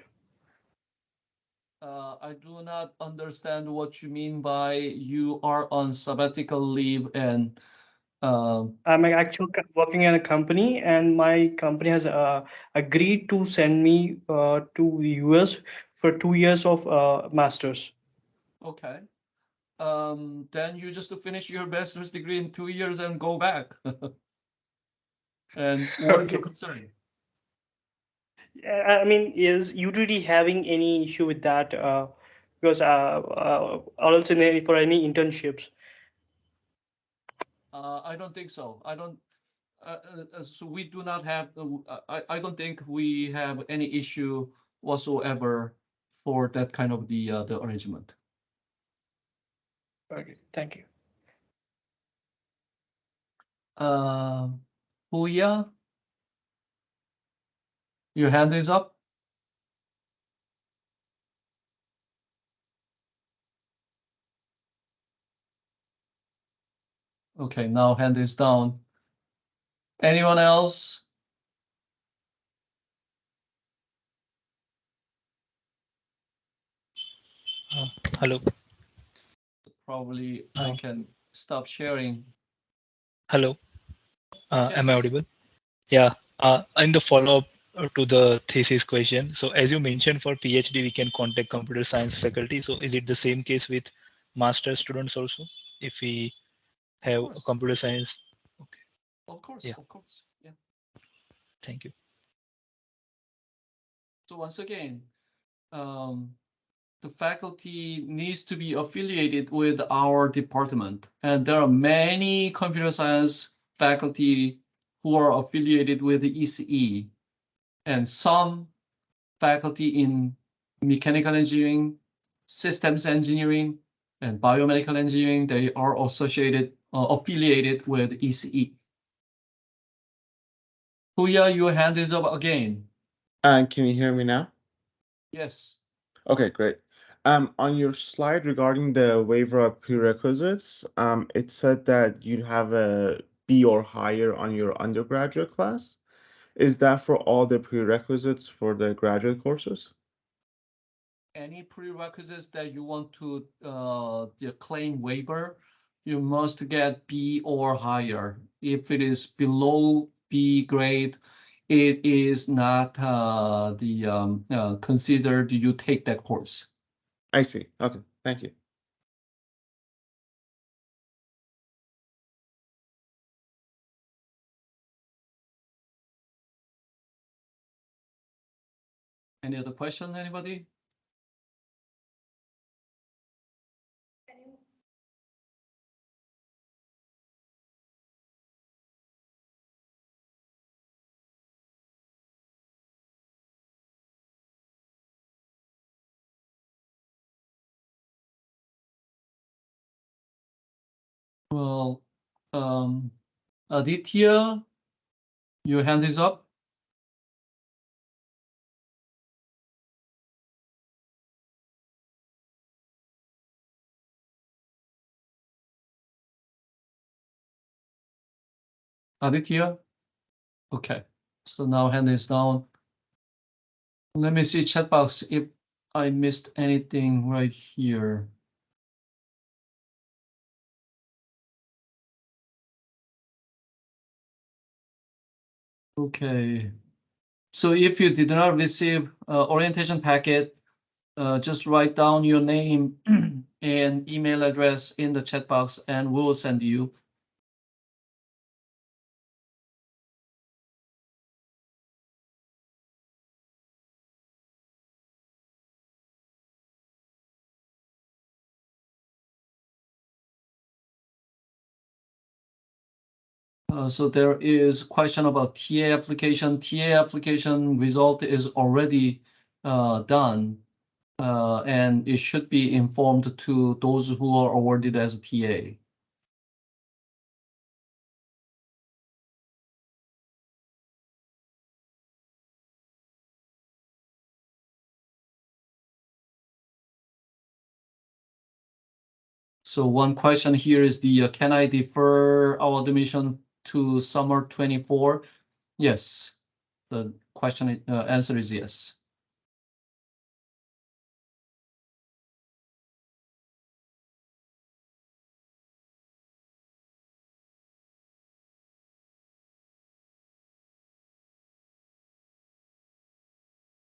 I do not understand what you mean by you are on sabbatical leave and I'm actually working in a company, and my company has agreed to send me to the US for 2 years of masters. okay. Then you just finish your bachelor's degree in 2 years and go back. And what is your concern? I mean, is UTD having any issue with that? Because or else for any internships. I don't think so. I don't. So we do not have. I don't think we have any issue whatsoever for that kind of the arrangement. Okay, thank you. Huya, your hand is up. Okay, now hand is down. Anyone else? Hello. Probably I can stop sharing. Hello. Am I Yes. audible? Yeah. In the follow-up to the thesis question, so as you mentioned, for PhD we can contact computer science faculty. So is it the same case with master students also? If we have a computer science. Okay. Of course, Yeah. of course. Yeah. Thank you. So once again, the faculty needs to be affiliated with our department. And there are many computer science faculty who are affiliated with the ECE, and some faculty in mechanical engineering, systems engineering, and biomedical engineering, they are affiliated with ECE. Huya, your hand is up again. Can you hear me now? Yes. Okay, great. On your slide regarding the waiver of prerequisites, it said that you'd have a B or higher on your undergraduate class. Is that for all the prerequisites for the graduate courses? Any prerequisites that you want to claim waiver, you must get B or higher. If it is below B grade, it is not considered you take that course. I see. Okay, thank you. Any other question, anybody? Well, Aditya, your hand is up. Aditya? Okay, so now hand is down. Let me see chat box if I missed anything right here. Okay, so if you did not receive orientation packet, just write down your name and email address in the chat box and we will send you. So there is question about TA application. TA application result is already done, and it should be informed to those who are awarded as a TA. So one question here is can I defer our admission to summer 24? Yes, the question answer is yes.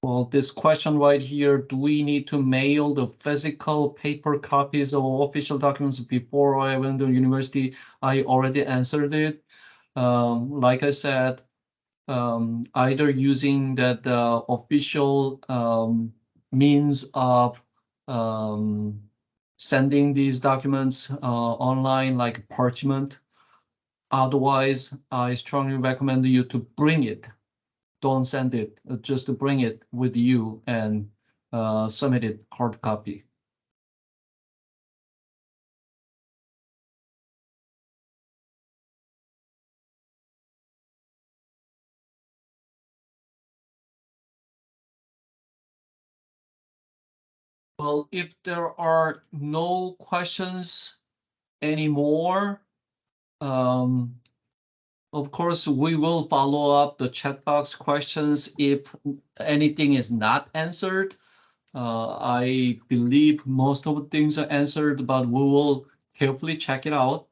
Well, this question right here, do we need to mail the physical paper copies of official documents before I went to university? I already answered it. Like I said, either using that official means of sending these documents online, like parchment. Otherwise, I strongly recommend you to bring it. Don't send it, just to bring it with you and submit it hard copy. Well, if there are no questions anymore, of course, we will follow up the chat box questions if anything is not answered. I believe most of the things are answered, but we will carefully check it out.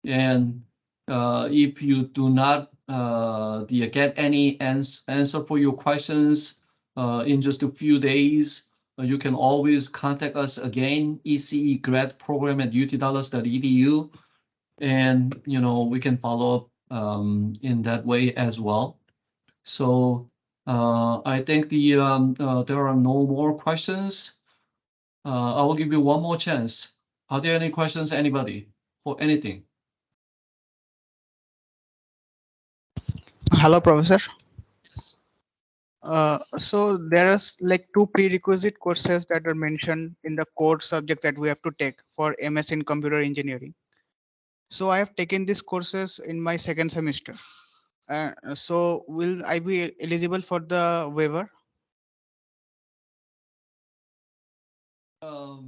And if you do not get any answer for your questions in just a few days, you can always contact us again, ECE grad program at utdallas.edu, and we can follow up in that way as well. So I think there are no more questions. I will give you one more chance. Are there any questions, anybody, for anything? Hello, Professor. Yes. So there are like two prerequisite courses that are mentioned in the core subject that we have to take for MS in computer engineering. So I have taken these courses in my second semester. So will I be eligible for the waiver? Are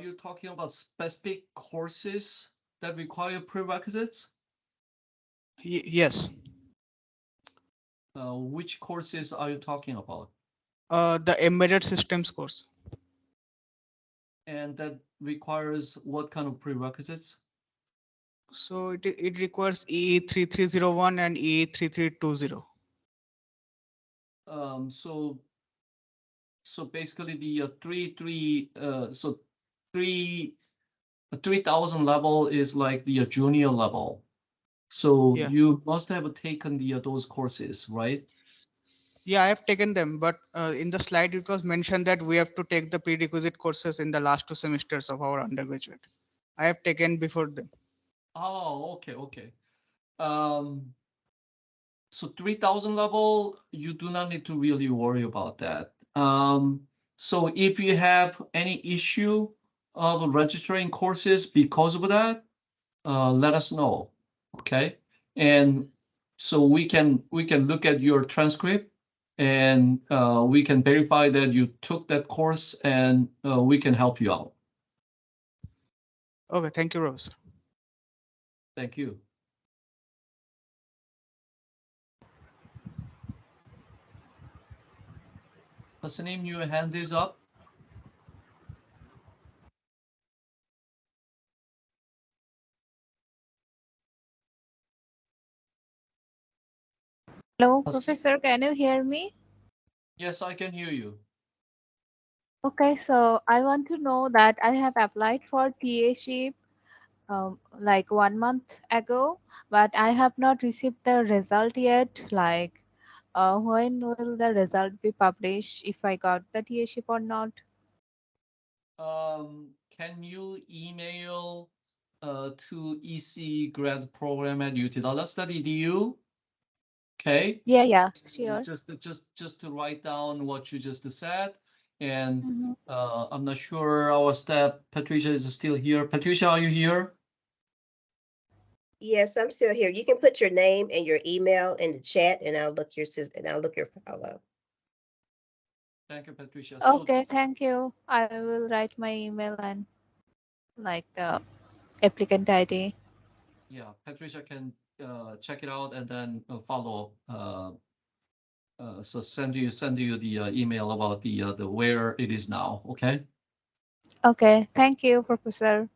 you talking about specific courses that require prerequisites? Yes. Which courses are you talking about? The embedded systems course. And that requires what kind of prerequisites? So it requires EE3301 and EE3320. So basically the 3000 level is like the junior level. So Yeah. you must have taken those courses, right? Yeah, I have taken them, but in the slide it was mentioned that we have to take the prerequisite courses in the last 2 semesters of our undergraduate. I have taken before them. Oh, okay. So 3000 level, you do not need to really worry about that. So if you have any issue of registering courses because of that, let us know, okay? And so we can look at your transcript, and we can verify that you took that course, and we can help you out. Okay, thank you, Rose. Thank you. Hasanim, your hand is up. Hello, Professor, can you hear me? Yes, I can hear you. Okay, so I want to know that I have applied for TA like 1 month ago, but I have not received the result yet. Like, when will the result be published if I got the TA or not? Can you email to EC grad program at utdallas.edu? Okay. Yeah, sure. Just to write down what you just said, and Mm-hmm. I'm not sure our staff Patricia is still here. Patricia, are you here? Yes, I'm still here. You can put your name and your email in the chat, and I'll look your file up. Thank you, Patricia. Okay, thank you. I will write my email and like the applicant ID. Yeah, Patricia can check it out and then follow up. So send you the email about the where it is now. Okay. Okay, thank you, Professor.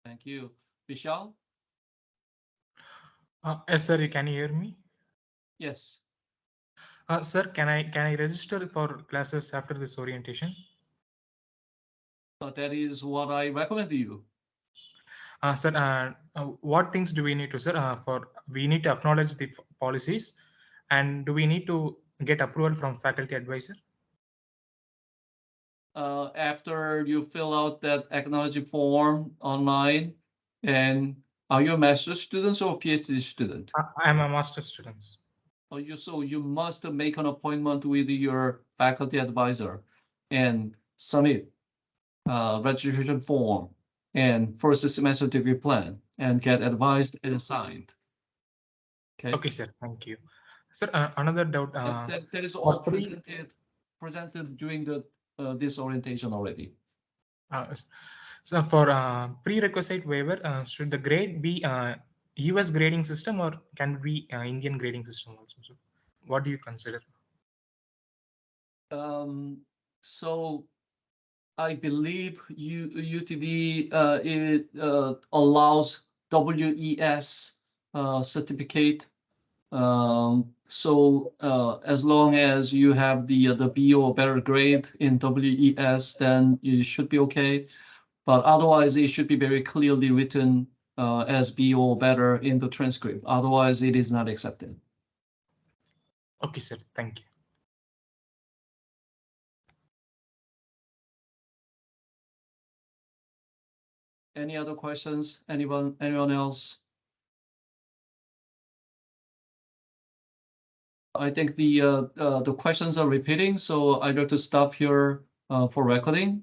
Thank you, Vishal. Yes, sir. Can you hear me? Yes. Sir, can I register for classes after this orientation? That is what I recommend to you. Sir, what things do we need to, sir? We need to acknowledge the policies, and do we need to get approval from faculty advisor? After you fill out that acknowledgement form online, and are you a master's student or PhD student? I'm a master's student. So you must make an appointment with your faculty advisor and submit registration form and first semester degree plan and get advised and signed. Okay, sir. Thank you. Sir, another doubt. That is all presented during the this orientation already. So for prerequisite waiver, should the grade be US grading system or can it be Indian grading system also? So what do you consider? So I believe UTD it allows WES certificate. So as long as you have the B or better grade in WES, then you should be okay. But otherwise, it should be very clearly written as B or better in the transcript. Otherwise, it is not accepted. Okay, sir. Thank you. Any other questions? Anyone else? I think the questions are repeating, so I'd like to stop here for recording.